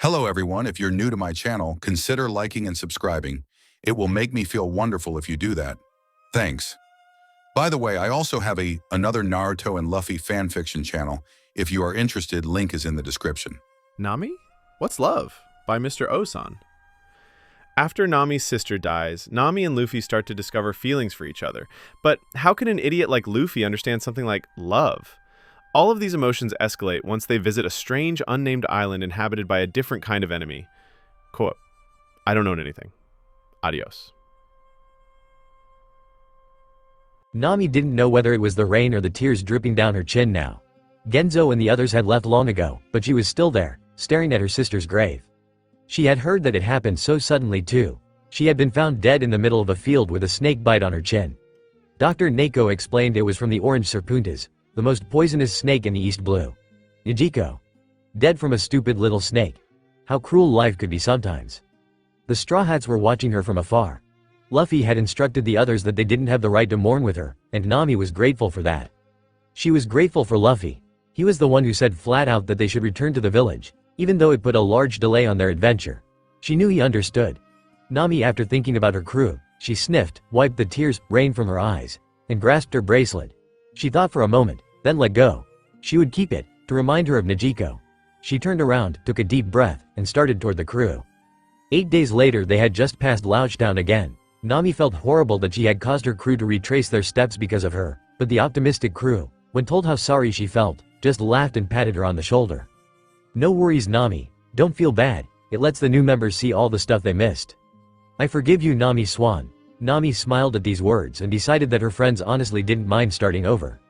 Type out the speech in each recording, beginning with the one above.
Hello everyone, if you're new to my channel, consider liking and subscribing. It will make me feel wonderful if you do that. Thanks. By the way, I also have another Naruto and Luffy fanfiction channel. If you are interested, link is in the description. Nami? What's Love? By Mr. Osan. After Nami's sister dies, Nami and Luffy start to discover feelings for each other. But how can an idiot like Luffy understand something like love? All of these emotions escalate once they visit a strange, unnamed island inhabited by a different kind of enemy. Quote, I don't own anything. Adios. Nami didn't know whether it was the rain or the tears dripping down her chin now. Genzo and the others had left long ago, but she was still there, staring at her sister's grave. She had heard that it happened so suddenly too. She had been found dead in the middle of a field with a snake bite on her chin. Dr. Neko explained it was from the orange serpuntas, the most poisonous snake in the East Blue. Nijiko. Dead from a stupid little snake. How cruel life could be sometimes. The Straw Hats were watching her from afar. Luffy had instructed the others that they didn't have the right to mourn with her, and Nami was grateful for that. She was grateful for Luffy. He was the one who said flat out that they should return to the village, even though it put a large delay on their adventure. She knew he understood. Nami, after thinking about her crew, she sniffed, wiped the tears, rain from her eyes, and grasped her bracelet. She thought for a moment, then let go. She would keep it, to remind her of Nijiko. She turned around, took a deep breath, and started toward the crew. 8 days later they had just passed Lougetown again. Nami felt horrible that she had caused her crew to retrace their steps because of her, but the optimistic crew, when told how sorry she felt, just laughed and patted her on the shoulder. No worries Nami, don't feel bad, it lets the new members see all the stuff they missed. I forgive you Nami Swan. Nami smiled at these words and decided that her friends honestly didn't mind starting over.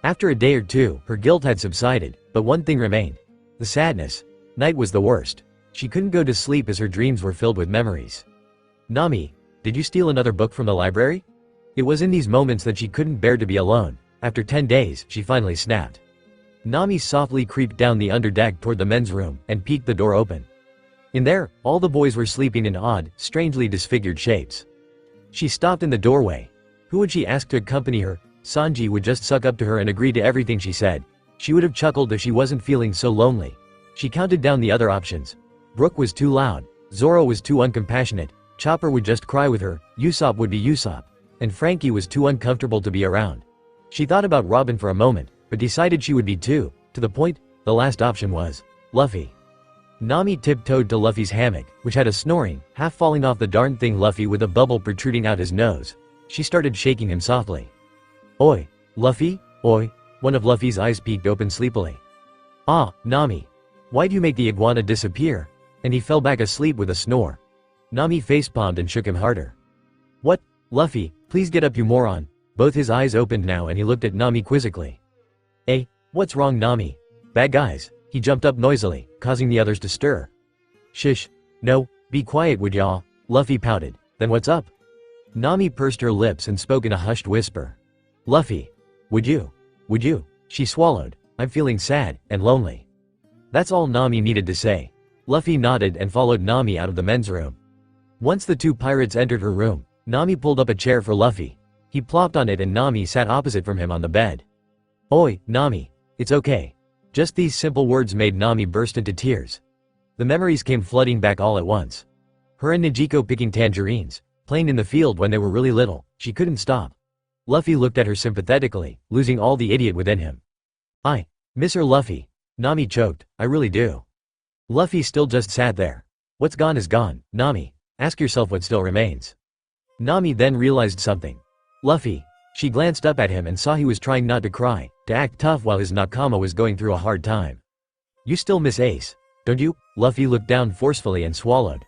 After a day or two, her guilt had subsided, but one thing remained. The sadness. Night was the worst. She couldn't go to sleep as her dreams were filled with memories. Nami, did you steal another book from the library? It was in these moments that she couldn't bear to be alone. After 10 days, she finally snapped. Nami softly creeped down the underdeck toward the men's room and peeked the door open. In there, all the boys were sleeping in odd, strangely disfigured shapes. She stopped in the doorway. Who would she ask to accompany her? Sanji would just suck up to her and agree to everything she said. She would have chuckled if she wasn't feeling so lonely. She counted down the other options. Brook was too loud, Zoro was too uncompassionate, Chopper would just cry with her, Usopp would be Usopp, and Frankie was too uncomfortable to be around. She thought about Robin for a moment, but decided she would be too, to the point. The last option was Luffy. Nami tiptoed to Luffy's hammock, which had a snoring, half falling off the darn thing Luffy with a bubble protruding out his nose. She started shaking him softly. Oi, Luffy, oi. One of Luffy's eyes peeked open sleepily. Ah, Nami. Why'd you make the iguana disappear? And he fell back asleep with a snore. Nami facepalmed and shook him harder. What? Luffy, please get up you moron. Both his eyes opened now and he looked at Nami quizzically. Eh, what's wrong Nami? Bad guys. He jumped up noisily, causing the others to stir. Shush. No, be quiet would y'all. Luffy pouted. Then what's up? Nami pursed her lips and spoke in a hushed whisper. Luffy. Would you? She swallowed. I'm feeling sad and lonely. That's all Nami needed to say. Luffy nodded and followed Nami out of the men's room. Once the two pirates entered her room, Nami pulled up a chair for Luffy. He plopped on it and Nami sat opposite from him on the bed. Oi, Nami. It's okay. Just these simple words made Nami burst into tears. The memories came flooding back all at once. Her and Nijiko picking tangerines, playing in the field when they were really little. She couldn't stop. Luffy looked at her sympathetically, losing all the idiot within him. I miss her Luffy. Nami choked, I really do. Luffy still just sat there. What's gone is gone, Nami. Ask yourself what still remains. Nami then realized something. Luffy. She glanced up at him and saw he was trying not to cry, to act tough while his nakama was going through a hard time. You still miss Ace, don't you? Luffy looked down forcefully and swallowed.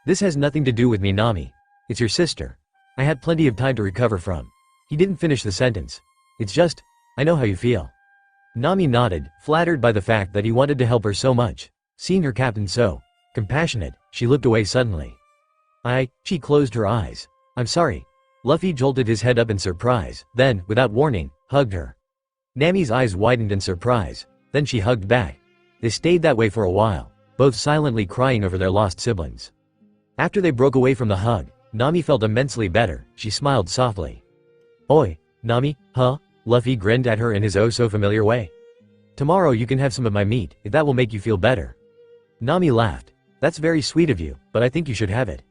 This has nothing to do with me Nami. It's your sister. I had plenty of time to recover from. He didn't finish the sentence. It's just, I know how you feel. Nami nodded, flattered by the fact that he wanted to help her so much. Seeing her captain so compassionate, she looked away suddenly. She closed her eyes. I'm sorry. Luffy jolted his head up in surprise, then, without warning, hugged her. Nami's eyes widened in surprise, then she hugged back. They stayed that way for a while, both silently crying over their lost siblings. After they broke away from the hug, Nami felt immensely better. She smiled softly. Oi, Nami, huh? Luffy grinned at her in his oh-so-familiar way. Tomorrow you can have some of my meat, if that will make you feel better. Nami laughed. That's very sweet of you, but I think you should have it.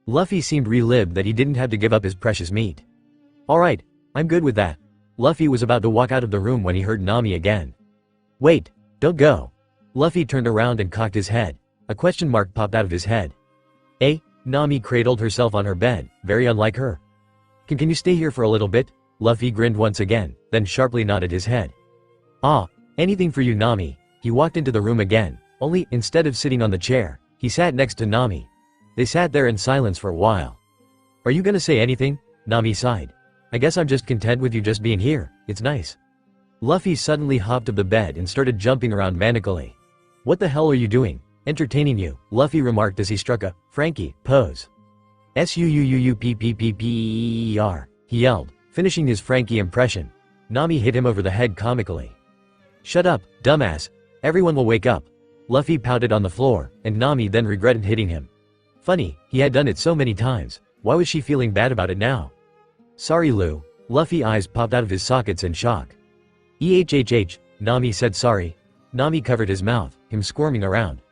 Luffy seemed relieved that he didn't have to give up his precious meat. Alright, I'm good with that. Luffy was about to walk out of the room when he heard Nami again. Wait, don't go. Luffy turned around and cocked his head. A question mark popped out of his head. Eh? Nami cradled herself on her bed, very unlike her. Can you stay here for a little bit? Luffy grinned once again, then sharply nodded his head. Ah, anything for you, Nami. He walked into the room again, only, instead of sitting on the chair, he sat next to Nami. They sat there in silence for a while. Are you gonna say anything? Nami sighed. I guess I'm just content with you just being here, it's nice. Luffy suddenly hopped up the bed and started jumping around manically. What the hell are you doing? Entertaining you, Luffy remarked as he struck a Frankie pose. Suuuupper, he yelled, finishing his Frankie impression. Nami hit him over the head comically. Shut up, dumbass. Everyone will wake up. Luffy pouted on the floor, and Nami then regretted hitting him. Funny, he had done it so many times, why was she feeling bad about it now? Sorry, Lou. Luffy's eyes popped out of his sockets in shock. Nami said sorry. Nami covered his mouth, him squirming around.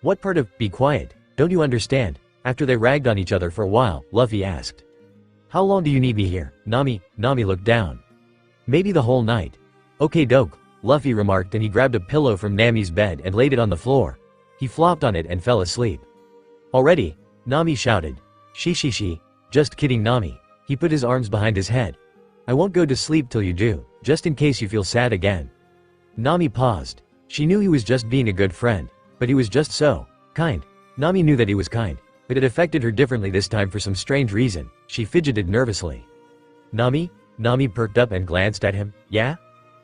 What part of be quiet, don't you understand? After they ragged on each other for a while, Luffy asked. How long do you need me here? Nami looked down. Maybe the whole night. Okay doke, Luffy remarked, and he grabbed a pillow from Nami's bed and laid it on the floor. He flopped on it and fell asleep. Already? Nami shouted. She. Just kidding, Nami. He put his arms behind his head. I won't go to sleep till you do, just in case you feel sad again. Nami paused. She knew he was just being a good friend, but he was just so kind. Nami knew that he was kind, but it affected her differently this time for some strange reason. She fidgeted nervously. Nami? Nami perked up and glanced at him. Yeah?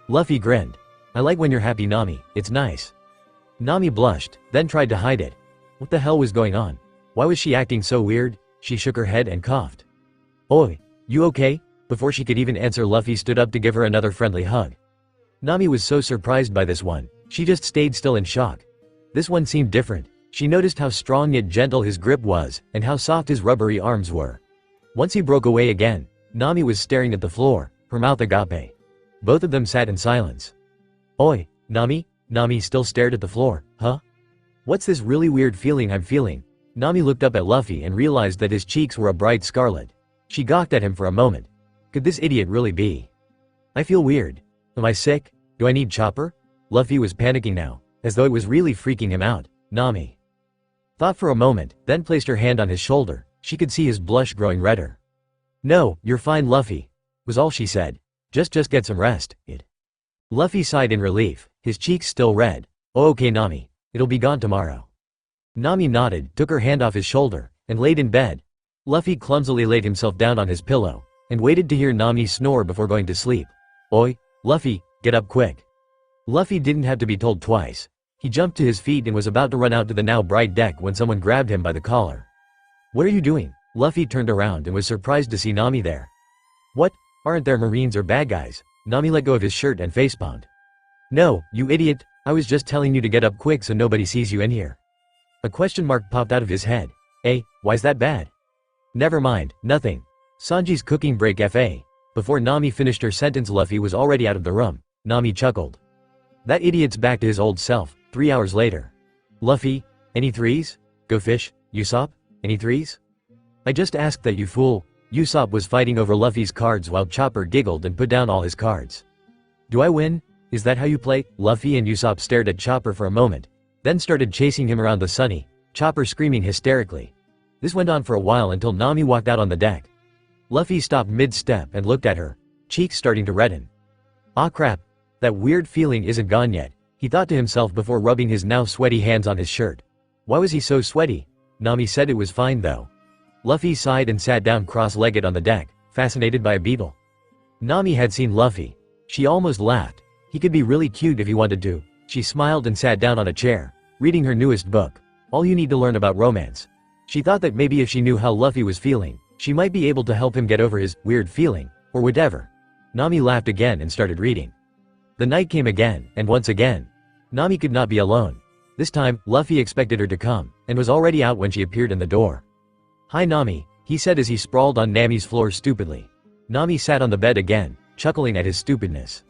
Luffy grinned. I like when you're happy, Nami, it's nice. Nami blushed, then tried to hide it. What the hell was going on? Why was she acting so weird? She shook her head and coughed. Oi, you okay? Before she could even answer, Luffy stood up to give her another friendly hug. Nami was so surprised by this one, she just stayed still in shock. This one seemed different. She noticed how strong yet gentle his grip was, and how soft his rubbery arms were. Once he broke away again, Nami was staring at the floor, her mouth agape. Both of them sat in silence. Oi, Nami? Nami still stared at the floor. Huh? What's this really weird feeling I'm feeling? Nami looked up at Luffy and realized that his cheeks were a bright scarlet. She gawked at him for a moment. Could this idiot really be? I feel weird. Am I sick? Do I need Chopper? Luffy was panicking now, as though it was really freaking him out. Nami thought for a moment, then placed her hand on his shoulder. She could see his blush growing redder. No, you're fine, Luffy, was all she said. Just get some rest, Luffy sighed in relief, his cheeks still red. Oh, okay, Nami. It'll be gone tomorrow. Nami nodded, took her hand off his shoulder, and laid in bed. Luffy clumsily laid himself down on his pillow, and waited to hear Nami snore before going to sleep. Oi, Luffy, get up quick. Luffy didn't have to be told twice. He jumped to his feet and was about to run out to the now bright deck when someone grabbed him by the collar. What are you doing? Luffy turned around and was surprised to see Nami there. What? Aren't there Marines or bad guys? Nami let go of his shirt and facepalmed. No, you idiot, I was just telling you to get up quick so nobody sees you in here. A question mark popped out of his head. Why's that bad? Never mind, nothing. Sanji's cooking break FA. Before Nami finished her sentence, Luffy was already out of the room. Nami chuckled. That idiot's back to his old self, 3 hours later. Luffy, any threes? Go fish, Usopp, any threes? I just asked that, you fool. Usopp was fighting over Luffy's cards while Chopper giggled and put down all his cards. Do I win? Is that how you play? Luffy and Usopp stared at Chopper for a moment, then started chasing him around the sunny, Chopper screaming hysterically. This went on for a while until Nami walked out on the deck. Luffy stopped mid-step and looked at her, cheeks starting to redden. Ah crap, that weird feeling isn't gone yet, he thought to himself before rubbing his now sweaty hands on his shirt. Why was he so sweaty? Nami said it was fine though. Luffy sighed and sat down cross-legged on the deck, fascinated by a beetle. Nami had seen Luffy. She almost laughed. He could be really cute if he wanted to. She smiled and sat down on a chair, reading her newest book, All You Need to Learn About Romance. She thought that maybe if she knew how Luffy was feeling, she might be able to help him get over his weird feeling, or whatever. Nami laughed again and started reading. The night came again, and once again. Nami could not be alone. This time, Luffy expected her to come, and was already out when she appeared in the door. Hi Nami, he said as he sprawled on Nami's floor stupidly. Nami sat on the bed again, chuckling at his stupidness.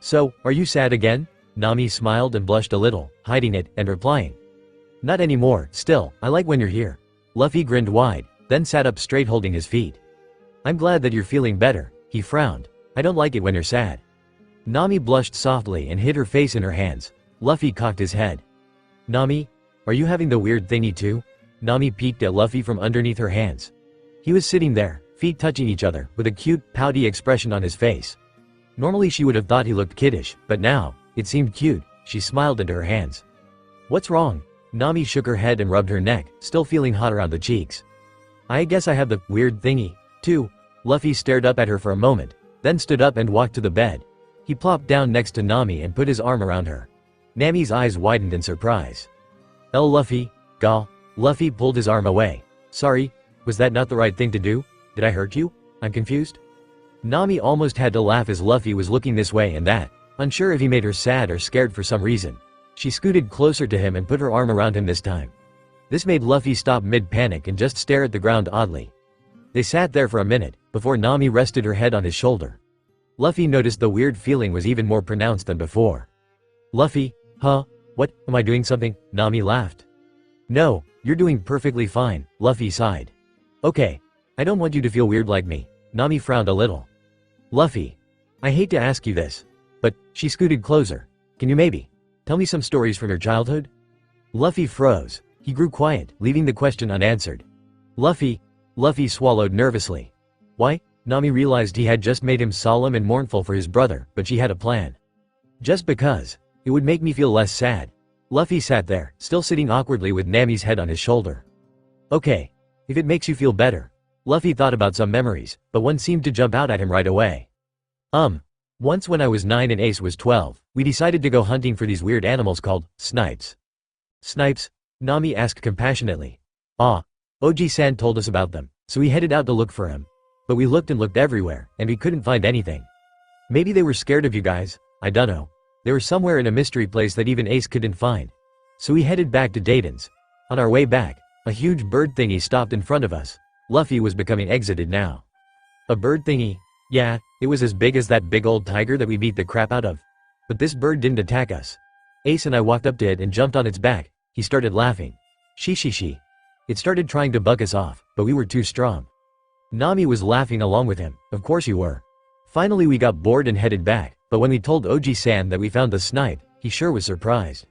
So, are you sad again? Nami smiled and blushed a little, hiding it, and replying. Not anymore, still, I like when you're here. Luffy grinned wide, then sat up straight holding his feet. I'm glad that you're feeling better, he frowned. I don't like it when you're sad. Nami blushed softly and hid her face in her hands. Luffy cocked his head. Nami? Are you having the weird thingy too? Nami peeked at Luffy from underneath her hands. He was sitting there, feet touching each other, with a cute, pouty expression on his face. Normally she would have thought he looked kiddish, but now, it seemed cute. She smiled into her hands. What's wrong? Nami shook her head and rubbed her neck, still feeling hot around the cheeks. I guess I have the weird thingy, too. Luffy stared up at her for a moment, then stood up and walked to the bed. He plopped down next to Nami and put his arm around her. Nami's eyes widened in surprise. Luffy, gah. Luffy pulled his arm away. Sorry, was that not the right thing to do? Did I hurt you? I'm confused. Nami almost had to laugh as Luffy was looking this way and that, unsure if he made her sad or scared for some reason. She scooted closer to him and put her arm around him this time. This made Luffy stop mid-panic and just stare at the ground oddly. They sat there for a minute, before Nami rested her head on his shoulder. Luffy noticed the weird feeling was even more pronounced than before. Luffy, huh? What, am I doing something? Nami laughed. No, you're doing perfectly fine, Luffy sighed. Okay. I don't want you to feel weird like me. Nami frowned a little. Luffy. I hate to ask you this, but, she scooted closer. Can you maybe tell me some stories from your childhood? Luffy froze. He grew quiet, leaving the question unanswered. Luffy swallowed nervously. Why? Nami realized he had just made him solemn and mournful for his brother, but she had a plan. Just because. It would make me feel less sad. Luffy sat there, still sitting awkwardly with Nami's head on his shoulder. Okay. If it makes you feel better. Luffy thought about some memories, but one seemed to jump out at him right away. Once when I was 9 and Ace was 12, we decided to go hunting for these weird animals called snipes. Snipes? Nami asked compassionately. Oji-san told us about them, so we headed out to look for him. But we looked and looked everywhere, and we couldn't find anything. Maybe they were scared of you guys, I dunno. They were somewhere in a mystery place that even Ace couldn't find. So we headed back to Dayton's. On our way back, a huge bird thingy stopped in front of us. Luffy was becoming exited now. A bird thingy? Yeah, it was as big as that big old tiger that we beat the crap out of. But this bird didn't attack us. Ace and I walked up to it and jumped on its back. He started laughing. She. It started trying to buck us off, but we were too strong. Nami was laughing along with him, of course you were. Finally we got bored and headed back, but when we told Oji-san that we found the snipe, he sure was surprised.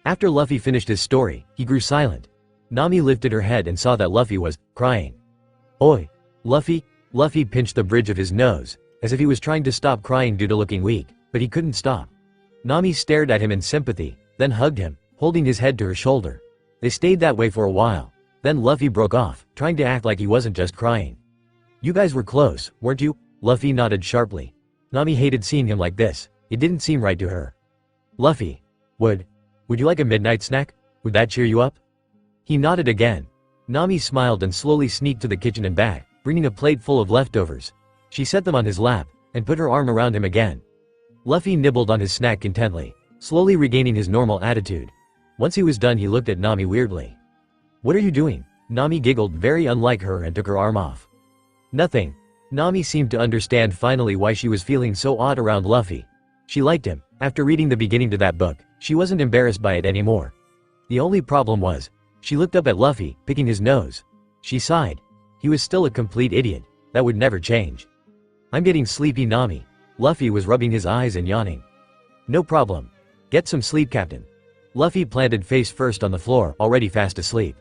After Luffy finished his story, he grew silent. Nami lifted her head and saw that Luffy was crying. Oi, Luffy? Luffy pinched the bridge of his nose, as if he was trying to stop crying due to looking weak, but he couldn't stop. Nami stared at him in sympathy, then hugged him, holding his head to her shoulder. They stayed that way for a while. Then Luffy broke off, trying to act like he wasn't just crying. You guys were close, weren't you? Luffy nodded sharply. Nami hated seeing him like this. It didn't seem right to her. Luffy. Would you like a midnight snack? Would that cheer you up? He nodded again. Nami smiled and slowly sneaked to the kitchen and back, bringing a plate full of leftovers. She set them on his lap, and put her arm around him again. Luffy nibbled on his snack intently, slowly regaining his normal attitude. Once he was done he looked at Nami weirdly. What are you doing? Nami giggled very unlike her and took her arm off. Nothing. Nami seemed to understand finally why she was feeling so odd around Luffy. She liked him. After reading the beginning to that book, she wasn't embarrassed by it anymore. The only problem was, she looked up at Luffy, picking his nose. She sighed. He was still a complete idiot. That would never change. I'm getting sleepy, Nami. Luffy was rubbing his eyes and yawning. No problem. Get some sleep, Captain. Luffy planted face first on the floor, already fast asleep.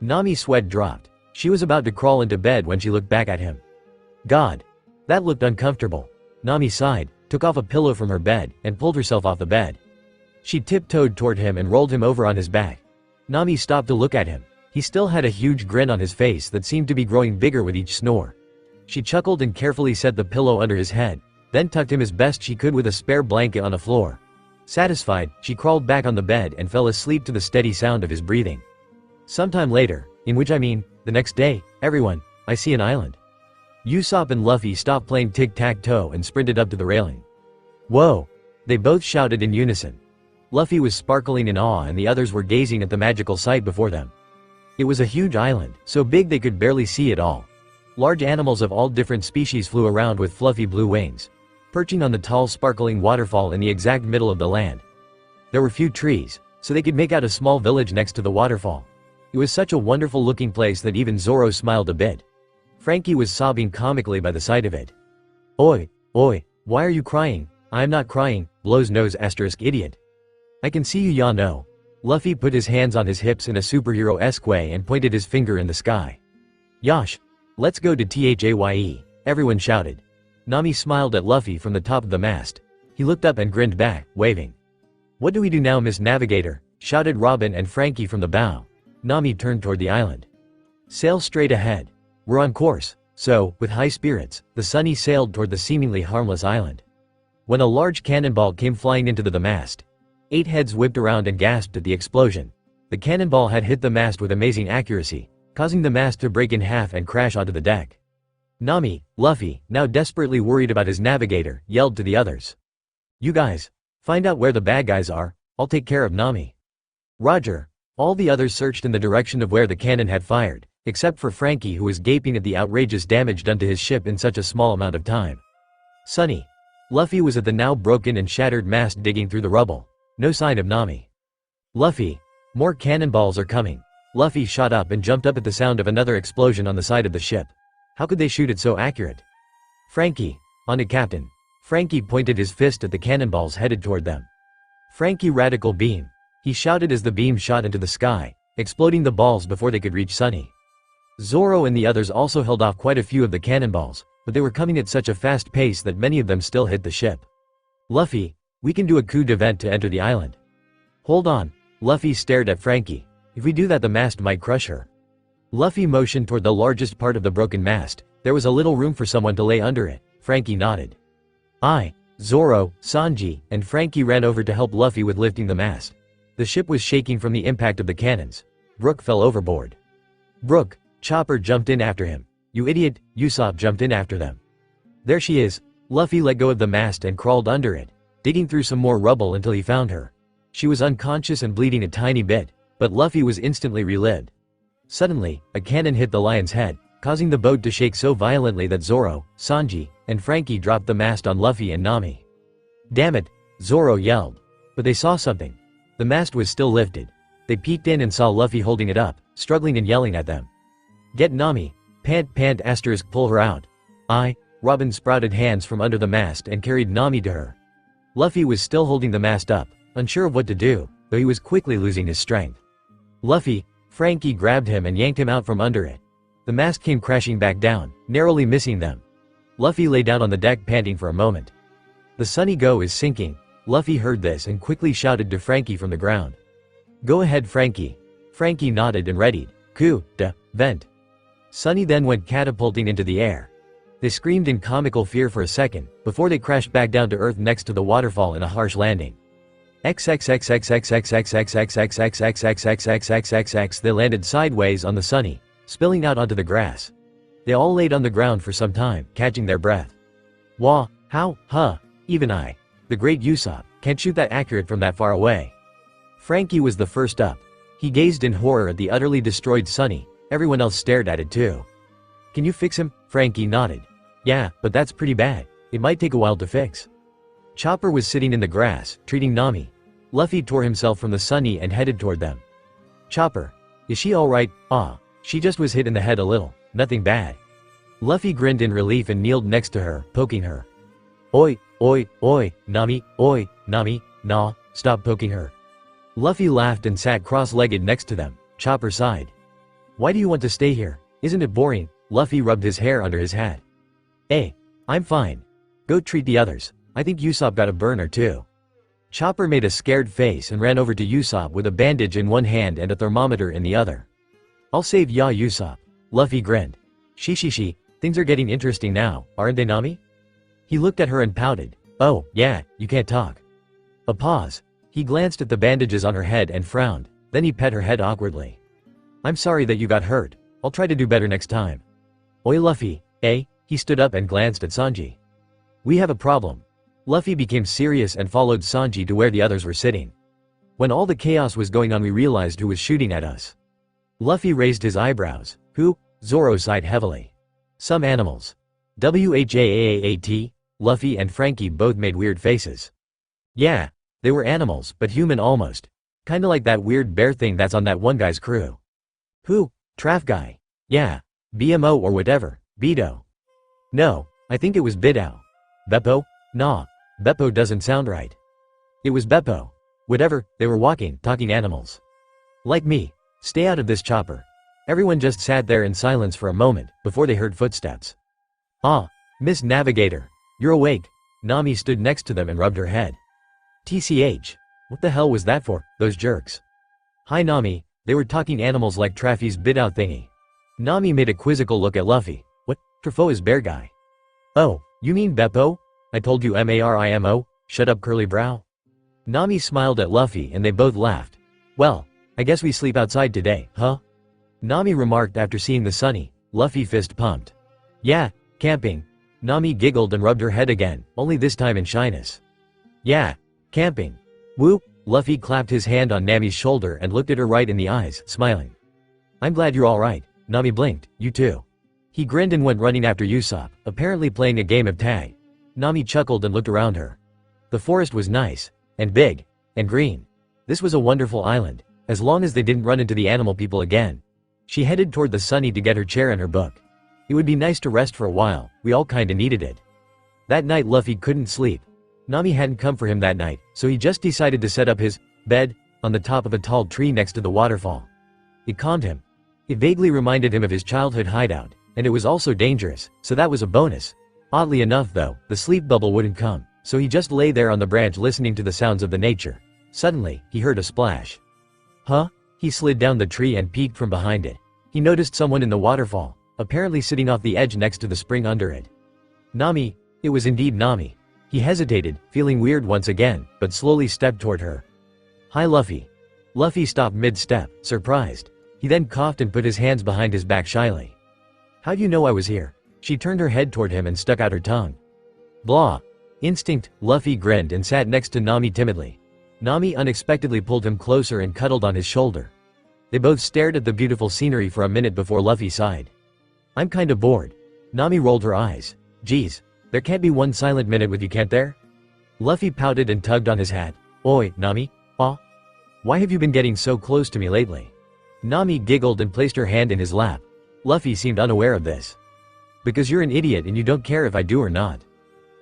Nami's sweat dropped. She was about to crawl into bed when she looked back at him. God. That looked uncomfortable. Nami sighed, took off a pillow from her bed, and pulled herself off the bed. She tiptoed toward him and rolled him over on his back. Nami stopped to look at him. He still had a huge grin on his face that seemed to be growing bigger with each snore. She chuckled and carefully set the pillow under his head, then tucked him as best she could with a spare blanket on the floor. Satisfied, she crawled back on the bed and fell asleep to the steady sound of his breathing. Sometime later, the next day, everyone, I see an island. Usopp and Luffy stopped playing tic-tac-toe and sprinted up to the railing. Whoa! They both shouted in unison. Luffy was sparkling in awe and the others were gazing at the magical sight before them. It was a huge island, so big they could barely see it all. Large animals of all different species flew around with fluffy blue wings, perching on the tall sparkling waterfall in the exact middle of the land. There were few trees, so they could make out a small village next to the waterfall. It was such a wonderful looking place that even Zoro smiled a bit. Frankie was sobbing comically by the sight of it. Oi, oi, why are you crying? I'm not crying, blows nose asterisk idiot. I can see you ya know. Luffy put his hands on his hips in a superhero-esque way and pointed his finger in the sky. Yosh! Let's go to THAYE, everyone shouted. Nami smiled at Luffy from the top of the mast. He looked up and grinned back, waving. What do we do now, Miss Navigator? Shouted Robin and Frankie from the bow. Nami turned toward the island. Sail straight ahead. We're on course. So, with high spirits, the Sunny sailed toward the seemingly harmless island. When a large cannonball came flying into the mast, 8 heads whipped around and gasped at the explosion. The cannonball had hit the mast with amazing accuracy, causing the mast to break in half and crash onto the deck. Nami, Luffy, now desperately worried about his navigator, yelled to the others. You guys, find out where the bad guys are, I'll take care of Nami. Roger. All the others searched in the direction of where the cannon had fired, except for Frankie, who was gaping at the outrageous damage done to his ship in such a small amount of time. Sunny. Luffy was at the now broken and shattered mast digging through the rubble. No sign of Nami. Luffy. More cannonballs are coming. Luffy shot up and jumped up at the sound of another explosion on the side of the ship. How could they shoot it so accurate? Frankie. On it, Captain. Frankie pointed his fist at the cannonballs headed toward them. Frankie radical beam. He shouted as the beam shot into the sky, exploding the balls before they could reach Sunny. Zoro and the others also held off quite a few of the cannonballs, but they were coming at such a fast pace that many of them still hit the ship. Luffy, we can do a coup d'etat to enter the island. Hold on. Luffy stared at Frankie. If we do that, the mast might crush her. Luffy motioned toward the largest part of the broken mast. There was a little room for someone to lay under it. Frankie nodded. Zoro, Sanji, and Frankie ran over to help Luffy with lifting the mast. The ship was shaking from the impact of the cannons. Brook fell overboard. Brook. Chopper jumped in after him. You idiot, Usopp jumped in after them. There she is. Luffy let go of the mast and crawled under it, digging through some more rubble until he found her. She was unconscious and bleeding a tiny bit, but Luffy was instantly relived. Suddenly, a cannon hit the lion's head, causing the boat to shake so violently that Zoro, Sanji, and Frankie dropped the mast on Luffy and Nami. Damn it, Zoro yelled. But they saw something. The mast was still lifted. They peeked in and saw Luffy holding it up, struggling and yelling at them. Get Nami. Pant asterisk pull her out. Robin sprouted hands from under the mast and carried Nami to her. Luffy was still holding the mast up, unsure of what to do, though he was quickly losing his strength. Luffy, Frankie grabbed him and yanked him out from under it. The mast came crashing back down, narrowly missing them. Luffy lay down on the deck panting for a moment. The Sunny Go is sinking. Luffy heard this and quickly shouted to Frankie from the ground. Go ahead, Frankie. Frankie nodded and readied. Coup d'etat. Sunny then went catapulting into the air. They screamed in comical fear for a second, before they crashed back down to earth next to the waterfall in a harsh landing. They landed sideways on the Sunny, spilling out onto the grass. They all laid on the ground for some time, catching their breath. Wah, how, huh, even I, the great Usopp, can't shoot that accurate from that far away. Frankie was the first up. He gazed in horror at the utterly destroyed Sunny. Everyone else stared at it too. Can you fix him? Frankie nodded. Yeah, but that's pretty bad. It might take a while to fix. Chopper was sitting in the grass, treating Nami. Luffy tore himself from the Sunny and headed toward them. Chopper. Is she alright? She just was hit in the head a little. Nothing bad. Luffy grinned in relief and kneeled next to her, poking her. Oi, Nami, nah, stop poking her. Luffy laughed and sat cross-legged next to them. Chopper sighed. Why do you want to stay here? Isn't it boring? Luffy rubbed his hair under his hat. Hey, I'm fine. Go treat the others. I think Usopp got a burn or two. Chopper made a scared face and ran over to Usopp with a bandage in one hand and a thermometer in the other. I'll save ya, Usopp. Luffy grinned. She, things are getting interesting now, aren't they, Nami? He looked at her and pouted. Oh, yeah, you can't talk. A pause. He glanced at the bandages on her head and frowned, then he pet her head awkwardly. I'm sorry that you got hurt. I'll try to do better next time. Oi, Luffy, eh? He stood up and glanced at Sanji. We have a problem. Luffy became serious and followed Sanji to where the others were sitting. When all the chaos was going on, we realized who was shooting at us. Luffy raised his eyebrows. Who? Zoro sighed heavily. Some animals. WHAAAT? Luffy and Frankie both made weird faces. Yeah, they were animals, but human almost. Kinda like that weird bear thing that's on that one guy's crew. Who? Traf guy. Yeah. BMO or whatever. Beto. No, I think it was Bidao. Beppo? Nah. Beppo doesn't sound right. It was Beppo. Whatever, they were walking, talking animals. Like me. Stay out of this chopper. Everyone just sat there in silence for a moment, before they heard footsteps. Ah, Miss Navigator. You're awake. Nami stood next to them and rubbed her head. TCH. What the hell was that for, those jerks? Hi Nami, they were talking animals like Traffy's bid-out thingy. Nami made a quizzical look at Luffy. What? Trafo is bear guy. Oh, you mean Beppo? I told you Marimo, shut up curly brow. Nami smiled at Luffy and they both laughed. Well, I guess we sleep outside today, huh? Nami remarked after seeing the sunny, Luffy fist pumped. Yeah, camping. Nami giggled and rubbed her head again, only this time in shyness. Yeah, camping. Woo, Luffy clapped his hand on Nami's shoulder and looked at her right in the eyes, smiling. I'm glad you're alright. Nami blinked, you too. He grinned and went running after Usopp, apparently playing a game of tag. Nami chuckled and looked around her. The forest was nice, and big, and green. This was a wonderful island, as long as they didn't run into the animal people again. She headed toward the sunny to get her chair and her book. It would be nice to rest for a while, we all kinda needed it. That night Luffy couldn't sleep. Nami hadn't come for him that night, so he just decided to set up his bed on the top of a tall tree next to the waterfall. It calmed him. It vaguely reminded him of his childhood hideout, and it was also dangerous, so that was a bonus. Oddly enough though, the sleep bubble wouldn't come, so he just lay there on the branch listening to the sounds of the nature. Suddenly, he heard a splash. Huh? He slid down the tree and peeked from behind it. He noticed someone in the waterfall, apparently sitting off the edge next to the spring under it. Nami. It was indeed Nami. He hesitated, feeling weird once again, but slowly stepped toward her. Hi Luffy. Luffy stopped mid-step, surprised. He then coughed and put his hands behind his back shyly. How'd you know I was here? She turned her head toward him and stuck out her tongue. Blah. Instinct, Luffy grinned and sat next to Nami timidly. Nami unexpectedly pulled him closer and cuddled on his shoulder. They both stared at the beautiful scenery for a minute before Luffy sighed. I'm kinda bored. Nami rolled her eyes. Geez, there can't be one silent minute with you, can't there? Luffy pouted and tugged on his hat. Oi, Nami? Aw? Why have you been getting so close to me lately? Nami giggled and placed her hand in his lap. Luffy seemed unaware of this. Because you're an idiot and you don't care if I do or not.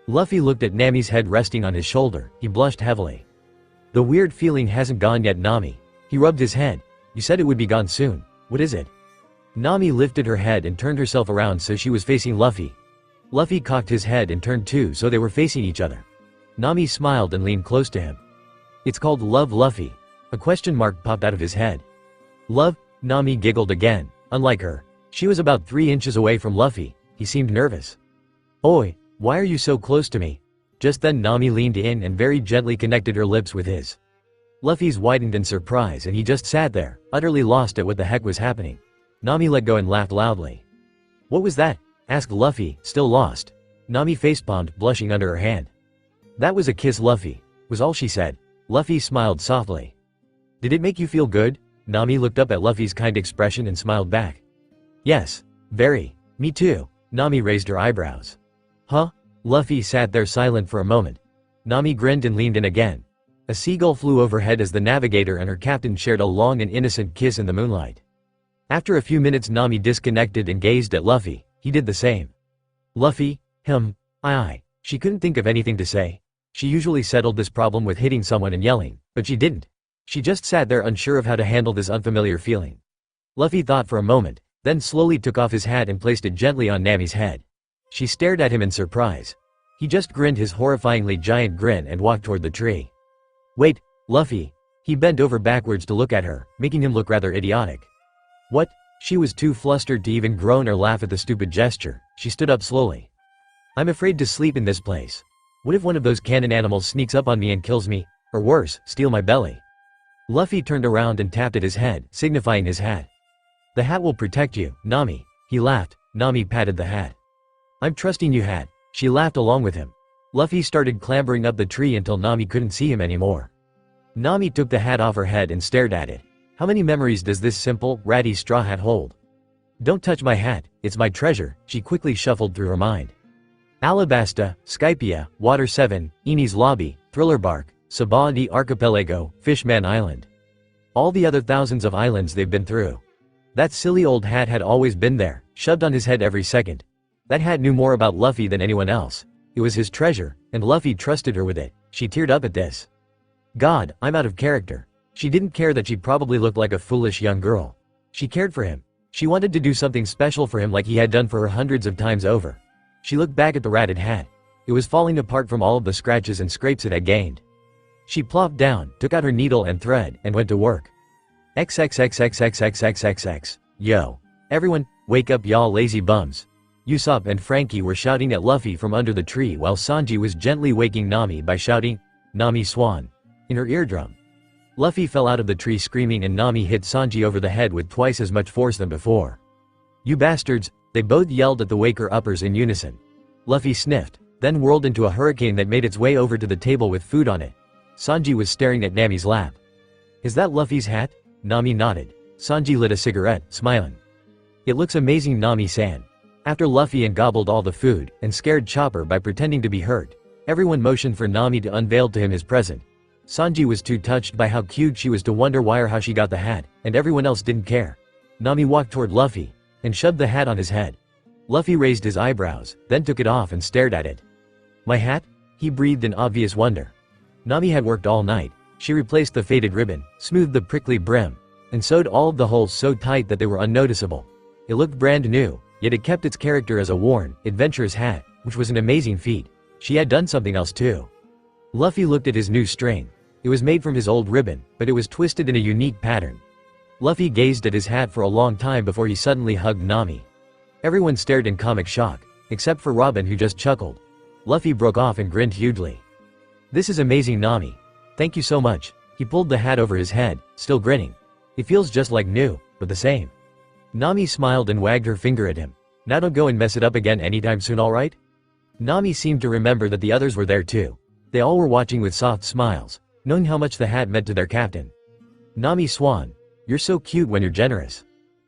Luffy looked at Nami's head resting on his shoulder. He blushed heavily. The weird feeling hasn't gone yet, Nami. He rubbed his head. You said it would be gone soon. What is it? Nami lifted her head and turned herself around so she was facing Luffy. Luffy cocked his head and turned too so they were facing each other. Nami smiled and leaned close to him. It's called love, Luffy. A question mark popped out of his head. Love? Nami giggled again. Unlike her, she was about 3 inches away from Luffy. He seemed nervous. Oi, why are you so close to me? Just then Nami leaned in and very gently connected her lips with his. Luffy's widened in surprise and he just sat there, utterly lost at what the heck was happening. Nami let go and laughed loudly. What was that? Asked Luffy, still lost. Nami facepalmed, blushing under her hand. That was a kiss, Luffy, was all she said. Luffy smiled softly. Did it make you feel good? Nami looked up at Luffy's kind expression and smiled back. Yes, very. Me too. Nami raised her eyebrows. Huh? Luffy sat there silent for a moment. Nami grinned and leaned in again. A seagull flew overhead as the navigator and her captain shared a long and innocent kiss in the moonlight. After a few minutes Nami disconnected and gazed at Luffy. He did the same. Luffy? Aye. She couldn't think of anything to say. She usually settled this problem with hitting someone and yelling, but she didn't. She just sat there unsure of how to handle this unfamiliar feeling. Luffy thought for a moment, then slowly took off his hat and placed it gently on Nami's head. She stared at him in surprise. He just grinned his horrifyingly giant grin and walked toward the tree. Wait, Luffy. He bent over backwards to look at her, making him look rather idiotic. What? She was too flustered to even groan or laugh at the stupid gesture. She stood up slowly. I'm afraid to sleep in this place. What if one of those cannon animals sneaks up on me and kills me? Or worse, steal my belly? Luffy turned around and tapped at his head, signifying his hat. The hat will protect you, Nami. He laughed. Nami patted the hat. I'm trusting you, hat. She laughed along with him. Luffy started clambering up the tree until Nami couldn't see him anymore. Nami took the hat off her head and stared at it. How many memories does this simple, ratty straw hat hold? Don't touch my hat, it's my treasure, she quickly shuffled through her mind. Alabasta, Skypia, Water 7, Eni's Lobby, Thriller Bark, Sabah di Archipelago, Fishman Island. All the other thousands of islands they've been through. That silly old hat had always been there, shoved on his head every second. That hat knew more about Luffy than anyone else. It was his treasure, and Luffy trusted her with it. She teared up at this. God, I'm out of character. She didn't care that she probably looked like a foolish young girl. She cared for him. She wanted to do something special for him like he had done for her hundreds of times over. She looked back at the ratted hat. It was falling apart from all of the scratches and scrapes it had gained. She plopped down, took out her needle and thread, and went to work. XXXXXXXXX. Yo. Everyone, wake up y'all lazy bums. Usopp and Frankie were shouting at Luffy from under the tree while Sanji was gently waking Nami by shouting, "Nami Swan," in her eardrum. Luffy fell out of the tree screaming and Nami hit Sanji over the head with twice as much force than before. "You bastards," they both yelled at the waker-uppers in unison. Luffy sniffed, then whirled into a hurricane that made its way over to the table with food on it. Sanji was staring at Nami's lap. "Is that Luffy's hat?" Nami nodded. Sanji lit a cigarette, smiling. "It looks amazing, Nami-san." After Luffy and gobbled all the food, and scared Chopper by pretending to be hurt, everyone motioned for Nami to unveil to him his present. Sanji was too touched by how cute she was to wonder why or how she got the hat, and everyone else didn't care. Nami walked toward Luffy, and shoved the hat on his head. Luffy raised his eyebrows, then took it off and stared at it. "My hat?" he breathed in obvious wonder. Nami had worked all night. She replaced the faded ribbon, smoothed the prickly brim, and sewed all of the holes so tight that they were unnoticeable. It looked brand new, yet it kept its character as a worn, adventurous hat, which was an amazing feat. She had done something else too. Luffy looked at his new string. It was made from his old ribbon, but it was twisted in a unique pattern. Luffy gazed at his hat for a long time before he suddenly hugged Nami. Everyone stared in comic shock, except for Robin, who just chuckled. Luffy broke off and grinned hugely. "This is amazing, Nami. Thank you so much." He pulled the hat over his head, still grinning. "It feels just like new, but the same." Nami smiled and wagged her finger at him. "Now don't go and mess it up again anytime soon, alright?" Nami seemed to remember that the others were there too. They all were watching with soft smiles, knowing how much the hat meant to their captain. "Nami Swan, you're so cute when you're generous.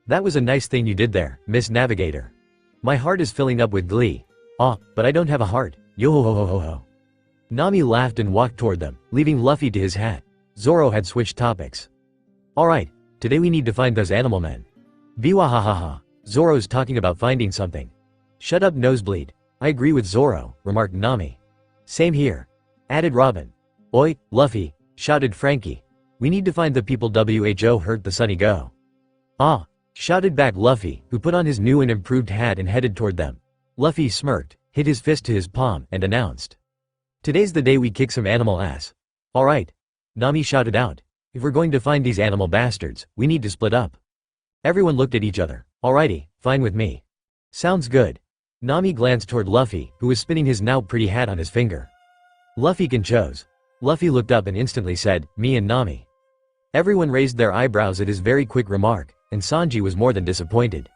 That was a nice thing you did there, Miss Navigator. My heart is filling up with glee. Ah, but I don't have a heart. Yo-ho-ho-ho-ho." Nami laughed and walked toward them, leaving Luffy to his hat. Zoro had switched topics. "Alright, today we need to find those animal men." "Viwahahaha, Zoro's talking about finding something." "Shut up, Nosebleed. I agree with Zoro," remarked Nami. "Same here," added Robin. "Oi, Luffy," shouted Frankie. "We need to find the people who hurt the Sunny Go." "Ah," shouted back Luffy, who put on his new and improved hat and headed toward them. Luffy smirked, hit his fist to his palm, and announced, "Today's the day we kick some animal ass." "Alright," Nami shouted out. "If we're going to find these animal bastards, we need to split up." Everyone looked at each other. "Alrighty, fine with me." "Sounds good." Nami glanced toward Luffy, who was spinning his now pretty hat on his finger. "Luffy can chose." Luffy looked up and instantly said, "Me and Nami." Everyone raised their eyebrows at his very quick remark, and Sanji was more than disappointed.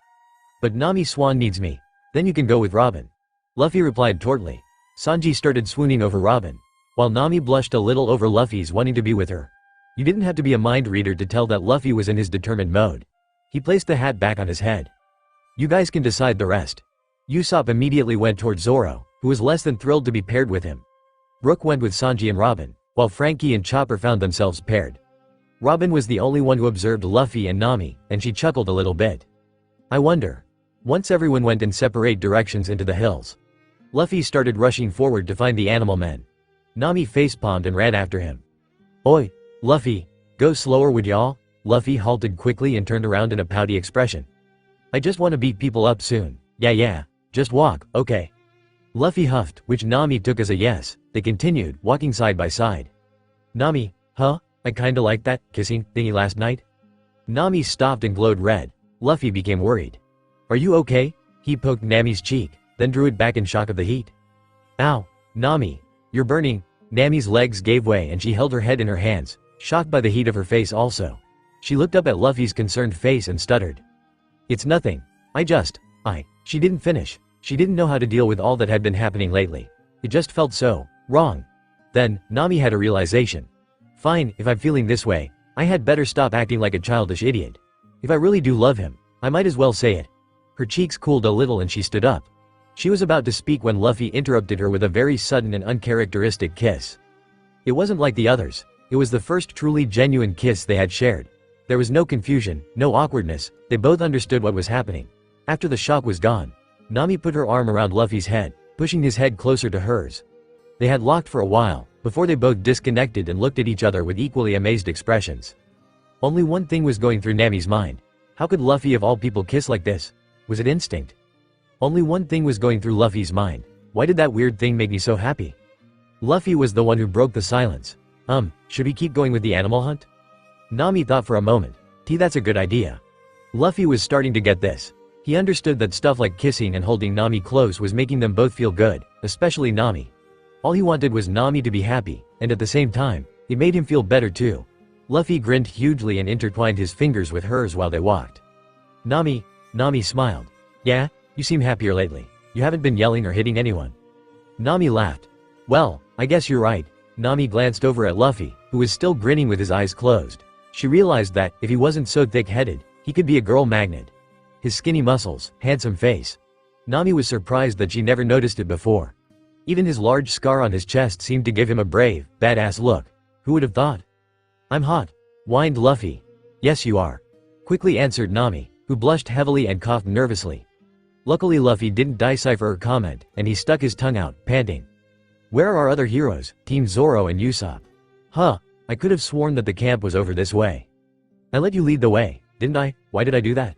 "But Nami Swan needs me. Then you can go with Robin." Luffy replied tortly. Sanji started swooning over Robin, while Nami blushed a little over Luffy's wanting to be with her. You didn't have to be a mind reader to tell that Luffy was in his determined mode. He placed the hat back on his head. "You guys can decide the rest." Usopp immediately went toward Zoro, who was less than thrilled to be paired with him. Brook went with Sanji and Robin, while Frankie and Chopper found themselves paired. Robin was the only one who observed Luffy and Nami, and she chuckled a little bit. "I wonder." Once everyone went in separate directions into the hills. Luffy started rushing forward to find the animal men. Nami facepalmed and ran after him. "Oi, Luffy, go slower would y'all?" Luffy halted quickly and turned around in a pouty expression. "I just want to beat people up soon. Yeah, just walk, okay?" Luffy huffed, which Nami took as a yes. They continued, walking side by side. "Nami, huh? I kinda like that kissing thingy last night." Nami stopped and glowed red. Luffy became worried. "Are you okay?" He poked Nami's cheek, then drew it back in shock of the heat. "Ow, Nami, you're burning." Nami's legs gave way and she held her head in her hands, shocked by the heat of her face also. She looked up at Luffy's concerned face and stuttered. "It's nothing. She didn't finish. She didn't know how to deal with all that had been happening lately. It just felt so wrong." Then, Nami had a realization. "Fine, if I'm feeling this way, I had better stop acting like a childish idiot. If I really do love him, I might as well say it." Her cheeks cooled a little and she stood up. She was about to speak when Luffy interrupted her with a very sudden and uncharacteristic kiss. It wasn't like the others. It was the first truly genuine kiss they had shared, There was no confusion, no awkwardness, they both understood what was happening. After the shock was gone, Nami put her arm around Luffy's head, pushing his head closer to hers. They had locked for a while, before they both disconnected and looked at each other with equally amazed expressions. Only one thing was going through Nami's mind. How could Luffy of all people kiss like this? Was it instinct? Only one thing was going through Luffy's mind. Why did that weird thing make me so happy? Luffy was the one who broke the silence. Should we keep going with the animal hunt? Nami thought for a moment. That's a good idea. Luffy was starting to get this. He understood that stuff like kissing and holding Nami close was making them both feel good, especially Nami. All he wanted was Nami to be happy, and at the same time, it made him feel better too. Luffy grinned hugely and intertwined his fingers with hers while they walked. Nami smiled. Yeah, you seem happier lately. You haven't been yelling or hitting anyone. Nami laughed. Well, I guess you're right. Nami glanced over at Luffy, who was still grinning with his eyes closed. She realized that, if he wasn't so thick-headed, he could be a girl magnet. His skinny muscles, handsome face. Nami was surprised that she never noticed it before. Even his large scar on his chest seemed to give him a brave, badass look. Who would have thought? I'm hot, whined Luffy. Yes you are. Quickly answered Nami, who blushed heavily and coughed nervously. Luckily Luffy didn't decipher her comment, and he stuck his tongue out, panting. Where are our other heroes, Team Zoro and Usopp? I could have sworn that the camp was over this way. I let you lead the way, didn't I? Why did I do that?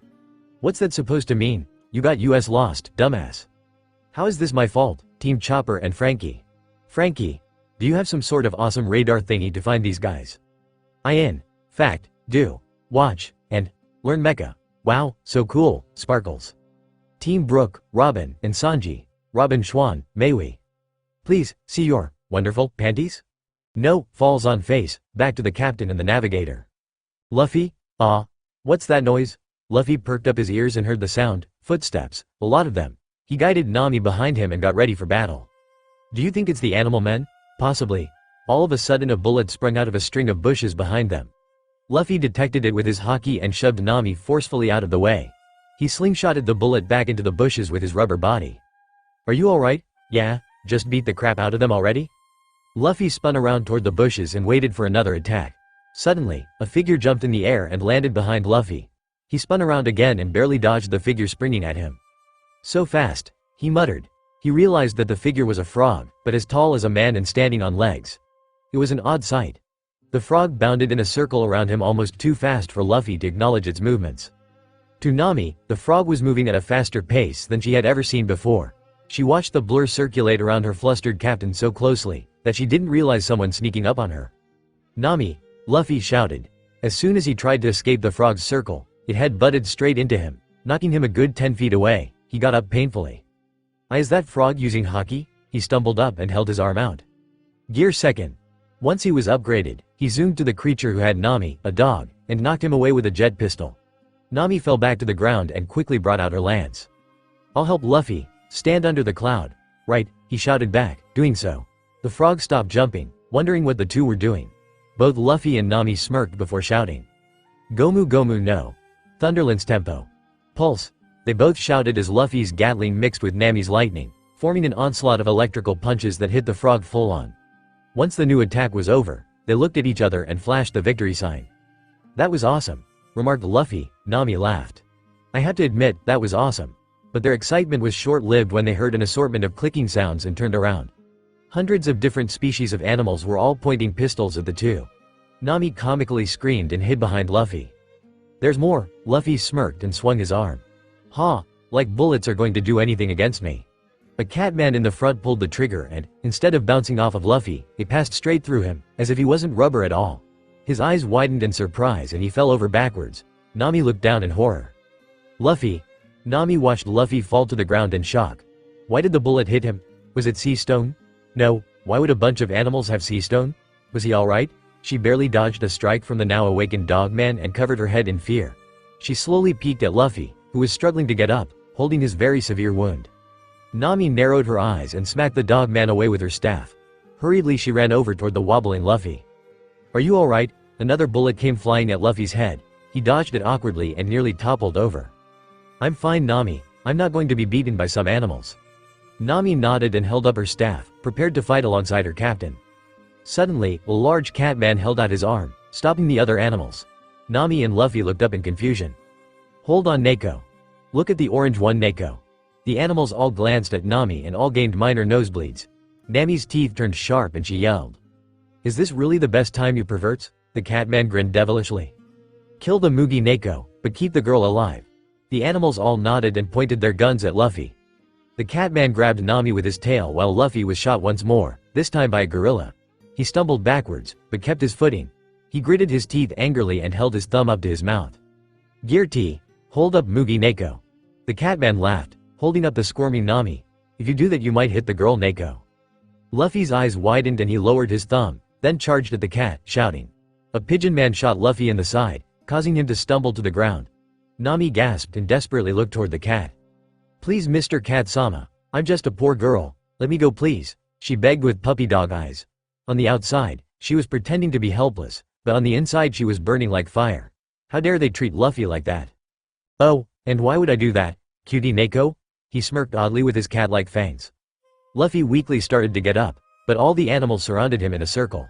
What's that supposed to mean? You got US lost, dumbass. How is this my fault, Team Chopper and Frankie? Frankie, do you have some sort of awesome radar thingy to find these guys? I in fact, do. Watch, and learn mecha. Wow, so cool, Sparkles. Team Brook, Robin, and Sanji. Robin Schwan, Maui. Please, see your wonderful panties? No, falls on face, back to the captain and the navigator. Luffy? What's that noise? Luffy perked up his ears and heard the sound, footsteps, a lot of them. He guided Nami behind him and got ready for battle. Do you think it's the animal men? Possibly. All of a sudden a bullet sprung out of a string of bushes behind them. Luffy detected it with his haki and shoved Nami forcefully out of the way. He slingshotted the bullet back into the bushes with his rubber body. Are you alright? Yeah, just beat the crap out of them already? Luffy spun around toward the bushes and waited for another attack. Suddenly, a figure jumped in the air and landed behind Luffy. He spun around again and barely dodged the figure springing at him. So fast, he muttered. He realized that the figure was a frog, but as tall as a man and standing on legs. It was an odd sight. The frog bounded in a circle around him almost too fast for Luffy to acknowledge its movements. To Nami, the frog was moving at a faster pace than she had ever seen before. She watched the blur circulate around her flustered captain so closely, that she didn't realize someone sneaking up on her. Nami, Luffy shouted. As soon as he tried to escape the frog's circle, it had butted straight into him, knocking him a good 10 feet away. He got up painfully. Is that frog using haki? He stumbled up and held his arm out. Gear second. Once he was upgraded, he zoomed to the creature who had Nami, a dog, and knocked him away with a jet pistol. Nami fell back to the ground and quickly brought out her lance. I'll help Luffy. Stand under the cloud. Right, he shouted back, doing so. The frog stopped jumping, wondering what the two were doing. Both Luffy and Nami smirked before shouting. Gomu Gomu no. Thunderlance tempo. Pulse. They both shouted as Luffy's Gatling mixed with Nami's lightning, forming an onslaught of electrical punches that hit the frog full on. Once the new attack was over, they looked at each other and flashed the victory sign. That was awesome, remarked Luffy. Nami laughed. I had to admit, that was awesome. But their excitement was short-lived when they heard an assortment of clicking sounds and turned around. Hundreds of different species of animals were all pointing pistols at the two. Nami comically screamed and hid behind Luffy. There's more, Luffy smirked and swung his arm. Like bullets are going to do anything against me. A catman in the front pulled the trigger and, instead of bouncing off of Luffy, it passed straight through him, as if he wasn't rubber at all. His eyes widened in surprise and he fell over backwards. Nami looked down in horror. Luffy. Nami watched Luffy fall to the ground in shock. Why did the bullet hit him? Was it sea stone? No, why would a bunch of animals have sea stone? Was he alright? She barely dodged a strike from the now awakened dogman and covered her head in fear. She slowly peeked at Luffy, who was struggling to get up, holding his very severe wound. Nami narrowed her eyes and smacked the dogman away with her staff. Hurriedly she ran over toward the wobbling Luffy. Are you alright? Another bullet came flying at Luffy's head. He dodged it awkwardly and nearly toppled over. I'm fine, Nami. I'm not going to be beaten by some animals. Nami nodded and held up her staff, prepared to fight alongside her captain. Suddenly, a large catman held out his arm, stopping the other animals. Nami and Luffy looked up in confusion. Hold on, Neko. Look at the orange one, Neko. The animals all glanced at Nami and all gained minor nosebleeds. Nami's teeth turned sharp and she yelled. Is this really the best time, you perverts? The Catman grinned devilishly. Kill the Mugi, Neko, but keep the girl alive. The animals all nodded and pointed their guns at Luffy. The Catman grabbed Nami with his tail while Luffy was shot once more, this time by a gorilla. He stumbled backwards, but kept his footing. He gritted his teeth angrily and held his thumb up to his mouth. Gear T, hold up Mugi, Neko. The Catman laughed, holding up the squirming Nami. If you do that you might hit the girl, Neko. Luffy's eyes widened and he lowered his thumb, then charged at the cat, shouting. A pigeon man shot Luffy in the side, causing him to stumble to the ground. Nami gasped and desperately looked toward the cat. Please, Mr. Cat-sama, I'm just a poor girl, let me go please, she begged with puppy dog eyes. On the outside, she was pretending to be helpless, but on the inside she was burning like fire. How dare they treat Luffy like that? Oh, and why would I do that, cutie Neko? He smirked oddly with his cat-like fangs. Luffy weakly started to get up, but all the animals surrounded him in a circle.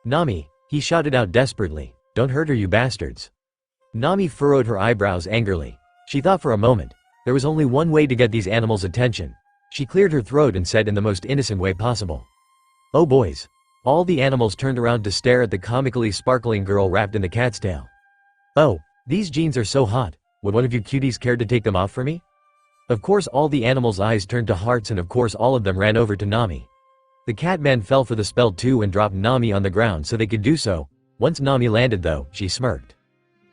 Nami, he shouted out desperately, don't hurt her, you bastards. Nami furrowed her eyebrows angrily. She thought for a moment. There was only one way to get these animals' attention. She cleared her throat and said in the most innocent way possible. Oh boys. All the animals turned around to stare at the comically sparkling girl wrapped in the cat's tail. Oh, these jeans are so hot, would one of you cuties care to take them off for me? Of course all the animals' eyes turned to hearts and of course all of them ran over to Nami. The Catman fell for the spell too and dropped Nami on the ground so they could do so. Once Nami landed though, she smirked.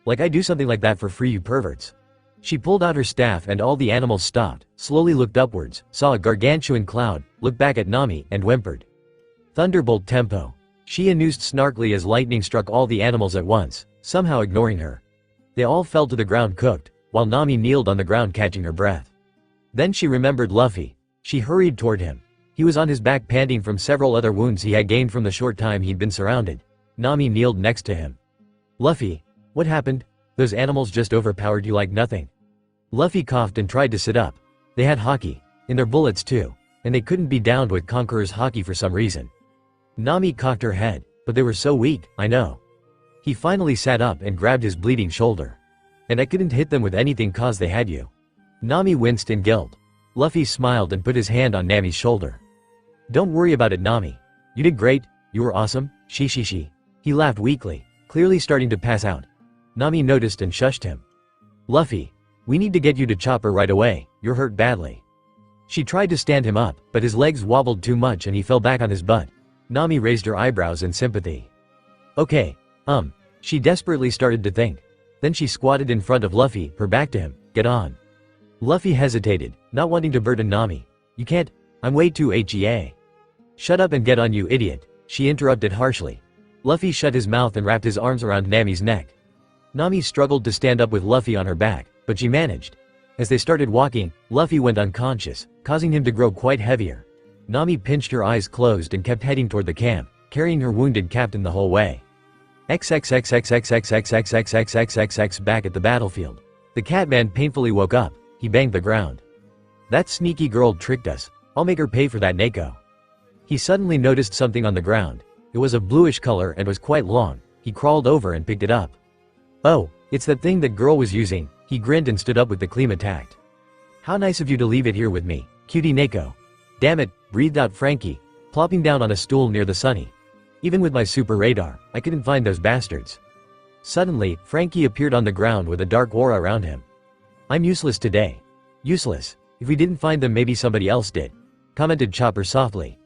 Like I do something like that for free, you perverts. She pulled out her staff and all the animals stopped, slowly looked upwards, saw a gargantuan cloud, looked back at Nami, and whimpered. Thunderbolt tempo. She announced snarkily as lightning struck all the animals at once, somehow ignoring her. They all fell to the ground cooked, while Nami kneeled on the ground catching her breath. Then she remembered Luffy. She hurried toward him. He was on his back panting from several other wounds he had gained from the short time he'd been surrounded. Nami kneeled next to him. Luffy, what happened? Those animals just overpowered you like nothing. Luffy coughed and tried to sit up. They had haki, in their bullets too, and they couldn't be downed with Conqueror's haki for some reason. Nami cocked her head, but they were so weak, I know. He finally sat up and grabbed his bleeding shoulder. And I couldn't hit them with anything cause they had you. Nami winced in guilt. Luffy smiled and put his hand on Nami's shoulder. Don't worry about it, Nami. You did great, you were awesome, she. He laughed weakly, clearly starting to pass out. Nami noticed and shushed him. Luffy, we need to get you to Chopper right away, you're hurt badly. She tried to stand him up, but his legs wobbled too much and he fell back on his butt. Nami raised her eyebrows in sympathy. Okay, she desperately started to think. Then she squatted in front of Luffy, her back to him, get on. Luffy hesitated, not wanting to burden Nami. You can't, I'm way too HEA. Shut up and get on, you idiot, she interrupted harshly. Luffy shut his mouth and wrapped his arms around Nami's neck. Nami struggled to stand up with Luffy on her back, but she managed. As they started walking, Luffy went unconscious, causing him to grow quite heavier. Nami pinched her eyes closed and kept heading toward the camp, carrying her wounded captain the whole way. XXXXXXXXXXXXXX back at the battlefield. The Catman painfully woke up, he banged the ground. That sneaky girl tricked us, I'll make her pay for that, Neko. He suddenly noticed something on the ground. It was of bluish color and was quite long. He crawled over and picked it up. Oh, it's that thing that girl was using. He grinned and stood up with the Klima tact. How nice of you to leave it here with me, cutie Neko. Damn it, breathed out Frankie, plopping down on a stool near the Sunny. Even with my super radar, I couldn't find those bastards. Suddenly, Frankie appeared on the ground with a dark aura around him. I'm useless today. Useless. If we didn't find them, maybe somebody else did, commented Chopper softly.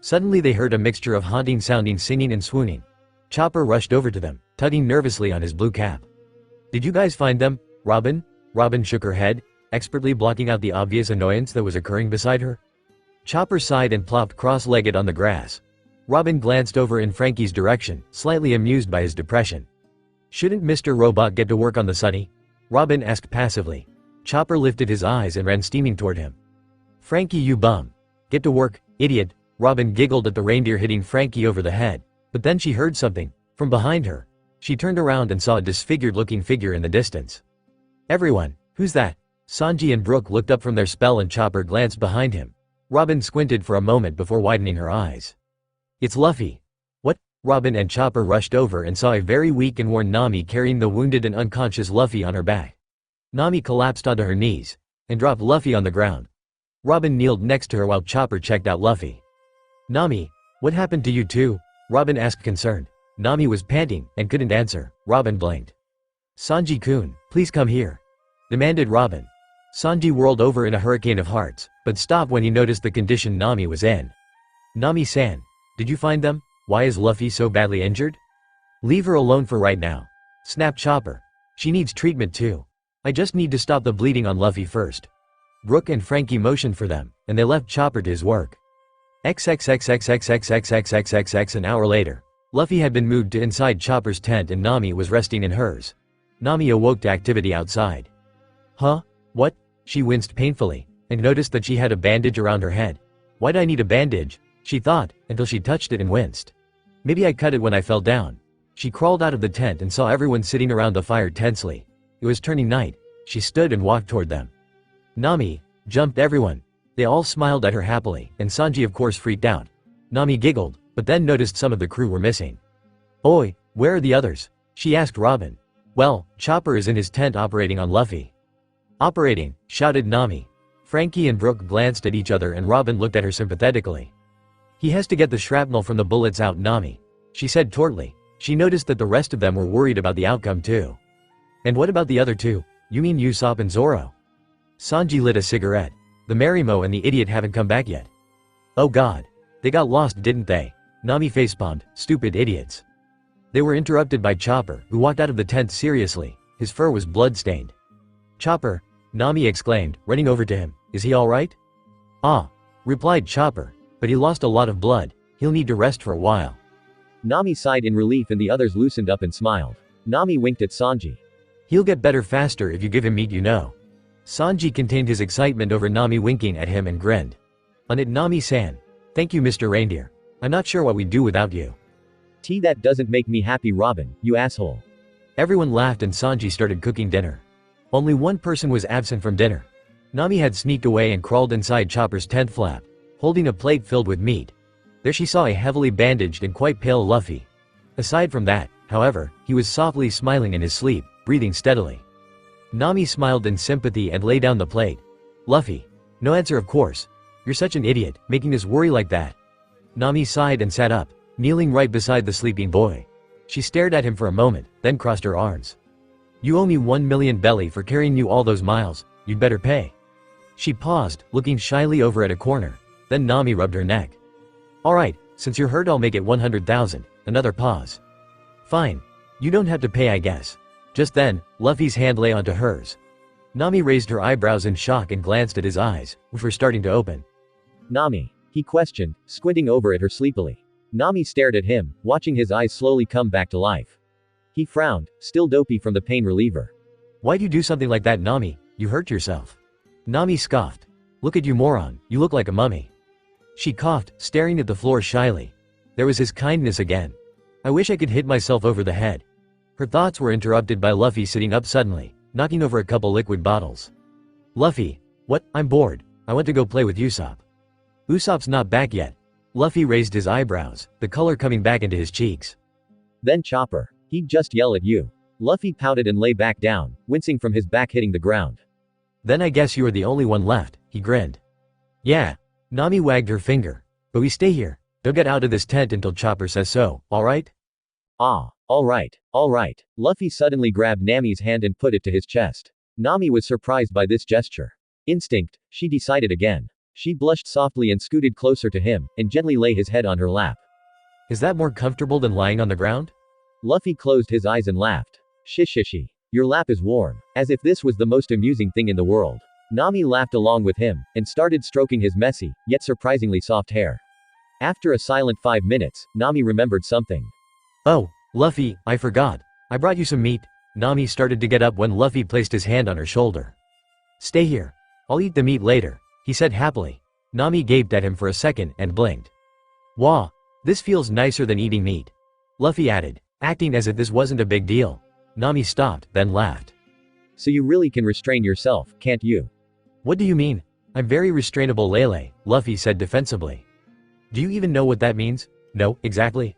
Suddenly they heard a mixture of haunting sounding singing and swooning. Chopper rushed over to them, tugging nervously on his blue cap. Did you guys find them, Robin? Robin shook her head, expertly blocking out the obvious annoyance that was occurring beside her. Chopper sighed and plopped cross-legged on the grass. Robin glanced over in Frankie's direction, slightly amused by his depression. Shouldn't Mr. Robot get to work on the Sunny? Robin asked passively. Chopper lifted his eyes and ran steaming toward him. Frankie, you bum. Get to work, idiot. Robin giggled at the reindeer hitting Frankie over the head, but then she heard something from behind her. She turned around and saw a disfigured-looking figure in the distance. Everyone, who's that? Sanji and Brooke looked up from their spell and Chopper glanced behind him. Robin squinted for a moment before widening her eyes. It's Luffy. What? Robin and Chopper rushed over and saw a very weak and worn Nami carrying the wounded and unconscious Luffy on her back. Nami collapsed onto her knees and dropped Luffy on the ground. Robin kneeled next to her while Chopper checked out Luffy. "Nami, what happened to you too?" Robin asked concerned. Nami was panting and couldn't answer. Robin blinked. "Sanji-kun, please come here," demanded Robin. Sanji whirled over in a hurricane of hearts, but stopped when he noticed the condition Nami was in. "Nami-san, did you find them? Why is Luffy so badly injured?" "Leave her alone for right now," snapped Chopper. "She needs treatment too. I just need to stop the bleeding on Luffy first." Brook and Frankie motioned for them, and they left Chopper to his work. XXXXXXXXXXXX an hour later, Luffy had been moved to inside Chopper's tent and Nami was resting in hers. Nami awoke to activity outside. "Huh? What?" She winced painfully, and noticed that she had a bandage around her head. "Why'd I need a bandage?" she thought, until she touched it and winced. "Maybe I cut it when I fell down." She crawled out of the tent and saw everyone sitting around the fire tensely. It was turning night. She stood and walked toward them. "Nami!" jumped everyone. They all smiled at her happily, and Sanji of course freaked out. Nami giggled, but then noticed some of the crew were missing. "Oi, where are the others?" she asked Robin. "Well, Chopper is in his tent operating on Luffy." "Operating," shouted Nami. Frankie and Brook glanced at each other and Robin looked at her sympathetically. "He has to get the shrapnel from the bullets out, Nami," she said tautly. She noticed that the rest of them were worried about the outcome too. "And what about the other two? You mean Usopp and Zoro?" Sanji lit a cigarette. "The Marimo and the idiot haven't come back yet." "Oh god. They got lost, didn't they?" Nami facepalmed. "Stupid idiots." They were interrupted by Chopper, who walked out of the tent seriously. His fur was blood-stained. "Chopper!" Nami exclaimed, running over to him. "Is he alright?" "Ah," replied Chopper. "But he lost a lot of blood. He'll need to rest for a while." Nami sighed in relief and the others loosened up and smiled. Nami winked at Sanji. "He'll get better faster if you give him meat, you know." Sanji contained his excitement over Nami winking at him and grinned. "On it, Nami-san. Thank you, Mr. Reindeer. I'm not sure what we'd do without you." That doesn't make me happy, Robin, you asshole." Everyone laughed and Sanji started cooking dinner. Only one person was absent from dinner. Nami had sneaked away and crawled inside Chopper's tent flap, holding a plate filled with meat. There she saw a heavily bandaged and quite pale Luffy. Aside from that, however, he was softly smiling in his sleep, breathing steadily. Nami smiled in sympathy and lay down the plate. "Luffy. No answer, of course. You're such an idiot, making us worry like that." Nami sighed and sat up, kneeling right beside the sleeping boy. She stared at him for a moment, then crossed her arms. "You owe me 1 million belly for carrying you all those miles. You'd better pay." She paused, looking shyly over at a corner. Then Nami rubbed her neck. "Alright, since you're hurt I'll make it 100,000. Another pause. "Fine. You don't have to pay, I guess." Just then, Luffy's hand lay onto hers. Nami raised her eyebrows in shock and glanced at his eyes, which were starting to open. "Nami?" he questioned, squinting over at her sleepily. Nami stared at him, watching his eyes slowly come back to life. He frowned, still dopey from the pain reliever. "Why'd you do something like that, Nami? You hurt yourself." Nami scoffed. "Look at you, moron, you look like a mummy." She coughed, staring at the floor shyly. There was his kindness again. "I wish I could hit myself over the head." Her thoughts were interrupted by Luffy sitting up suddenly, knocking over a couple liquid bottles. "Luffy. What? I'm bored. I want to go play with Usopp." "Usopp's not back yet." Luffy raised his eyebrows, the color coming back into his cheeks. "Then Chopper. He'd just yell at you." Luffy pouted and lay back down, wincing from his back hitting the ground. "Then I guess you are the only one left," he grinned. "Yeah." Nami wagged her finger. "But we stay here. Don't get out of this tent until Chopper says so, alright?" "Ah, alright, alright." Luffy suddenly grabbed Nami's hand and put it to his chest. Nami was surprised by this gesture. Instinct, she decided again. She blushed softly and scooted closer to him, and gently lay his head on her lap. "Is that more comfortable than lying on the ground?" Luffy closed his eyes and laughed. "Shishishi. Your lap is warm." As if this was the most amusing thing in the world. Nami laughed along with him, and started stroking his messy, yet surprisingly soft hair. After a silent 5 minutes, Nami remembered something. "Oh, Luffy, I forgot. I brought you some meat." Nami started to get up when Luffy placed his hand on her shoulder. "Stay here. I'll eat the meat later," he said happily. Nami gaped at him for a second and blinked. "Wah, this feels nicer than eating meat," Luffy added, acting as if this wasn't a big deal. Nami stopped, then laughed. "So you really can restrain yourself, can't you?" "What do you mean? I'm very restrainable, Lele," Luffy said defensively. "Do you even know what that means?" "No, exactly."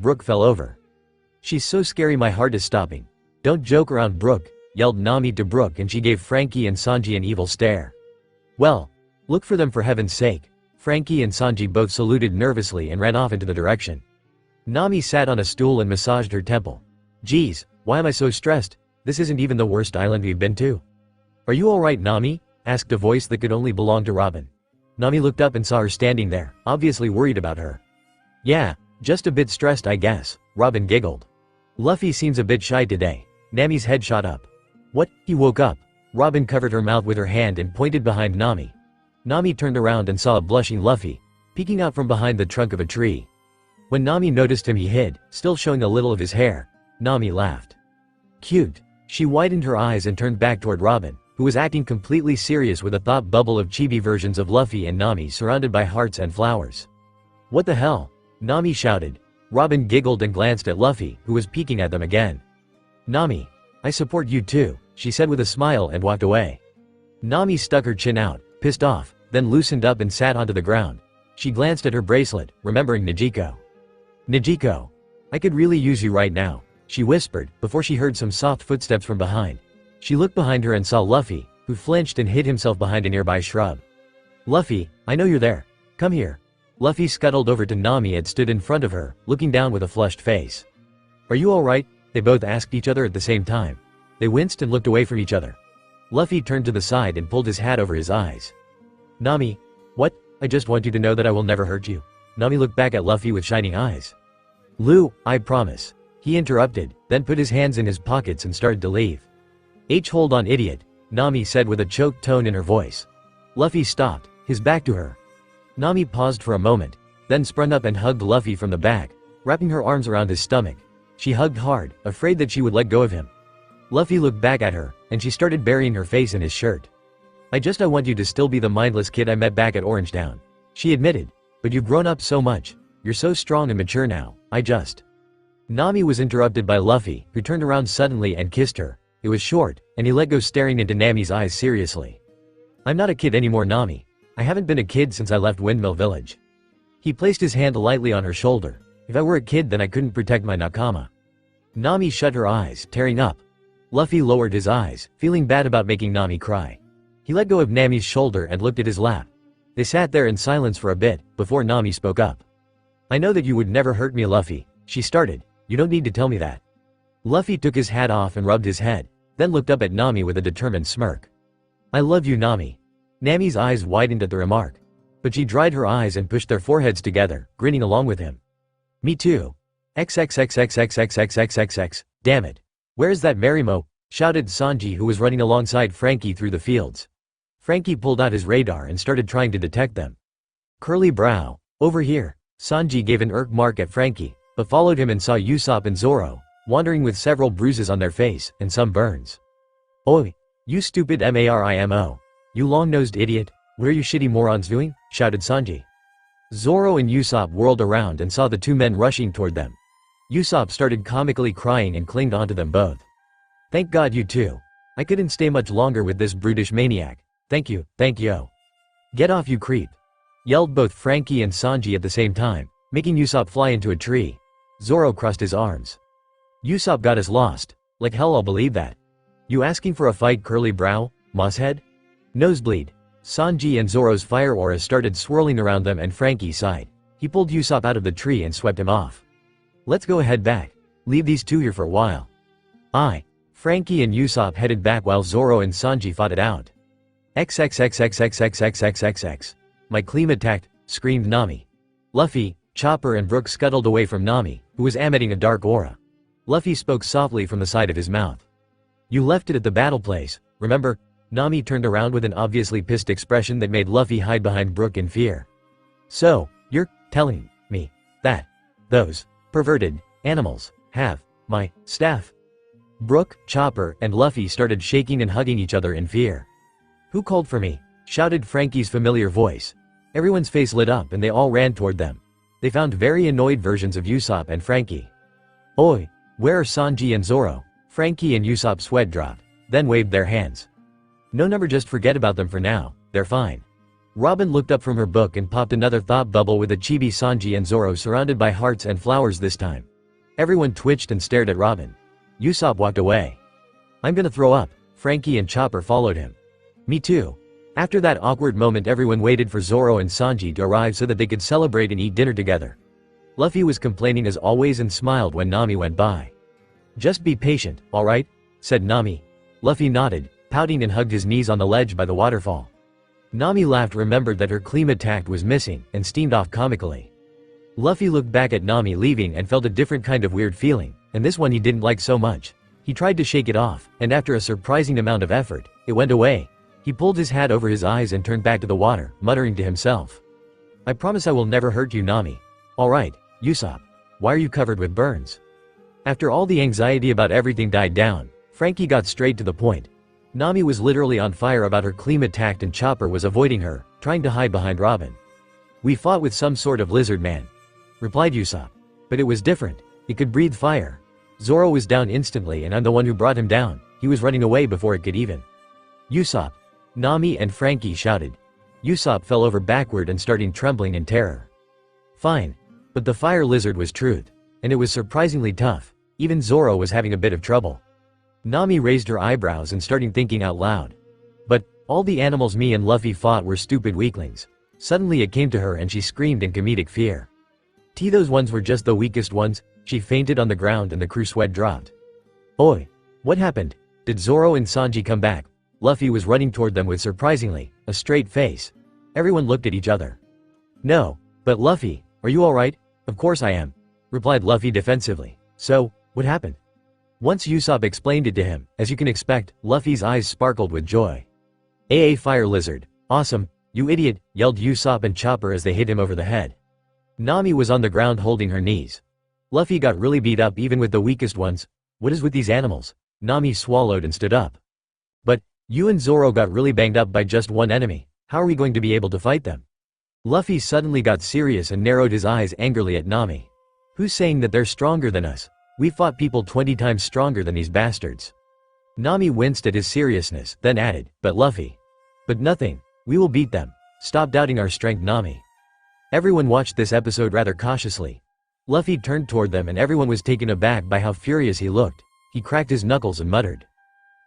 Brooke fell over. "She's so scary, my heart is stopping." "Don't joke around, Brooke," yelled Nami to Brooke, and she gave Frankie and Sanji an evil stare. "Well, look for them for heaven's sake." Frankie and Sanji both saluted nervously and ran off into the direction. Nami sat on a stool and massaged her temple. "Geez, why am I so stressed? This isn't even the worst island we've been to." "Are you alright, Nami?" asked a voice that could only belong to Robin. Nami looked up and saw her standing there, obviously worried about her. "Yeah, just a bit stressed, I guess," Robin giggled. "Luffy seems a bit shy today." Nami's head shot up. "What?" He woke up. Robin covered her mouth with her hand and pointed behind Nami. Nami turned around and saw a blushing Luffy, peeking out from behind the trunk of a tree. When Nami noticed him, he hid, still showing a little of his hair. Nami laughed. "Cute." She widened her eyes and turned back toward Robin, who was acting completely serious with a thought bubble of chibi versions of Luffy and Nami surrounded by hearts and flowers. "What the hell?" Nami shouted. Robin giggled and glanced at Luffy, who was peeking at them again. "Nami, I support you too," she said with a smile and walked away. Nami stuck her chin out, pissed off, then loosened up and sat onto the ground. She glanced at her bracelet, remembering Nijiko. "Nijiko, I could really use you right now," she whispered, before she heard some soft footsteps from behind. She looked behind her and saw Luffy, who flinched and hid himself behind a nearby shrub. "Luffy, I know you're there. Come here." Luffy scuttled over to Nami and stood in front of her, looking down with a flushed face. "Are you alright?" they both asked each other at the same time. They winced and looked away from each other. Luffy turned to the side and pulled his hat over his eyes. "Nami, what? I just want you to know that I will never hurt you." Nami looked back at Luffy with shining eyes. I promise." He interrupted, then put his hands in his pockets and started to leave. Hold on, idiot," Nami said with a choked tone in her voice. Luffy stopped, his back to her. Nami paused for a moment, then sprung up and hugged Luffy from the back, wrapping her arms around his stomach. She hugged hard, afraid that she would let go of him. Luffy looked back at her, and she started burying her face in his shirt. I want you to still be the mindless kid I met back at Orange Town," she admitted. "But you've grown up so much. You're so strong and mature now. Nami was interrupted by Luffy, who turned around suddenly and kissed her. It was short, and he let go, staring into Nami's eyes seriously. "I'm not a kid anymore, Nami. I haven't been a kid since I left Windmill Village." He placed his hand lightly on her shoulder. "If I were a kid, then I couldn't protect my nakama." Nami shut her eyes, tearing up. Luffy lowered his eyes, feeling bad about making Nami cry. He let go of Nami's shoulder and looked at his lap. They sat there in silence for a bit, before Nami spoke up. "I know that you would never hurt me, Luffy," she started. "You don't need to tell me that." Luffy took his hat off and rubbed his head, then looked up at Nami with a determined smirk. "I love you, Nami." Nami's eyes widened at the remark. But she dried her eyes and pushed their foreheads together, grinning along with him. "Me too. XXXXXXXXXXX. Damn it. Where's that Marimo?" shouted Sanji, who was running alongside Frankie through the fields. Frankie pulled out his radar and started trying to detect them. "Curly brow. Over here." Sanji gave an irk mark at Frankie, but followed him and saw Usopp and Zoro, wandering with several bruises on their face, and some burns. "Oi! You stupid Marimo. You long-nosed idiot, what are you shitty morons doing?" shouted Sanji. Zoro and Usopp whirled around and saw the two men rushing toward them. Usopp started comically crying and clinged onto them both. "Thank God you two. I couldn't stay much longer with this brutish maniac. Thank you. Get off, you creep," yelled both Frankie and Sanji at the same time, making Usopp fly into a tree. Zoro crossed his arms. "Usopp got us lost. Like hell, I'll believe that. You asking for a fight, curly brow, mosshead?" Nosebleed. Sanji and Zoro's fire aura started swirling around them and Frankie sighed. He pulled Usopp out of the tree and swept him off. "Let's go ahead back. Leave these two here for a while." Aye. Frankie and Usopp headed back while Zoro and Sanji fought it out. XXXXXXXXXXX. "My Kleem attacked," screamed Nami. Luffy, Chopper and Brook scuttled away from Nami, who was emitting a dark aura. Luffy spoke softly from the side of his mouth. "You left it at the battle place, remember?" Nami turned around with an obviously pissed expression that made Luffy hide behind Brook in fear. "So, you're telling me that those perverted animals have my staff?" Brook, Chopper, and Luffy started shaking and hugging each other in fear. "Who called for me?" shouted Frankie's familiar voice. Everyone's face lit up and they all ran toward them. They found very annoyed versions of Usopp and Frankie. "Oi, where are Sanji and Zoro?" Frankie and Usopp sweat dropped, then waved their hands. "No number, just forget about them for now, they're fine." Robin looked up from her book and popped another thought bubble with a chibi Sanji and Zoro surrounded by hearts and flowers this time. Everyone twitched and stared at Robin. Usopp walked away. "I'm gonna throw up." Frankie and Chopper followed him. "Me too." After that awkward moment, everyone waited for Zoro and Sanji to arrive so that they could celebrate and eat dinner together. Luffy was complaining as always and smiled when Nami went by. "Just be patient, alright?" said Nami. Luffy nodded, pouting and hugged his knees on the ledge by the waterfall. Nami laughed, remembered that her Kleem attack was missing, and steamed off comically. Luffy looked back at Nami leaving and felt a different kind of weird feeling, and this one he didn't like so much. He tried to shake it off, and after a surprising amount of effort, it went away. He pulled his hat over his eyes and turned back to the water, muttering to himself. "I promise I will never hurt you, Nami." "Alright, Usopp. Why are you covered with burns?" After all the anxiety about everything died down, Frankie got straight to the point. Nami was literally on fire about her Kleem attack and Chopper was avoiding her, trying to hide behind Robin. "We fought with some sort of lizard man," replied Usopp. But it was different. It could breathe fire. Zoro was down instantly and I'm the one who brought him down. He was running away before it could even. Usopp! Nami and Frankie shouted. Usopp fell over backward and started trembling in terror. Fine. But the fire lizard was truth. And it was surprisingly tough. Even Zoro was having a bit of trouble. Nami raised her eyebrows and started thinking out loud. But, all the animals me and Luffy fought were stupid weaklings. Suddenly it came to her and she screamed in comedic fear. Those ones were just the weakest ones. She fainted on the ground and the crew sweat dropped. Oi! What happened? Did Zoro and Sanji come back? Luffy was running toward them with surprisingly, a straight face. Everyone looked at each other. No, but Luffy, are you alright? Of course I am, replied Luffy defensively. So, what happened? Once Usopp explained it to him, as you can expect, Luffy's eyes sparkled with joy. Fire lizard, awesome, you idiot, yelled Usopp and Chopper as they hit him over the head. Nami was on the ground holding her knees. Luffy got really beat up even with the weakest ones. What is with these animals? Nami swallowed and stood up. But, you and Zoro got really banged up by just one enemy. How are we going to be able to fight them? Luffy suddenly got serious and narrowed his eyes angrily at Nami. Who's saying that they're stronger than us? We fought people 20 times stronger than these bastards. Nami winced at his seriousness, then added, but Luffy. But nothing. We will beat them. Stop doubting our strength, Nami. Everyone watched this episode rather cautiously. Luffy turned toward them and everyone was taken aback by how furious he looked. He cracked his knuckles and muttered.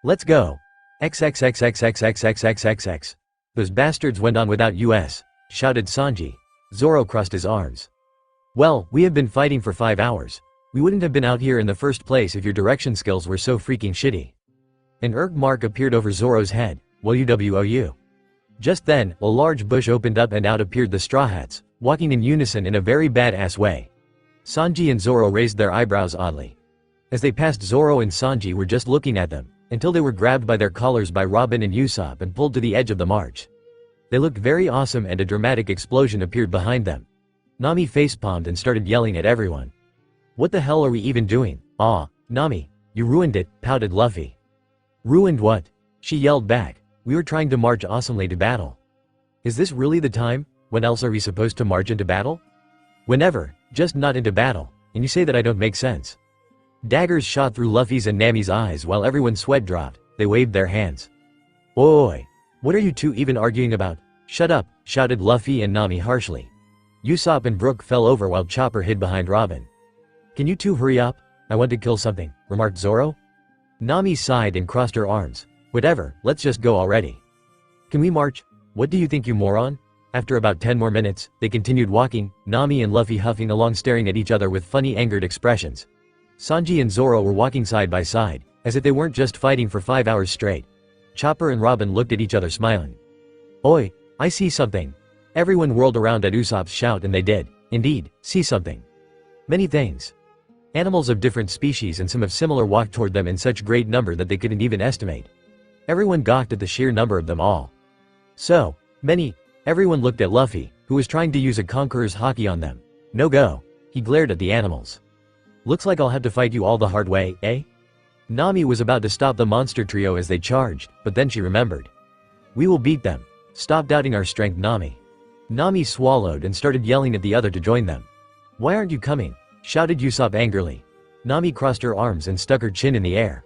Let's go. XXXXXXXXXX. Those bastards went on without us, shouted Sanji. Zoro crossed his arms. Well, we have been fighting for 5 hours. We wouldn't have been out here in the first place if your direction skills were so freaking shitty. An irk mark appeared over Zoro's head. WWOU. Just then, a large bush opened up and out appeared the Straw Hats, walking in unison in a very badass way. Sanji and Zoro raised their eyebrows oddly. As they passed, Zoro and Sanji were just looking at them, until they were grabbed by their collars by Robin and Usopp and pulled to the edge of the march. They looked very awesome and a dramatic explosion appeared behind them. Nami facepalmed and started yelling at everyone. What the hell are we even doing? Aw, Nami, you ruined it, pouted Luffy. Ruined what? She yelled back. We were trying to march awesomely to battle. Is this really the time? When else are we supposed to march into battle? Whenever, just not into battle, and you say that I don't make sense. Daggers shot through Luffy's and Nami's eyes while everyone's sweat dropped. They waved their hands. Oi! What are you two even arguing about? Shut up, shouted Luffy and Nami harshly. Usopp and Brook fell over while Chopper hid behind Robin. Can you two hurry up? I want to kill something, remarked Zoro. Nami sighed and crossed her arms. Whatever, let's just go already. Can we march? What do you think, you moron? After about 10 more minutes, they continued walking, Nami and Luffy huffing along staring at each other with funny angered expressions. Sanji and Zoro were walking side by side, as if they weren't just fighting for 5 hours straight. Chopper and Robin looked at each other smiling. Oi, I see something. Everyone whirled around at Usopp's shout and they did, indeed, see something. Many things. Animals of different species and some of similar walked toward them in such great number that they couldn't even estimate. Everyone gawked at the sheer number of them all. So many. Everyone looked at Luffy, who was trying to use a conqueror's haki on them. No go. He glared at the animals. Looks like I'll have to fight you all the hard way, eh? Nami was about to stop the monster trio as they charged, but then she remembered. We will beat them. Stop doubting our strength, Nami. Nami swallowed and started yelling at the other to join them. Why aren't you coming? Shouted Usopp angrily. Nami crossed her arms and stuck her chin in the air.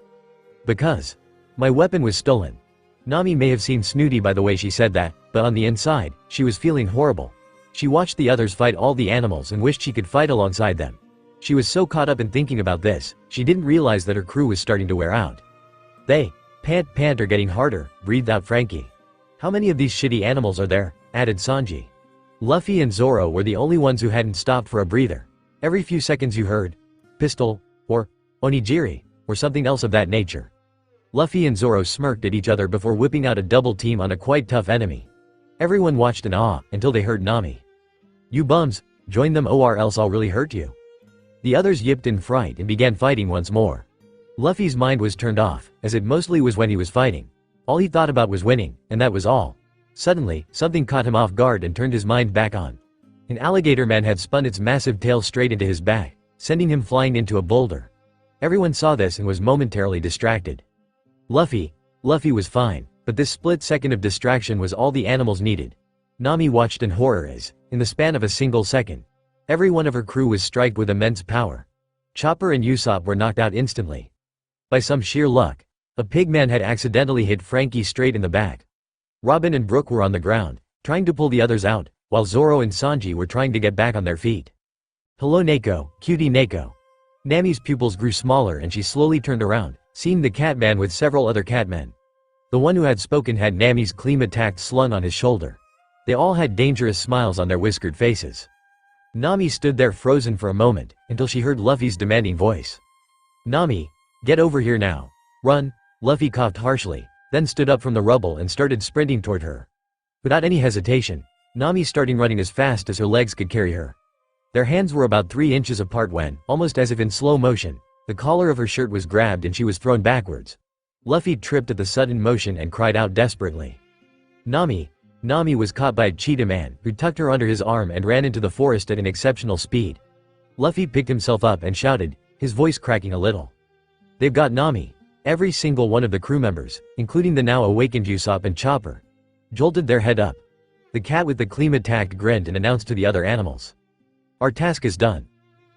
Because my weapon was stolen. Nami may have seemed snooty by the way she said that, but on the inside, she was feeling horrible. She watched the others fight all the animals and wished she could fight alongside them. She was so caught up in thinking about this, she didn't realize that her crew was starting to wear out. They pant are getting harder, breathed out Frankie. How many of these shitty animals are there? Added Sanji. Luffy and Zoro were the only ones who hadn't stopped for a breather. Every few seconds you heard, pistol, or onigiri, or something else of that nature. Luffy and Zoro smirked at each other before whipping out a double team on a quite tough enemy. Everyone watched in awe, until they heard Nami. You bums, join them or else I'll really hurt you. The others yipped in fright and began fighting once more. Luffy's mind was turned off, as it mostly was when he was fighting. All he thought about was winning, and that was all. Suddenly, something caught him off guard and turned his mind back on. An alligator man had spun its massive tail straight into his back, sending him flying into a boulder. Everyone saw this and was momentarily distracted. Luffy was fine, but this split second of distraction was all the animals needed. Nami watched in horror as, in the span of a single second, Every one of her crew was struck with immense power. Chopper and Usopp were knocked out instantly. By some sheer luck, a pigman had accidentally hit Frankie straight in the back. Robin and Brook were on the ground, trying to pull the others out, while Zoro and Sanji were trying to get back on their feet. "Hello Neko, cutie Neko." Nami's pupils grew smaller and she slowly turned around, seeing the Catman with several other Catmen. The one who had spoken had Nami's Klima tacked slung on his shoulder. They all had dangerous smiles on their whiskered faces. Nami stood there frozen for a moment, until she heard Luffy's demanding voice. "Nami, get over here now. Run." Luffy coughed harshly, then stood up from the rubble and started sprinting toward her. Without any hesitation, Nami started running as fast as her legs could carry her. Their hands were about 3 inches apart when, almost as if in slow motion, the collar of her shirt was grabbed and she was thrown backwards. Luffy tripped at the sudden motion and cried out desperately. "Nami!" Nami was caught by a cheetah man, who tucked her under his arm and ran into the forest at an exceptional speed. Luffy picked himself up and shouted, his voice cracking a little. "They've got Nami!" Every single one of the crew members, including the now awakened Usopp and Chopper, jolted their head up. The cat with the Klima tacked grinned and announced to the other animals. "Our task is done.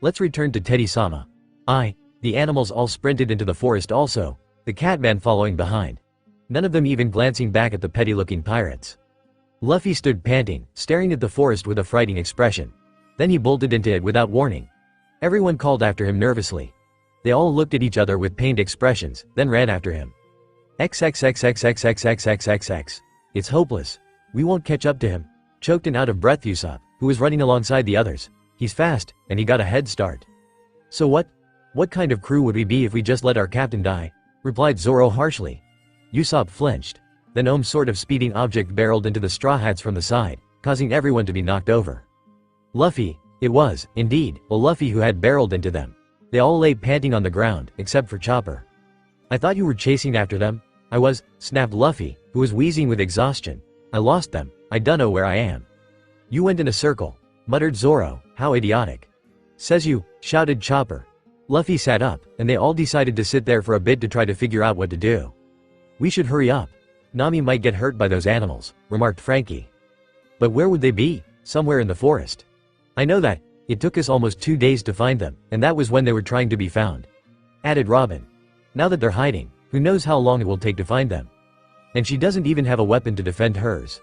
Let's return to Teddy-sama." The animals all sprinted into the forest also, the Catman following behind. None of them even glancing back at the petty-looking pirates. Luffy stood panting, staring at the forest with a frightened expression. Then he bolted into it without warning. Everyone called after him nervously. They all looked at each other with pained expressions, then ran after him. XXXXXXXXXXX. It's hopeless. We won't catch up to him. Choked and out of breath Usopp, who was running alongside the others. He's fast, and he got a head start. "So what? What kind of crew would we be if we just let our captain die?" replied Zoro harshly. Usopp flinched. Then sort of speeding object barreled into the straw hats from the side, causing everyone to be knocked over. Luffy, it was, indeed, a Luffy who had barreled into them. They all lay panting on the ground, except for Chopper. "I thought you were chasing after them." "I was," snapped Luffy, who was wheezing with exhaustion. "I lost them. I dunno where I am." "You went in a circle," muttered Zoro. "How idiotic." "Says you," shouted Chopper. Luffy sat up, and they all decided to sit there for a bit to try to figure out what to do. "We should hurry up. Nami might get hurt by those animals," remarked Frankie. "But where would they be?" "Somewhere in the forest." "I know that. It took us almost 2 days to find them, and that was when they were trying to be found," added Robin. "Now that they're hiding, who knows how long it will take to find them. And she doesn't even have a weapon to defend hers."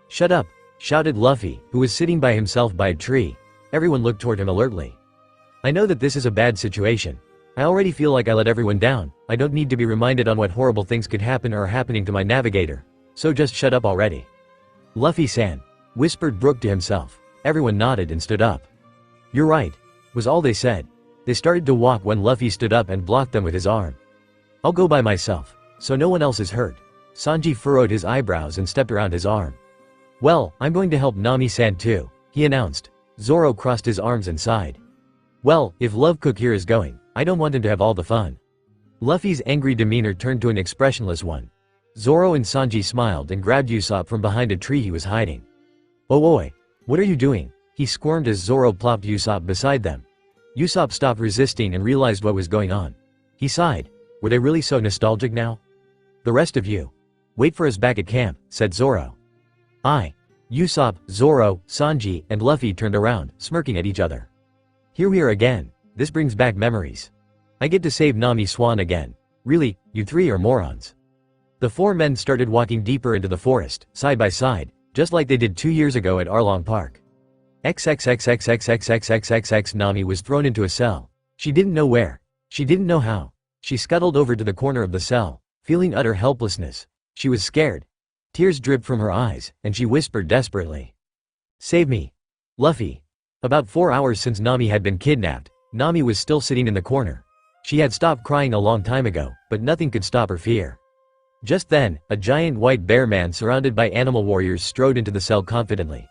"Shut up," shouted Luffy, who was sitting by himself by a tree. Everyone looked toward him alertly. "I know that this is a bad situation. I already feel like I let everyone down. I don't need to be reminded on what horrible things could happen or are happening to my navigator. So just shut up already." "Luffy-san," whispered Brook to himself. Everyone nodded and stood up. "You're right," was all they said. They started to walk when Luffy stood up and blocked them with his arm. "I'll go by myself, so no one else is hurt." Sanji furrowed his eyebrows and stepped around his arm. "Well, I'm going to help Nami-san too," he announced. Zoro crossed his arms and sighed. "Well, if Love Cook here is going, I don't want him to have all the fun." Luffy's angry demeanor turned to an expressionless one. Zoro and Sanji smiled and grabbed Usopp from behind a tree he was hiding. "Oh oi, what are you doing?" he squirmed as Zoro plopped Usopp beside them. Usopp stopped resisting and realized what was going on. He sighed. Were they really so nostalgic now? "The rest of you, wait for us back at camp," said Zoro. Usopp, Zoro, Sanji, and Luffy turned around, smirking at each other. "Here we are again. This brings back memories. I get to save Nami Swan again. Really, you three are morons." The 4 men started walking deeper into the forest, side by side, just like they did 2 years ago at Arlong Park. XXXXXXXXXXX. Nami was thrown into a cell. She didn't know where. She didn't know how. She scuttled over to the corner of the cell, feeling utter helplessness. She was scared. Tears dripped from her eyes, and she whispered desperately. "Save me. Luffy." About 4 hours since Nami had been kidnapped, Nami was still sitting in the corner. She had stopped crying a long time ago, but nothing could stop her fear. Just then, a giant white bear man surrounded by animal warriors strode into the cell confidently.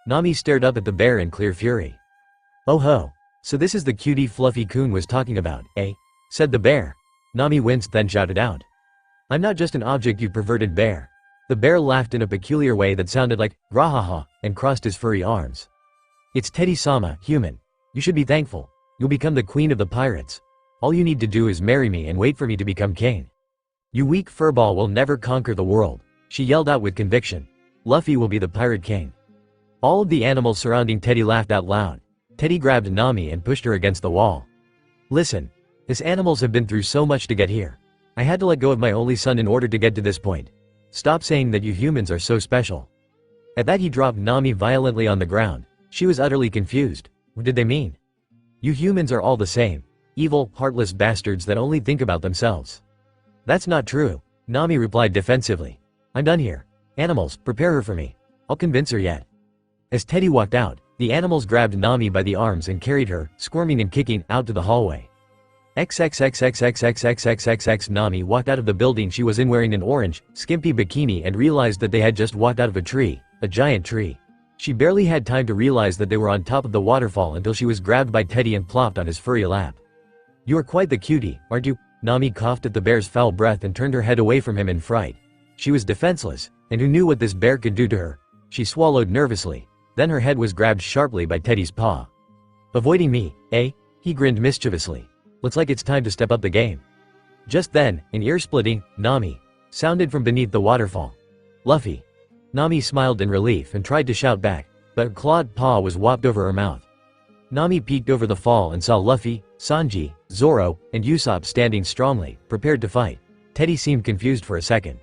Nami stared up at the bear in clear fury. "Oh ho, so this is the cutie Fluffy-kun was talking about, eh?" said the bear. Nami winced then shouted out. "I'm not just an object, you perverted bear." The bear laughed in a peculiar way that sounded like, "Grahaha," and crossed his furry arms. "It's Teddy-sama, human. You should be thankful. You'll become the queen of the pirates. All you need to do is marry me and wait for me to become king. You weak furball will never conquer the world," she yelled out with conviction. "Luffy will be the pirate king." All of the animals surrounding Teddy laughed out loud. Teddy grabbed Nami and pushed her against the wall. Listen. Us animals have been through so much to get here. I had to let go of my only son in order to get to this point. Stop saying that you humans are so special. At that he dropped Nami violently on the ground. She was utterly confused. What did they mean? You humans are all the same. Evil, heartless bastards that only think about themselves. That's not true, Nami replied defensively. I'm done here. Animals, prepare her for me. I'll convince her yet. As Teddy walked out, the animals grabbed Nami by the arms and carried her, squirming and kicking, out to the hallway. XXXXXXXXXXX Nami walked out of the building she was in wearing an orange, skimpy bikini and realized that they had just walked out of a tree, a giant tree. She barely had time to realize that they were on top of the waterfall until she was grabbed by Teddy and plopped on his furry lap. You are quite the cutie, aren't you? Nami coughed at the bear's foul breath and turned her head away from him in fright. She was defenseless, and who knew what this bear could do to her? She swallowed nervously. Then her head was grabbed sharply by Teddy's paw. Avoiding me, eh? He grinned mischievously. Looks like it's time to step up the game. Just then, an ear-splitting Nami sounded from beneath the waterfall. Luffy. Nami smiled in relief and tried to shout back, but her clawed paw was whopped over her mouth. Nami peeked over the fall and saw Luffy, Sanji, Zoro, and Usopp standing strongly, prepared to fight. Teddy seemed confused for a second.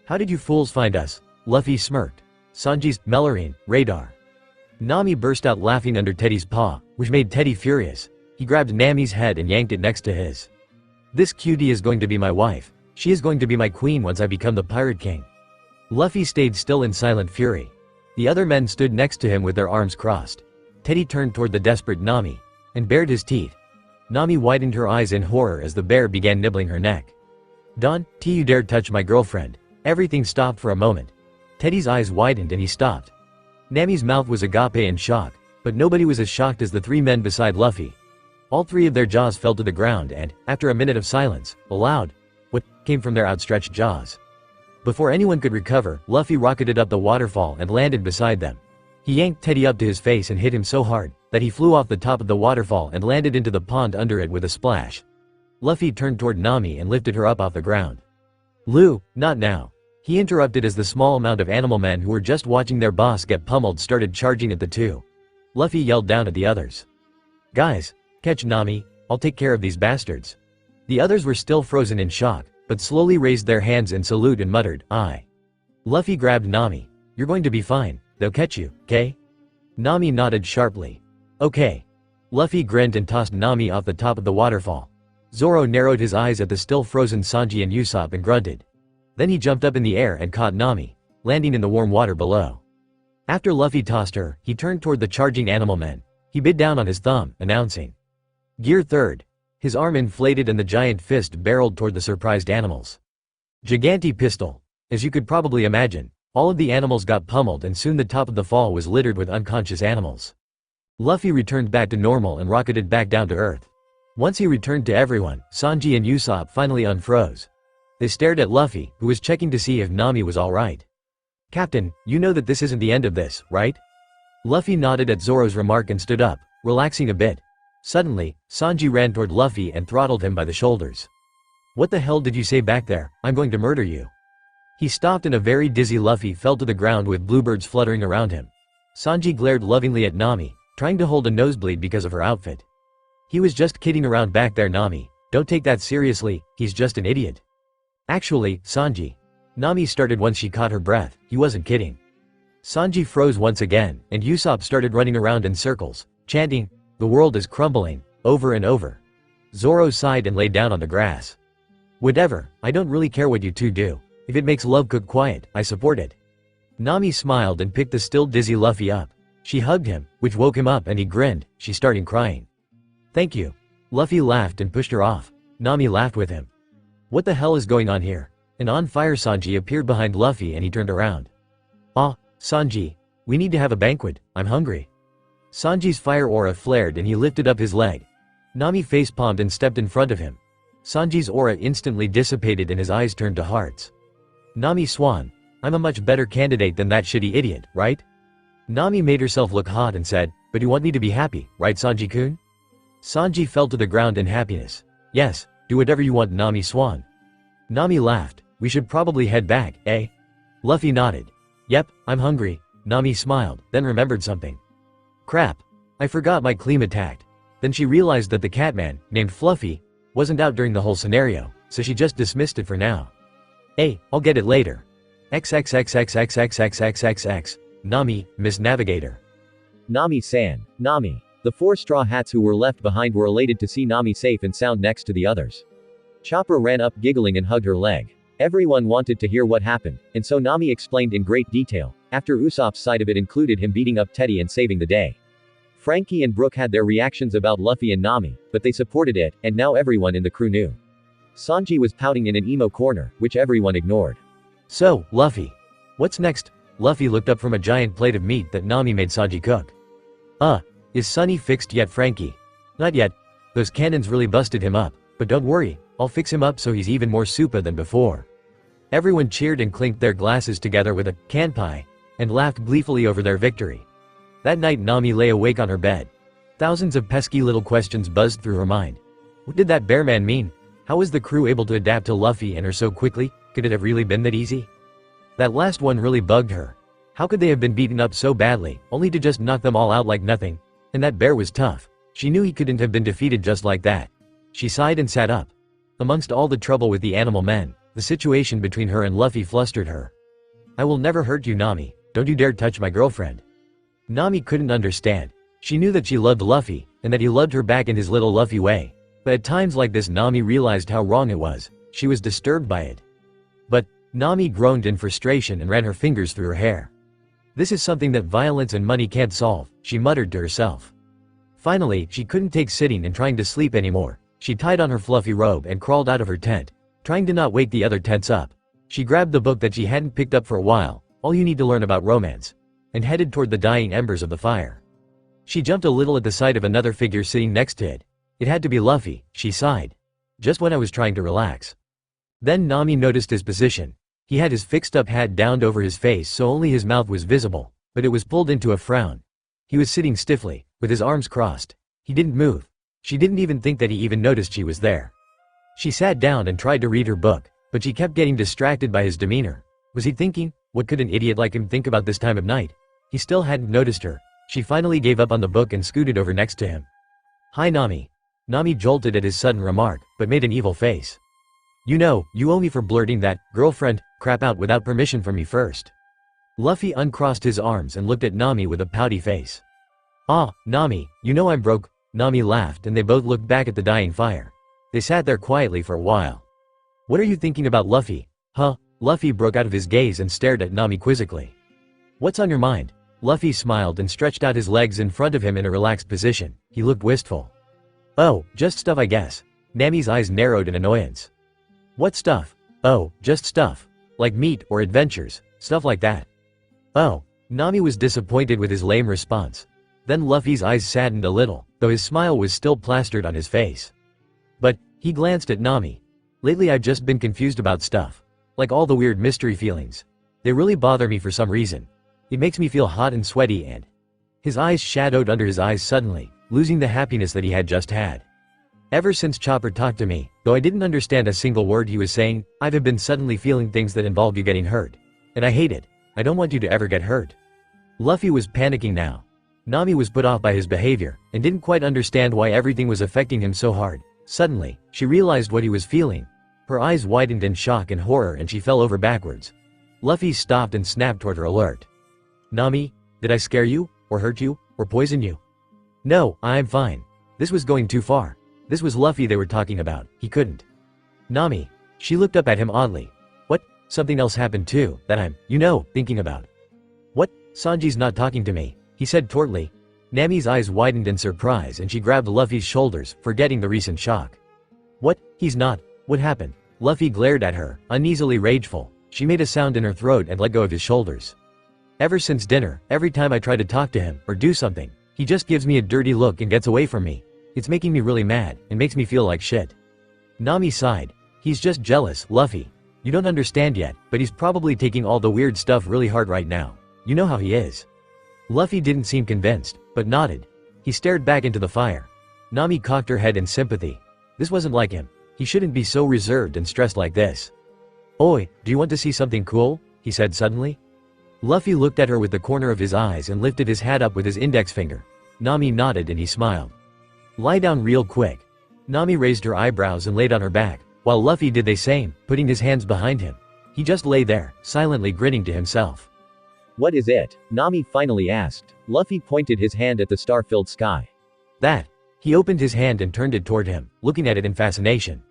How did you fools find us? Luffy smirked. Sanji's Melorine, radar. Nami burst out laughing under Teddy's paw, which made Teddy furious. He grabbed Nami's head and yanked it next to his. This cutie is going to be my wife. She is going to be my queen once I become the Pirate King. Luffy stayed still in silent fury. The other men stood next to him with their arms crossed. Teddy turned toward the desperate Nami and bared his teeth. Nami widened her eyes in horror as the bear began nibbling her neck. Don't you dare touch my girlfriend. Everything stopped for a moment. Teddy's eyes widened and he stopped. Nami's mouth was agape in shock, but nobody was as shocked as the three men beside Luffy. All three of their jaws fell to the ground and, after a minute of silence, a loud "what" came from their outstretched jaws. Before anyone could recover, Luffy rocketed up the waterfall and landed beside them. He yanked Teddy up to his face and hit him so hard that he flew off the top of the waterfall and landed into the pond under it with a splash. Luffy turned toward Nami and lifted her up off the ground. Not now. He interrupted as the small amount of animal men who were just watching their boss get pummeled started charging at the two. Luffy yelled down at the others. Guys, catch Nami, I'll take care of these bastards. The others were still frozen in shock, but slowly raised their hands in salute and muttered, aye. Luffy grabbed Nami. You're going to be fine, they'll catch you, okay? Nami nodded sharply. Okay. Luffy grinned and tossed Nami off the top of the waterfall. Zoro narrowed his eyes at the still frozen Sanji and Usopp and grunted. Then he jumped up in the air and caught Nami, landing in the warm water below. After Luffy tossed her, he turned toward the charging animal men. He bit down on his thumb, announcing. Gear third. His arm inflated and the giant fist barreled toward the surprised animals. Giganti pistol. As you could probably imagine, all of the animals got pummeled and soon the top of the fall was littered with unconscious animals. Luffy returned back to normal and rocketed back down to earth. Once he returned to everyone, Sanji and Usopp finally unfroze. They stared at Luffy, who was checking to see if Nami was alright. Captain, you know that this isn't the end of this, right? Luffy nodded at Zoro's remark and stood up, relaxing a bit. Suddenly, Sanji ran toward Luffy and throttled him by the shoulders. What the hell did you say back there? I'm going to murder you. He stopped and a very dizzy Luffy fell to the ground with bluebirds fluttering around him. Sanji glared lovingly at Nami, trying to hold a nosebleed because of her outfit. He was just kidding around back there, Nami. Don't take that seriously, he's just an idiot. Actually, Sanji. Nami started once she caught her breath, he wasn't kidding. Sanji froze once again, and Usopp started running around in circles, chanting, the world is crumbling, over and over. Zoro sighed and lay down on the grass. Whatever, I don't really care what you two do. If it makes love cook quiet, I support it. Nami smiled and picked the still dizzy Luffy up. She hugged him, which woke him up and he grinned, she started crying. Thank you. Luffy laughed and pushed her off. Nami laughed with him. What the hell is going on here? An on-fire Sanji appeared behind Luffy and he turned around. Ah, Sanji. We need to have a banquet, I'm hungry. Sanji's fire aura flared and he lifted up his leg. Nami facepalmed and stepped in front of him. Sanji's aura instantly dissipated and his eyes turned to hearts. Nami Swan, I'm a much better candidate than that shitty idiot, right? Nami made herself look hot and said, but you want me to be happy, right Sanji-kun? Sanji fell to the ground in happiness. Yes, do whatever you want, Nami Swan. Nami laughed. We should probably head back, eh? Luffy nodded. Yep, I'm hungry. Nami smiled, then remembered something. Crap. I forgot my claim attacked. Then she realized that the catman, named Fluffy, wasn't out during the whole scenario, so she just dismissed it for now. Hey, I'll get it later. XXXXXXXXXXX. Nami, Miss Navigator. Nami-san. Nami. The 4 straw hats who were left behind were elated to see Nami safe and sound next to the others. Chopper ran up giggling and hugged her leg. Everyone wanted to hear what happened, and so Nami explained in great detail, after Usopp's side of it included him beating up Teddy and saving the day. Frankie and Brooke had their reactions about Luffy and Nami, but they supported it, and now everyone in the crew knew. Sanji was pouting in an emo corner, which everyone ignored. So, Luffy. What's next? Luffy looked up from a giant plate of meat that Nami made Sanji cook. Is Sunny fixed yet, Frankie? Not yet. Those cannons really busted him up, but don't worry, I'll fix him up so he's even more super than before. Everyone cheered and clinked their glasses together with a kanpai, and laughed gleefully over their victory. That night Nami lay awake on her bed. Thousands of pesky little questions buzzed through her mind. What did that bear man mean? How was the crew able to adapt to Luffy and her so quickly? Could it have really been that easy? That last one really bugged her. How could they have been beaten up so badly, only to just knock them all out like nothing? And that bear was tough. She knew he couldn't have been defeated just like that. She sighed and sat up. Amongst all the trouble with the animal men, the situation between her and Luffy flustered her. I will never hurt you, Nami. Don't you dare touch my girlfriend. Nami couldn't understand. She knew that she loved Luffy, and that he loved her back in his little Luffy way. But at times like this Nami realized how wrong it was. She was disturbed by it. But Nami groaned in frustration and ran her fingers through her hair. This is something that violence and money can't solve, she muttered to herself. Finally, she couldn't take sitting and trying to sleep anymore. She tied on her fluffy robe and crawled out of her tent, trying to not wake the other tents up. She grabbed the book that she hadn't picked up for a while, All You Need to Learn About Romance, and headed toward the dying embers of the fire. She jumped a little at the sight of another figure sitting next to it. It had to be Luffy, she sighed. Just when I was trying to relax. Then Nami noticed his position. He had his fixed-up hat downed over his face so only his mouth was visible, but it was pulled into a frown. He was sitting stiffly, with his arms crossed. He didn't move. She didn't even think that he even noticed she was there. She sat down and tried to read her book, but she kept getting distracted by his demeanor. Was he thinking? What could an idiot like him think about this time of night? He still hadn't noticed her. She finally gave up on the book and scooted over next to him. Hi, Nami. Nami jolted at his sudden remark, but made an evil face. You know, you owe me for blurting that girlfriend crap out without permission from me first. Luffy uncrossed his arms and looked at Nami with a pouty face. Nami, you know I'm broke. Nami laughed and they both looked back at the dying fire. They sat there quietly for a while. What are you thinking about, Luffy? Huh? Luffy broke out of his gaze and stared at Nami quizzically. What's on your mind? Luffy smiled and stretched out his legs in front of him in a relaxed position. He looked wistful. Oh, just stuff I guess. Nami's eyes narrowed in annoyance. What stuff? Oh, just stuff. Like meat or adventures, stuff like that. Oh, Nami was disappointed with his lame response. Then Luffy's eyes saddened a little, though his smile was still plastered on his face. But he glanced at Nami. Lately I've just been confused about stuff. Like all the weird mystery feelings. They really bother me for some reason. It makes me feel hot and sweaty and... His eyes shadowed under his eyes suddenly, losing the happiness that he had just had. Ever since Chopper talked to me, though I didn't understand a single word he was saying, I've been suddenly feeling things that involve you getting hurt. And I hate it. I don't want you to ever get hurt. Luffy was panicking now. Nami was put off by his behavior, and didn't quite understand why everything was affecting him so hard. Suddenly, she realized what he was feeling. Her eyes widened in shock and horror and she fell over backwards. Luffy stopped and snapped toward her alert. Nami, did I scare you, or hurt you, or poison you? No, I'm fine. This was going too far. This was Luffy they were talking about. He couldn't. Nami. She looked up at him oddly. What? Something else happened too, that I'm, thinking about. What? Sanji's not talking to me, he said tautly. Nami's eyes widened in surprise and she grabbed Luffy's shoulders, forgetting the recent shock. What? He's not. What happened? Luffy glared at her, uneasily rageful. She made a sound in her throat and let go of his shoulders. Ever since dinner, every time I try to talk to him, or do something, he just gives me a dirty look and gets away from me. It's making me really mad, and makes me feel like shit. Nami sighed. He's just jealous, Luffy. You don't understand yet, but he's probably taking all the weird stuff really hard right now. You know how he is. Luffy didn't seem convinced, but nodded. He stared back into the fire. Nami cocked her head in sympathy. This wasn't like him. He shouldn't be so reserved and stressed like this. Oi, do you want to see something cool? He said suddenly. Luffy looked at her with the corner of his eyes and lifted his hat up with his index finger. Nami nodded and he smiled. Lie down real quick. Nami raised her eyebrows and laid on her back, while Luffy did the same, putting his hands behind him. He just lay there, silently grinning to himself. What is it? Nami finally asked. Luffy pointed his hand at the star-filled sky. That. He opened his hand and turned it toward him, looking at it in fascination.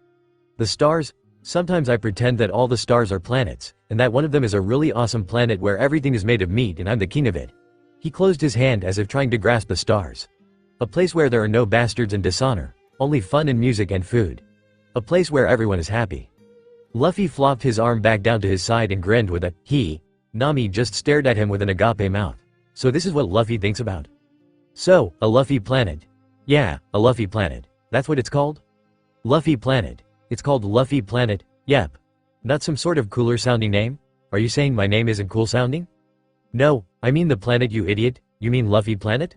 The stars? Sometimes I pretend that all the stars are planets, and that one of them is a really awesome planet where everything is made of meat and I'm the king of it. He closed his hand as if trying to grasp the stars. A place where there are no bastards and dishonor, only fun and music and food. A place where everyone is happy. Luffy flopped his arm back down to his side and grinned with a he. Nami just stared at him with an agape mouth. So this is what Luffy thinks about? So, a Luffy planet. Yeah, a Luffy planet. That's what it's called? Luffy planet. It's called Luffy planet, yep. Not some sort of cooler sounding name? Are you saying my name isn't cool sounding? No, I mean the planet, you idiot. You mean Luffy planet?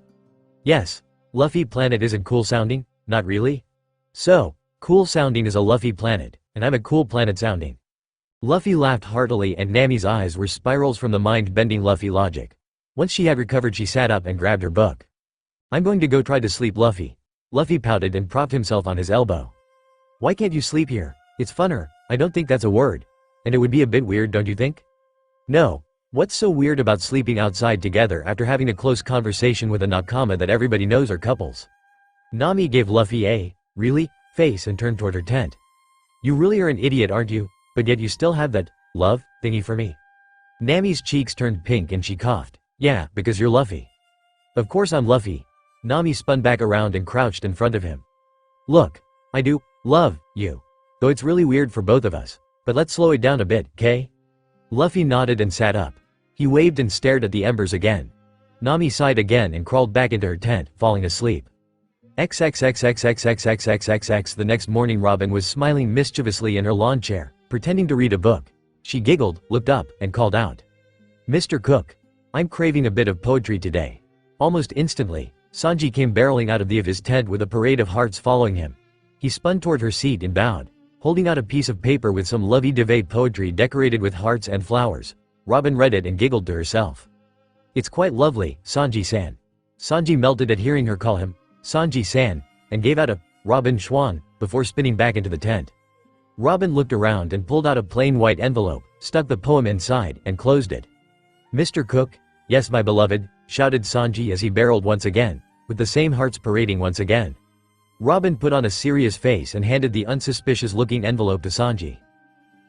Yes. Luffy planet isn't cool sounding, not really? So, cool sounding is a Luffy planet, and I'm a cool planet sounding. Luffy laughed heartily and Nami's eyes were spirals from the mind-bending Luffy logic. Once she had recovered she sat up and grabbed her book. I'm going to go try to sleep, Luffy. Luffy pouted and propped himself on his elbow. Why can't you sleep here? It's funner. I don't think that's a word. And it would be a bit weird, don't you think? No. What's so weird about sleeping outside together after having a close conversation with a nakama that everybody knows are couples? Nami gave Luffy a really face and turned toward her tent. You really are an idiot, aren't you? But yet you still have that love thingy for me. Nami's cheeks turned pink and she coughed. Yeah, because you're Luffy. Of course I'm Luffy. Nami spun back around and crouched in front of him. Look, I do love you. Though it's really weird for both of us. But let's slow it down a bit, okay? Luffy nodded and sat up. He waved and stared at the embers again. Nami sighed again and crawled back into her tent, falling asleep. XXXXXXXXXX. The next morning Robin was smiling mischievously in her lawn chair, pretending to read a book. She giggled, looked up, and called out. Mr. Cook. I'm craving a bit of poetry today. Almost instantly, Sanji came barreling out of his tent with a parade of hearts following him. He spun toward her seat and bowed, holding out a piece of paper with some lovey-dovey poetry decorated with hearts and flowers. Robin read it and giggled to herself. It's quite lovely, Sanji-san. Sanji melted at hearing her call him Sanji-san, and gave out a Robin Schwan before spinning back into the tent. Robin looked around and pulled out a plain white envelope, stuck the poem inside, and closed it. Mr. Cook? Yes, my beloved, shouted Sanji as he barreled once again, with the same hearts parading once again. Robin put on a serious face and handed the unsuspicious-looking envelope to Sanji.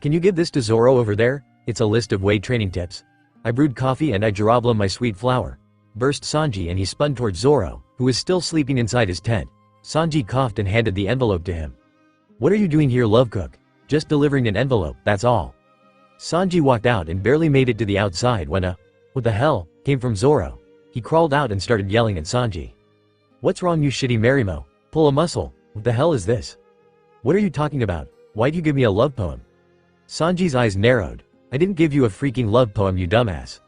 Can you give this to Zoro over there? It's a list of weight training tips. I brewed coffee and I jarabla my sweet flour. Burst Sanji and he spun toward Zoro, who was still sleeping inside his tent. Sanji coughed and handed the envelope to him. What are you doing here, Love Cook? Just delivering an envelope, that's all. Sanji walked out and barely made it to the outside when a what the hell came from Zoro. He crawled out and started yelling at Sanji. What's wrong, you shitty Marimo? Pull a muscle. What the hell is this? What are you talking about? Why'd you give me a love poem? Sanji's eyes narrowed. I didn't give you a freaking love poem, you dumbass.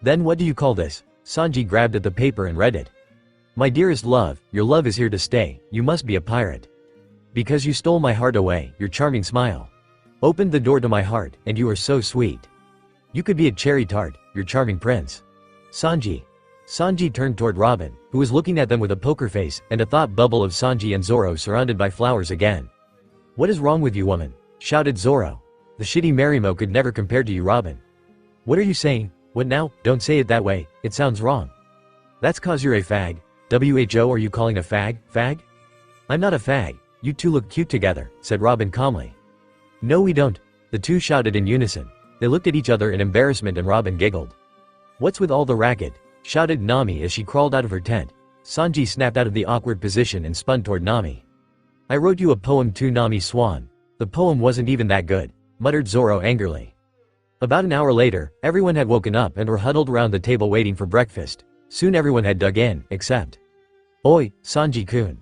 Then what do you call this? Sanji grabbed at the paper and read it. My dearest love, your love is here to stay, you must be a pirate. Because you stole my heart away, your charming smile opened the door to my heart, and you are so sweet. You could be a cherry tart, your charming prince. Sanji. Sanji turned toward Robin, who was looking at them with a poker face and a thought bubble of Sanji and Zoro surrounded by flowers again. What is wrong with you, woman? Shouted Zoro. The shitty Marimo could never compare to you, Robin. What are you saying? What now? Don't say it that way, it sounds wrong. That's cause you're a fag. Who are you calling a fag? Fag? I'm not a fag. You two look cute together, said Robin calmly. No we don't. The two shouted in unison. They looked at each other in embarrassment and Robin giggled. What's with all the racket? Shouted Nami as she crawled out of her tent. Sanji snapped out of the awkward position and spun toward Nami. I wrote you a poem too, Nami Swan. The poem wasn't even that good, muttered Zoro angrily. About an hour later, everyone had woken up and were huddled around the table waiting for breakfast. Soon everyone had dug in, except Oi, Sanji-kun.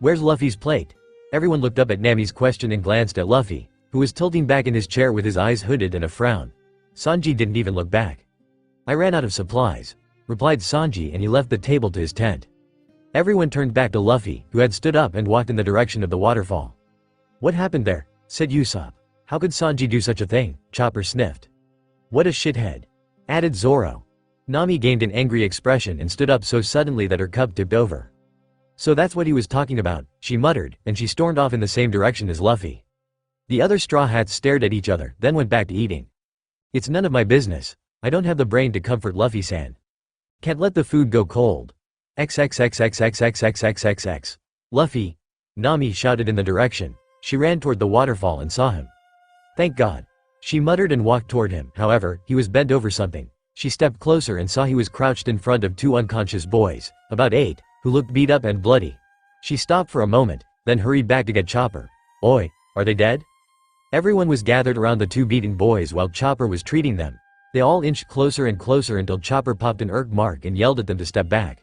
Where's Luffy's plate? Everyone looked up at Nami's question and glanced at Luffy, who was tilting back in his chair with his eyes hooded and a frown. Sanji didn't even look back. I ran out of supplies, replied Sanji, and he left the table to his tent. Everyone turned back to Luffy, who had stood up and walked in the direction of the waterfall. What happened there? Said Usopp. How could Sanji do such a thing? Chopper sniffed. What a shithead, added Zoro. Nami gained an angry expression and stood up so suddenly that her cup tipped over. So that's what he was talking about, she muttered, and she stormed off in the same direction as Luffy. The other Straw Hats stared at each other, then went back to eating. It's none of my business. I don't have the brain to comfort Luffy-san. Can't let the food go cold. XXXXXXXXXXX. Luffy. Nami shouted in the direction. She ran toward the waterfall and saw him. Thank God. She muttered and walked toward him, however, he was bent over something. She stepped closer and saw he was crouched in front of two unconscious boys, about 8, who looked beat up and bloody. She stopped for a moment, then hurried back to get Chopper. Oi, are they dead? Everyone was gathered around the two beaten boys while Chopper was treating them. They all inched closer and closer until Chopper popped an irk mark and yelled at them to step back.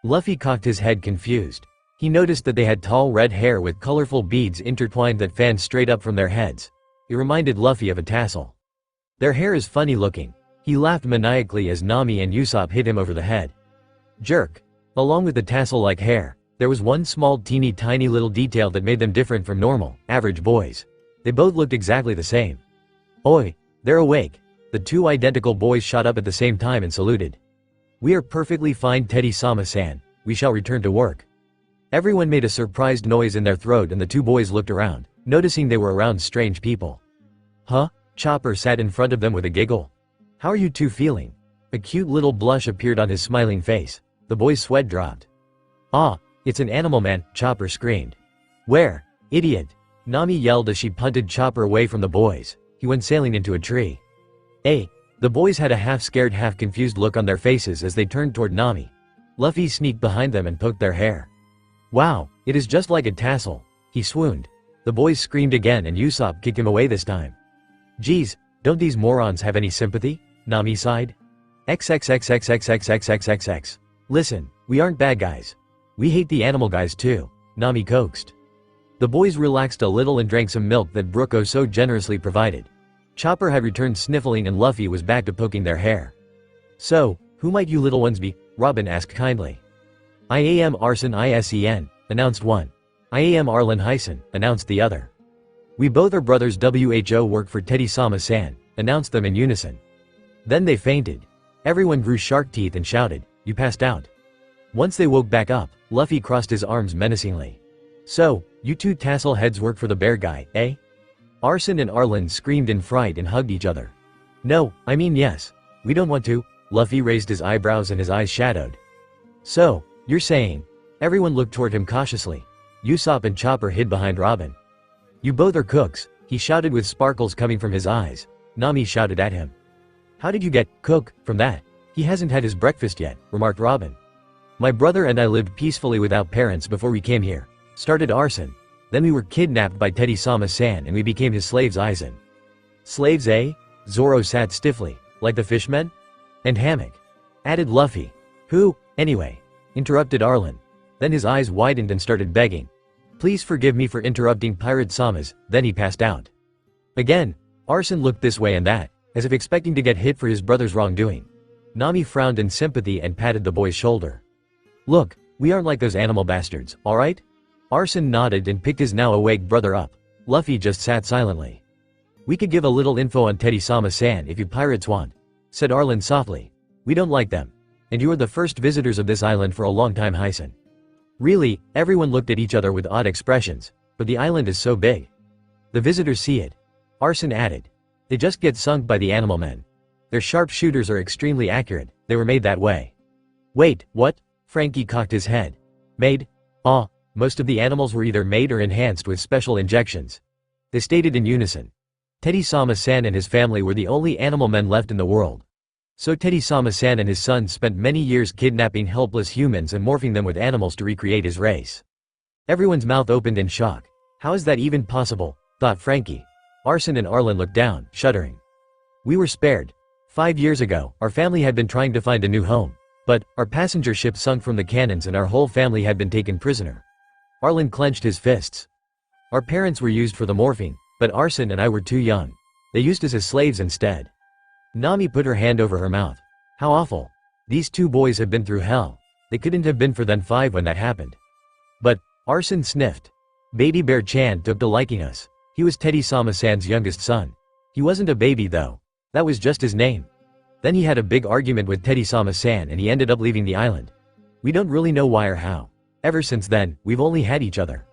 Luffy cocked his head confused. He noticed that they had tall red hair with colorful beads intertwined that fanned straight up from their heads. It reminded Luffy of a tassel. Their hair is funny looking. He laughed maniacally as Nami and Usopp hit him over the head. Jerk. Along with the tassel-like hair, there was one small teeny tiny little detail that made them different from normal, average boys. They both looked exactly the same. Oi, they're awake. The two identical boys shot up at the same time and saluted. We are perfectly fine, Teddy-sama-san. We shall return to work. Everyone made a surprised noise in their throat and the two boys looked around, noticing they were around strange people. Huh? Chopper sat in front of them with a giggle. How are you two feeling? A cute little blush appeared on his smiling face. The boy's sweat dropped. Ah, it's an animal man, Chopper screamed. Where? Idiot. Nami yelled as she punted Chopper away from the boys. He went sailing into a tree. Hey! The boys had a half-scared, half-confused look on their faces as they turned toward Nami. Luffy sneaked behind them and poked their hair. Wow, it is just like a tassel. He swooned. The boys screamed again and Usopp kicked him away this time. Geez, don't these morons have any sympathy? Nami sighed. XXXXXXXXXX. Listen, we aren't bad guys. We hate the animal guys too, Nami coaxed. The boys relaxed a little and drank some milk that Brooko so generously provided. Chopper had returned sniffling and Luffy was back to poking their hair. So, who might you little ones be? Robin asked kindly. I am Arson Isen, announced one. I am Arlen Hyson, announced the other. We both are brothers who work for Teddy-sama-san, announced them in unison. Then they fainted. Everyone grew shark teeth and shouted, you passed out. Once they woke back up, Luffy crossed his arms menacingly. So, you two tassel heads work for the bear guy, eh? Arson and Arlen screamed in fright and hugged each other. No, I mean yes. We don't want to. Luffy raised his eyebrows and his eyes shadowed. So, you're saying? Everyone looked toward him cautiously. Usopp and Chopper hid behind Robin. You both are cooks, he shouted with sparkles coming from his eyes. Nami shouted at him. How did you get cook from that? He hasn't had his breakfast yet, remarked Robin. My brother and I lived peacefully without parents before we came here, started Arson. Then we were kidnapped by Teddy-sama-san and we became his slaves Aizen. Slaves, eh? Zoro sat stiffly, like the fishmen? And Hammock. Added Luffy. Who, anyway? Interrupted Arlen. Then his eyes widened and started begging. Please forgive me for interrupting Pirate Samas, then he passed out. Again, Arson looked this way and that, as if expecting to get hit for his brother's wrongdoing. Nami frowned in sympathy and patted the boy's shoulder. Look, we aren't like those animal bastards, alright? Arson nodded and picked his now awake brother up. Luffy just sat silently. We could give a little info on Teddy-sama-san if you pirates want, said Arlen softly. We don't like them. And you are the first visitors of this island for a long time, Hyson. Really, everyone looked at each other with odd expressions, but the island is so big. The visitors see it. Arson added. They just get sunk by the animal men. Their sharpshooters are extremely accurate, they were made that way. Wait, what? Frankie cocked his head. Made? Ah. Most of the animals were either made or enhanced with special injections. They stated in unison. Teddy-sama-san and his family were the only animal men left in the world. So Teddy-sama-san and his sons spent many years kidnapping helpless humans and morphing them with animals to recreate his race. Everyone's mouth opened in shock. How is that even possible? Thought Frankie. Arson and Arlen looked down, shuddering. We were spared. 5 years ago, our family had been trying to find a new home. But, our passenger ship sunk from the cannons and our whole family had been taken prisoner. Arlen clenched his fists. Our parents were used for the morphing, but Arson and I were too young. They used us as slaves instead. Nami put her hand over her mouth. How awful. These two boys have been through hell. They couldn't have been for then 5 when that happened. But, Arson sniffed. Baby Bear Chan took to liking us. He was Teddy-sama-san's youngest son. He wasn't a baby though. That was just his name. Then he had a big argument with Teddy-sama-san and he ended up leaving the island. We don't really know why or how. Ever since then, we've only had each other.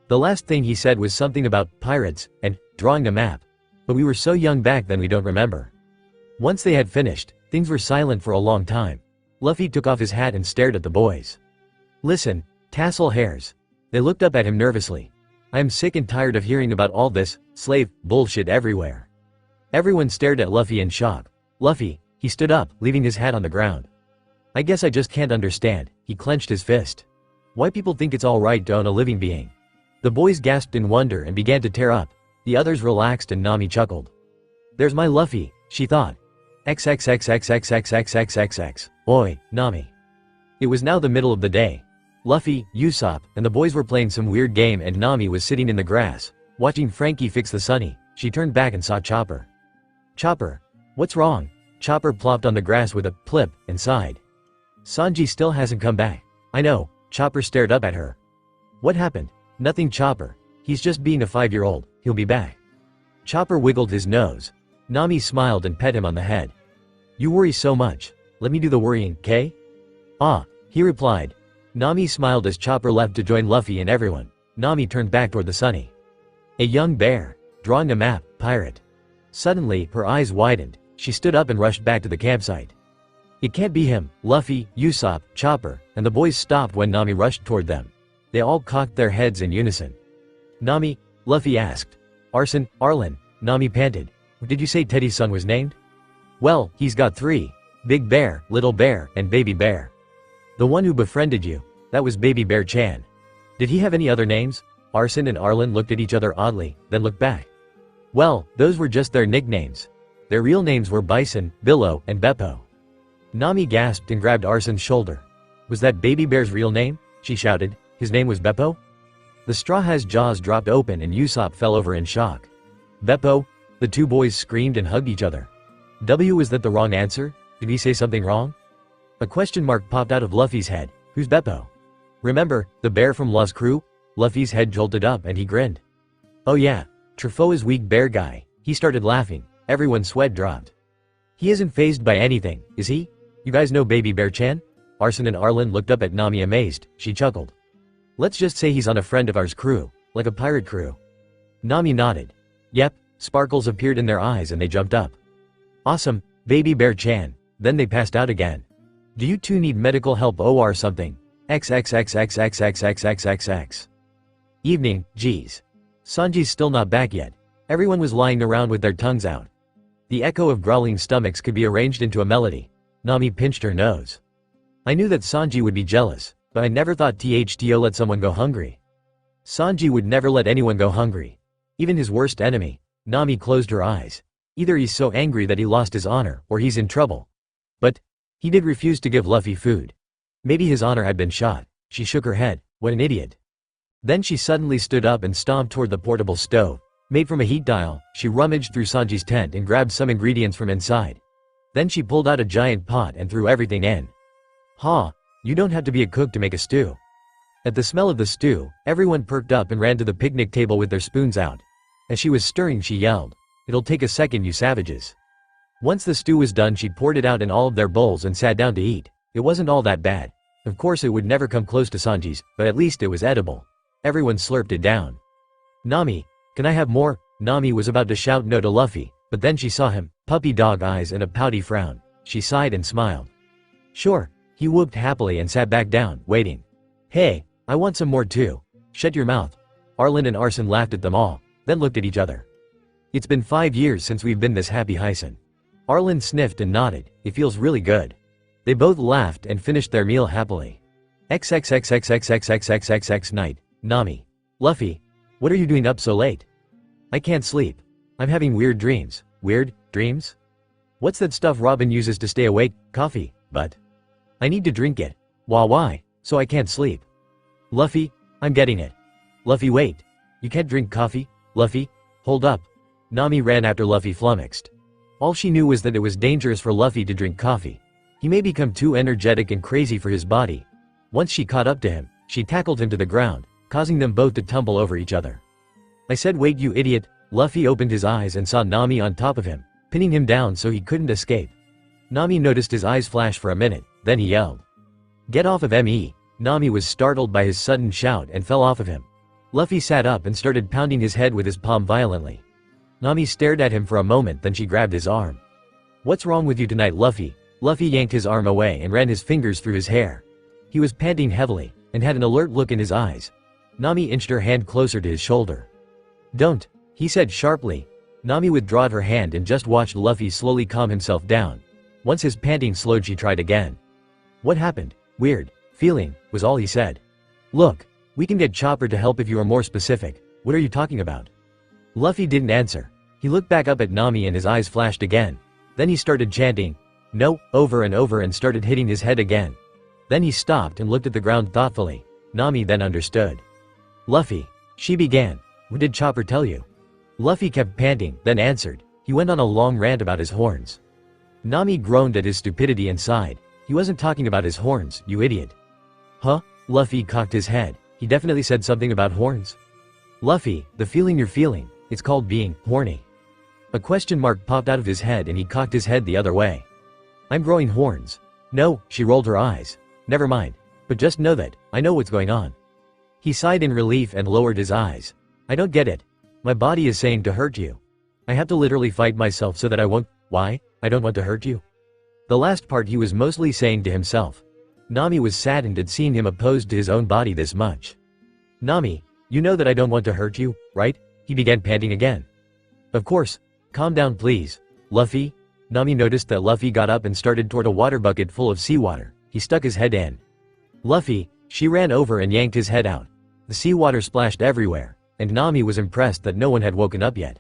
The last thing he said was something about pirates and drawing a map. But we were so young back then we don't remember. Once they had finished, things were silent for a long time. Luffy took off his hat and stared at the boys. Listen, tassel hairs. They looked up at him nervously. I am sick and tired of hearing about all this slave bullshit everywhere. Everyone stared at Luffy in shock. Luffy, he stood up, leaving his hat on the ground. I guess I just can't understand, he clenched his fist. Why people think it's alright to own a living being. The boys gasped in wonder and began to tear up. The others relaxed and Nami chuckled. There's my Luffy, she thought. XXXXXXXXXXX. Oi, Nami. It was now the middle of the day. Luffy, Usopp, and the boys were playing some weird game and Nami was sitting in the grass, watching Frankie fix the sunny. She turned back and saw Chopper. Chopper. What's wrong? Chopper plopped on the grass with a plip and sighed. Sanji still hasn't come back. I know. Chopper stared up at her. What happened? Nothing, Chopper. He's just being a 5-year-old. He'll be back. Chopper wiggled his nose. Nami smiled and pet him on the head. You worry so much. Let me do the worrying, K? Ah, he replied. Nami smiled as Chopper left to join Luffy and everyone. Nami turned back toward the sunny. A young bear. Drawing a map, pirate. Suddenly, her eyes widened. She stood up and rushed back to the campsite. It can't be him. Luffy, Usopp, Chopper, and the boys stopped when Nami rushed toward them. They all cocked their heads in unison. Nami? Luffy asked. Arlin, Nami panted. Did you say Teddy's son was named? Well, he's got 3. Big Bear, Little Bear, and Baby Bear. The one who befriended you, that was Baby Bear Chan. Did he have any other names? Arson and Arlen looked at each other oddly, then looked back. Well, those were just their nicknames. Their real names were Bison, Billow, and Beppo. Nami gasped and grabbed Arson's shoulder. Was that Baby Bear's real name? She shouted. His name was Beppo? The Straw Hat's jaws dropped open and Usopp fell over in shock. Beppo? The two boys screamed and hugged each other. Was that the wrong answer? Did he say something wrong? A question mark popped out of Luffy's head. Who's Beppo? Remember, the bear from Law's crew? Luffy's head jolted up and he grinned. Oh yeah, Trefoa's weak bear guy. He started laughing. Everyone's sweat dropped. He isn't fazed by anything, is he? You guys know Baby Bear Chan? Arson and Arlen looked up at Nami amazed. She chuckled. Let's just say he's on a friend of ours crew, like a pirate crew. Nami nodded. Yep, sparkles appeared in their eyes and they jumped up. Awesome, Baby Bear Chan. Then they passed out again. Do you two need medical help or something? XXXXXXXXXXX. Evening, geez. Sanji's still not back yet. Everyone was lying around with their tongues out. The echo of growling stomachs could be arranged into a melody. Nami pinched her nose. I knew that Sanji would be jealous, but I never thought THTO let someone go hungry. Sanji would never let anyone go hungry. Even his worst enemy. Nami closed her eyes. Either he's so angry that he lost his honor, or he's in trouble. But he did refuse to give Luffy food. Maybe his honor had been shot. She shook her head. What an idiot. Then she suddenly stood up and stomped toward the portable stove. Made from a heat dial, she rummaged through Sanji's tent and grabbed some ingredients from inside. Then she pulled out a giant pot and threw everything in. Ha! You don't have to be a cook to make a stew. At the smell of the stew, everyone perked up and ran to the picnic table with their spoons out. As she was stirring, she yelled, "It'll take a second, you savages." Once the stew was done, she poured it out in all of their bowls and sat down to eat. It wasn't all that bad. Of course it would never come close to Sanji's, but at least it was edible. Everyone slurped it down. Nami, can I have more? Nami was about to shout no to Luffy, but then she saw him, puppy dog eyes and a pouty frown. She sighed and smiled. Sure, he whooped happily and sat back down, waiting. Hey, I want some more too. Shut your mouth. Arlen and Arson laughed at them all, then looked at each other. It's been 5 years since we've been this happy, Hyson. Arlen sniffed and nodded. It feels really good. They both laughed and finished their meal happily. XXXXXXXXXX night. Nami. Luffy. What are you doing up so late? I can't sleep. I'm having weird dreams. Weird dreams? What's that stuff Robin uses to stay awake? Coffee. But I need to drink it. Why? So I can't sleep. Luffy, I'm getting it. Luffy, wait. You can't drink coffee? Luffy, hold up. Nami ran after Luffy flummoxed. All she knew was that it was dangerous for Luffy to drink coffee. He may become too energetic and crazy for his body. Once she caught up to him, she tackled him to the ground, causing them both to tumble over each other. I said wait, you idiot. Luffy opened his eyes and saw Nami on top of him, pinning him down so he couldn't escape. Nami noticed his eyes flash for a minute, then he yelled. "Get off of me!" Nami was startled by his sudden shout and fell off of him. Luffy sat up and started pounding his head with his palm violently. Nami stared at him for a moment, then she grabbed his arm. "What's wrong with you tonight, Luffy?" Luffy yanked his arm away and ran his fingers through his hair. He was panting heavily, and had an alert look in his eyes. Nami inched her hand closer to his shoulder. "Don't," he said sharply. Nami withdrew her hand and just watched Luffy slowly calm himself down. Once his panting slowed, she tried again. "What happened?" "Weird feeling," was all he said. "Look, we can get Chopper to help if you are more specific. What are you talking about?" Luffy didn't answer. He looked back up at Nami and his eyes flashed again. Then he started chanting, "No," over and over, and started hitting his head again. Then he stopped and looked at the ground thoughtfully. Nami then understood. "Luffy," she began, "what did Chopper tell you?" Luffy kept panting, then answered. He went on a long rant about his horns. Nami groaned at his stupidity and sighed. "He wasn't talking about his horns, you idiot." "Huh?" Luffy cocked his head. "He definitely said something about horns." "Luffy, the feeling you're feeling, it's called being horny." A question mark popped out of his head and he cocked his head the other way. "I'm growing horns." "No," she rolled her eyes. "Never mind. But just know that, I know what's going on." He sighed in relief and lowered his eyes. "I don't get it. My body is saying to hurt you. I have to literally fight myself so that I won't. Why? I don't want to hurt you." The last part he was mostly saying to himself. Nami was saddened at seeing him opposed to his own body this much. "Nami, you know that I don't want to hurt you, right?" He began panting again. "Of course. Calm down please. Luffy." Nami noticed that Luffy got up and started toward a water bucket full of seawater. He stuck his head in. "Luffy," she ran over and yanked his head out. The seawater splashed everywhere, and Nami was impressed that no one had woken up yet.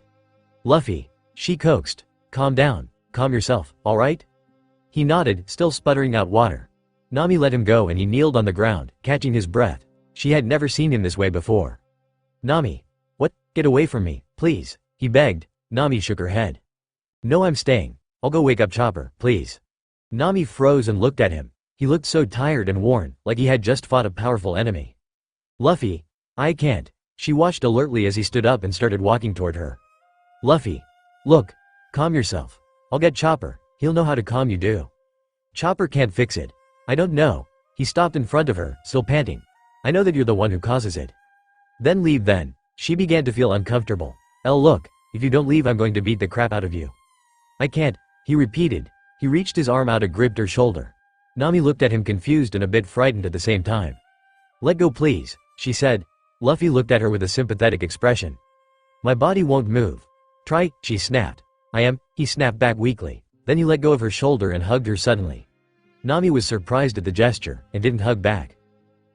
"Luffy," she coaxed. "Calm down. Calm yourself, alright?" He nodded, still sputtering out water. Nami let him go and he kneeled on the ground, catching his breath. She had never seen him this way before. "Nami. What? Get away from me, please," he begged. Nami shook her head. "No, I'm staying. I'll go wake up Chopper, please." Nami froze and looked at him. He looked so tired and worn, like he had just fought a powerful enemy. "Luffy, I can't." She watched alertly as he stood up and started walking toward her. "Luffy. Look. Calm yourself. I'll get Chopper. He'll know how to calm you do." "Chopper can't fix it." "I don't know." He stopped in front of her, still panting. "I know that you're the one who causes it." "Then leave then." She began to feel uncomfortable. Look, if you don't leave I'm going to beat the crap out of you." "I can't," he repeated. He reached his arm out and gripped her shoulder. Nami looked at him confused and a bit frightened at the same time. "Let go please," she said. Luffy looked at her with a sympathetic expression. "My body won't move." "Try," she snapped. "I am," he snapped back weakly. Then he let go of her shoulder and hugged her suddenly. Nami was surprised at the gesture, and didn't hug back.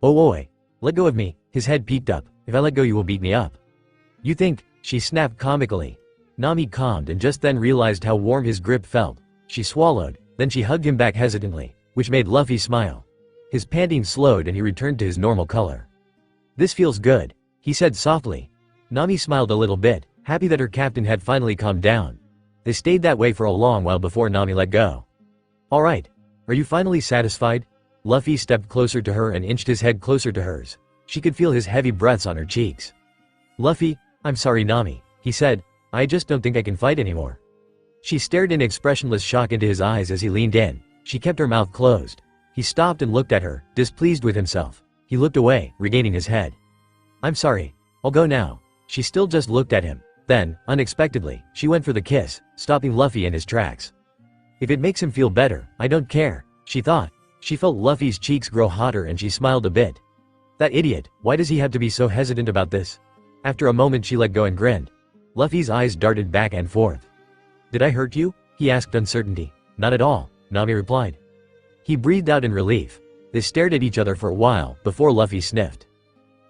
"Oh oi, let go of me." His head peeked up. "If I let go you will beat me up." "You think?" she snapped comically. Nami calmed and just then realized how warm his grip felt. She swallowed, then she hugged him back hesitantly, which made Luffy smile. His panting slowed and he returned to his normal color. "This feels good," he said softly. Nami smiled a little bit, happy that her captain had finally calmed down. They stayed that way for a long while before Nami let go. "Alright. Are you finally satisfied?" Luffy stepped closer to her and inched his head closer to hers. She could feel his heavy breaths on her cheeks. "Luffy, I'm sorry Nami," he said. "I just don't think I can fight anymore." She stared in expressionless shock into his eyes as he leaned in. She kept her mouth closed. He stopped and looked at her, displeased with himself. He looked away, regaining his head. "I'm sorry. I'll go now." She still just looked at him. Then, unexpectedly, she went for the kiss, stopping Luffy in his tracks. "If it makes him feel better, I don't care," she thought. She felt Luffy's cheeks grow hotter and she smiled a bit. That idiot, why does he have to be so hesitant about this? After a moment she let go and grinned. Luffy's eyes darted back and forth. "Did I hurt you?" he asked uncertainty. "Not at all," Nami replied. He breathed out in relief. They stared at each other for a while, before Luffy sniffed.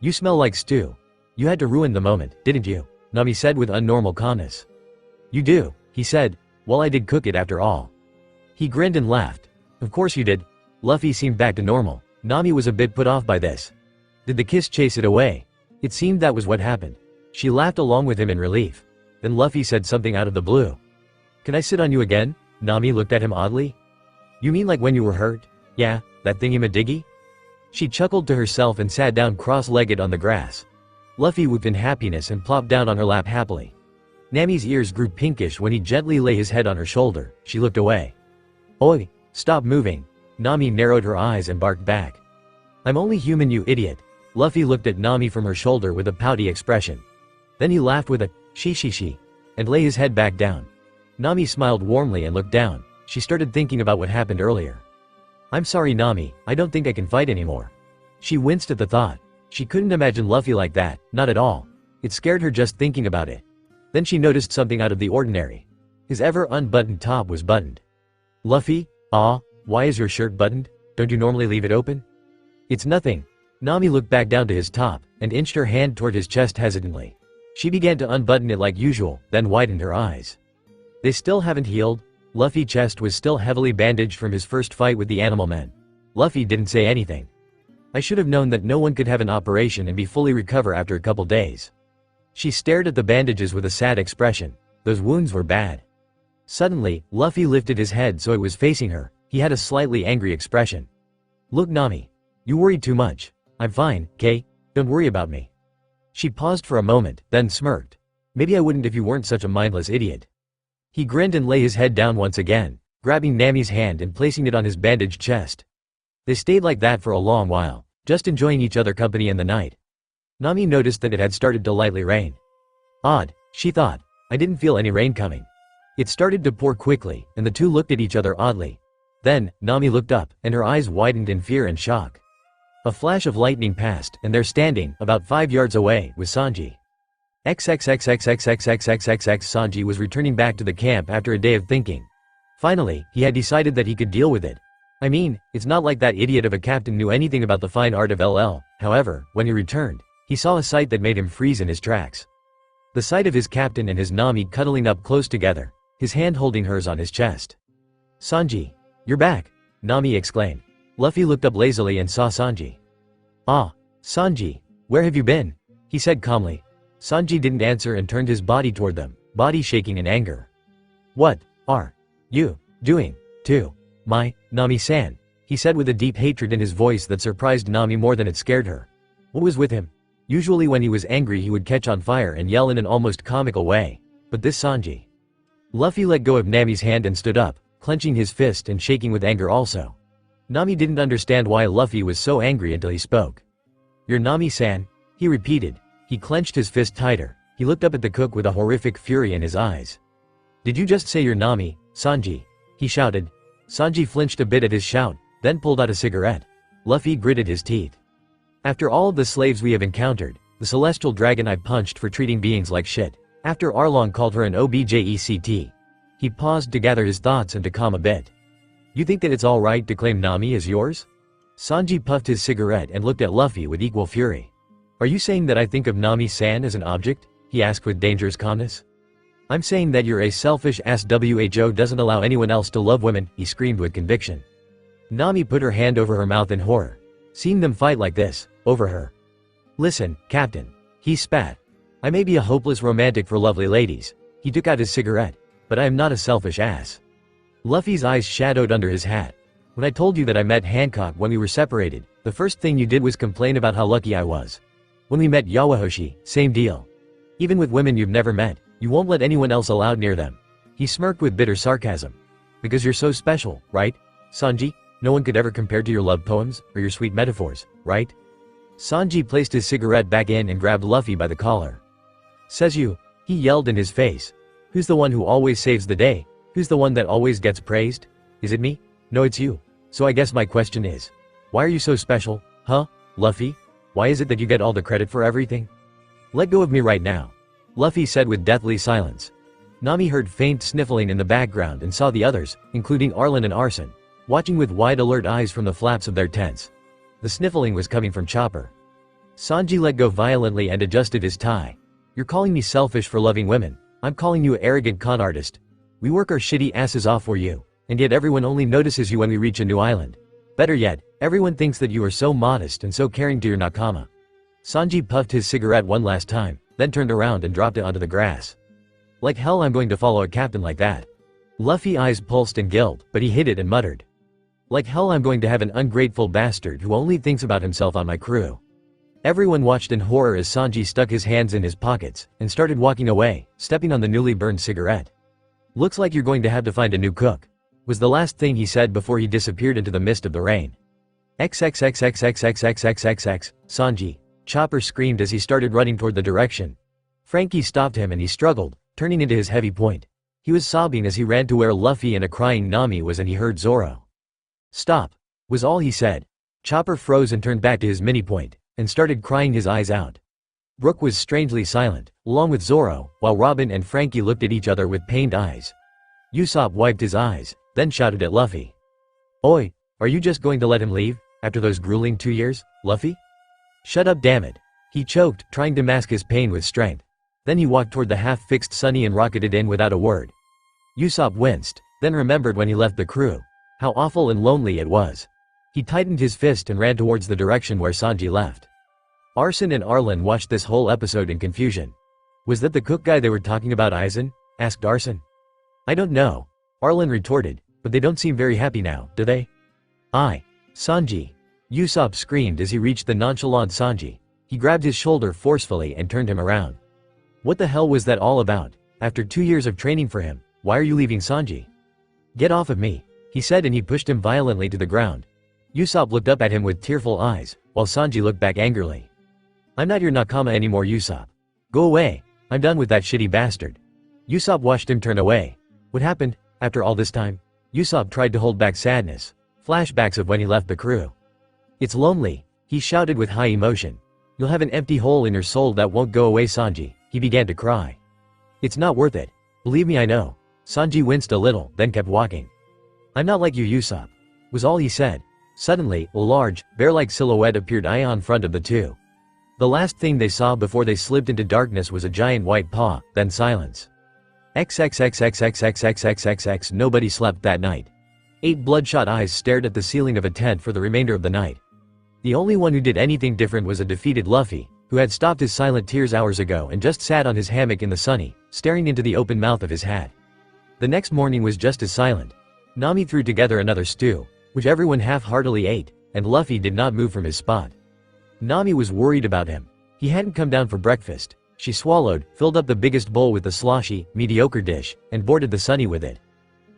"You smell like stew. You had to ruin the moment, didn't you?" Nami said with unnormal calmness. "You do," he said. "Well, I did cook it after all." He grinned and laughed. "Of course you did." Luffy seemed back to normal. Nami was a bit put off by this. Did the kiss chase it away? It seemed that was what happened. She laughed along with him in relief. Then Luffy said something out of the blue. "Can I sit on you again?" Nami looked at him oddly. "You mean like when you were hurt? Yeah, that thingy-ma-diggy?" She chuckled to herself and sat down cross-legged on the grass. Luffy whooped in happiness and plopped down on her lap happily. Nami's ears grew pinkish when he gently lay his head on her shoulder. She looked away. Oi, stop moving. Nami narrowed her eyes and barked back. I'm only human, you idiot. Luffy looked at Nami from her shoulder with a pouty expression. Then he laughed with a she, and lay his head back down. Nami smiled warmly and looked down. She started thinking about what happened earlier. I'm sorry, Nami, I don't think I can fight anymore. She winced at the thought. She couldn't imagine Luffy like that, not at all. It scared her just thinking about it. Then she noticed something out of the ordinary. His ever unbuttoned top was buttoned. Luffy, why is your shirt buttoned? Don't you normally leave it open? It's nothing. Nami looked back down to his top, and inched her hand toward his chest hesitantly. She began to unbutton it like usual, then widened her eyes. They still haven't healed. Luffy's chest was still heavily bandaged from his first fight with the animal men. Luffy didn't say anything. I should have known that no one could have an operation and be fully recover after a couple days. She stared at the bandages with a sad expression. Those wounds were bad. Suddenly, Luffy lifted his head so it was facing her. He had a slightly angry expression. Look, Nami. You worried too much. I'm fine, Kay. Don't worry about me. She paused for a moment, then smirked. Maybe I wouldn't if you weren't such a mindless idiot. He grinned and lay his head down once again, grabbing Nami's hand and placing it on his bandaged chest. They stayed like that for a long while, just enjoying each other's company in the night. Nami noticed that it had started to lightly rain. Odd, she thought. I didn't feel any rain coming. It started to pour quickly, and the two looked at each other oddly. Then, Nami looked up, and her eyes widened in fear and shock. A flash of lightning passed, and there standing, about 5 yards away, was Sanji. XXXXXXXXXX Sanji was returning back to the camp after a day of thinking. Finally, he had decided that he could deal with it. I mean, it's not like that idiot of a captain knew anything about the fine art of LL. However, when he returned, he saw a sight that made him freeze in his tracks. The sight of his captain and his Nami cuddling up close together, his hand holding hers on his chest. Sanji, you're back, Nami exclaimed. Luffy looked up lazily and saw Sanji. Ah, Sanji, where have you been? He said calmly. Sanji didn't answer and turned his body toward them, body shaking in anger. What are you doing to my Nami-san? He said with a deep hatred in his voice that surprised Nami more than it scared her. What was with him? Usually when he was angry he would catch on fire and yell in an almost comical way. But this Sanji. Luffy let go of Nami's hand and stood up, clenching his fist and shaking with anger also. Nami didn't understand why Luffy was so angry until he spoke. Your Nami-san? He repeated. He clenched his fist tighter. He looked up at the cook with a horrific fury in his eyes. Did you just say your Nami, Sanji? He shouted. Sanji flinched a bit at his shout, then pulled out a cigarette. Luffy gritted his teeth. After all of the slaves we have encountered, the celestial dragon I punched for treating beings like shit. After Arlong called her an object. He paused to gather his thoughts and to calm a bit. You think that it's alright to claim Nami as yours? Sanji puffed his cigarette and looked at Luffy with equal fury. Are you saying that I think of Nami-san as an object? He asked with dangerous calmness. I'm saying that you're a selfish ass who doesn't allow anyone else to love women, he screamed with conviction. Nami put her hand over her mouth in horror. Seeing them fight like this, over her. Listen, Captain. He spat. I may be a hopeless romantic for lovely ladies. He took out his cigarette. But I am not a selfish ass. Luffy's eyes shadowed under his hat. When I told you that I met Hancock when we were separated, the first thing you did was complain about how lucky I was. When we met Yawahoshi, same deal. Even with women you've never met, you won't let anyone else allowed near them. He smirked with bitter sarcasm. Because you're so special, right? Sanji, no one could ever compare to your love poems, or your sweet metaphors, right? Sanji placed his cigarette back in and grabbed Luffy by the collar. Says you, he yelled in his face. Who's the one who always saves the day? Who's the one that always gets praised? Is it me? No, it's you. So I guess my question is, why are you so special, huh, Luffy? Why is it that you get all the credit for everything? Let go of me right now, Luffy said with deathly silence. Nami heard faint sniffling in the background and saw the others, including Arlong and Arson, watching with wide alert eyes from the flaps of their tents. The sniffling was coming from Chopper. Sanji let go violently and adjusted his tie. You're calling me selfish for loving women. I'm calling you an arrogant con artist. We work our shitty asses off for you, and yet everyone only notices you when we reach a new island. Better yet, everyone thinks that you are so modest and so caring to your nakama. Sanji puffed his cigarette one last time, then turned around and dropped it onto the grass. Like hell I'm going to follow a captain like that. Luffy's eyes pulsed and gilled, but he hid it and muttered. Like hell I'm going to have an ungrateful bastard who only thinks about himself on my crew. Everyone watched in horror as Sanji stuck his hands in his pockets and started walking away, stepping on the newly burned cigarette. Looks like you're going to have to find a new cook. was the last thing he said before he disappeared into the mist of the rain. XXXXXXXXXXX, Sanji, Chopper screamed as he started running toward the direction. Frankie stopped him and he struggled, turning into his heavy point. He was sobbing as he ran to where Luffy and a crying Nami was, and he heard Zoro. "Stop," was all he said. Chopper froze and turned back to his mini point, and started crying his eyes out. Brook was strangely silent, along with Zoro, while Robin and Frankie looked at each other with pained eyes. Usopp wiped his eyes, then shouted at Luffy. "Oi, are you just going to let him leave, after those grueling 2 years, Luffy?" "Shut up, damn it." He choked, trying to mask his pain with strength. Then he walked toward the half-fixed Sunny and rocketed in without a word. Usopp winced, then remembered when he left the crew. How awful and lonely it was. He tightened his fist and ran towards the direction where Sanji left. Arson and Arlen watched this whole episode in confusion. "Was that the cook guy they were talking about, Aizen?" asked Arson. "I don't know," Arlen retorted, "but they don't seem very happy now, do they?" Sanji," Usopp screamed as he reached the nonchalant Sanji. He grabbed his shoulder forcefully and turned him around. What the hell was that all about? After 2 years of training for him, why are you leaving Sanji? "Get off of me," he said, and he pushed him violently to the ground. Usopp looked up at him with tearful eyes, while Sanji looked back angrily. "I'm not your Nakama anymore, Usopp. Go away, I'm done with that shitty bastard." Usopp watched him turn away. What happened, after all this time? Usopp tried to hold back sadness. Flashbacks of when he left the crew. "It's lonely," he shouted with high emotion. "You'll have an empty hole in your soul that won't go away, Sanji." He began to cry. "It's not worth it. Believe me, I know." Sanji winced a little, then kept walking. "I'm not like you, Usopp," was all he said. Suddenly, a large, bear-like silhouette appeared in front of the two. The last thing they saw before they slipped into darkness was a giant white paw, then silence. XXXXXXXXXXX. Nobody slept that night. 8 bloodshot eyes stared at the ceiling of a tent for the remainder of the night. The only one who did anything different was a defeated Luffy, who had stopped his silent tears hours ago and just sat on his hammock in the sunny, staring into the open mouth of his hat. The next morning was just as silent. Nami threw together another stew, which everyone half-heartedly ate, and Luffy did not move from his spot. Nami was worried about him. He hadn't come down for breakfast. She swallowed, filled up the biggest bowl with the sloshy, mediocre dish, and boarded the Sunny with it.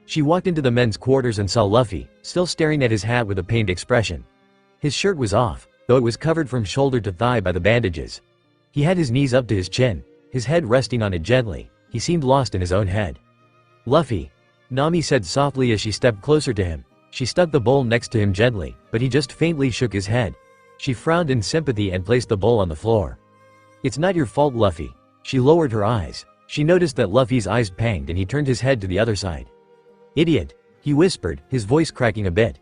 She walked into the men's quarters and saw Luffy, still staring at his hat with a pained expression. His shirt was off, though it was covered from shoulder to thigh by the bandages. He had his knees up to his chin, his head resting on it gently. He seemed lost in his own head. "Luffy," Nami said softly as she stepped closer to him. She stuck the bowl next to him gently, but he just faintly shook his head. She frowned in sympathy and placed the bowl on the floor. "It's not your fault, Luffy." She lowered her eyes. She noticed that Luffy's eyes panged and he turned his head to the other side. "Idiot," he whispered, his voice cracking a bit.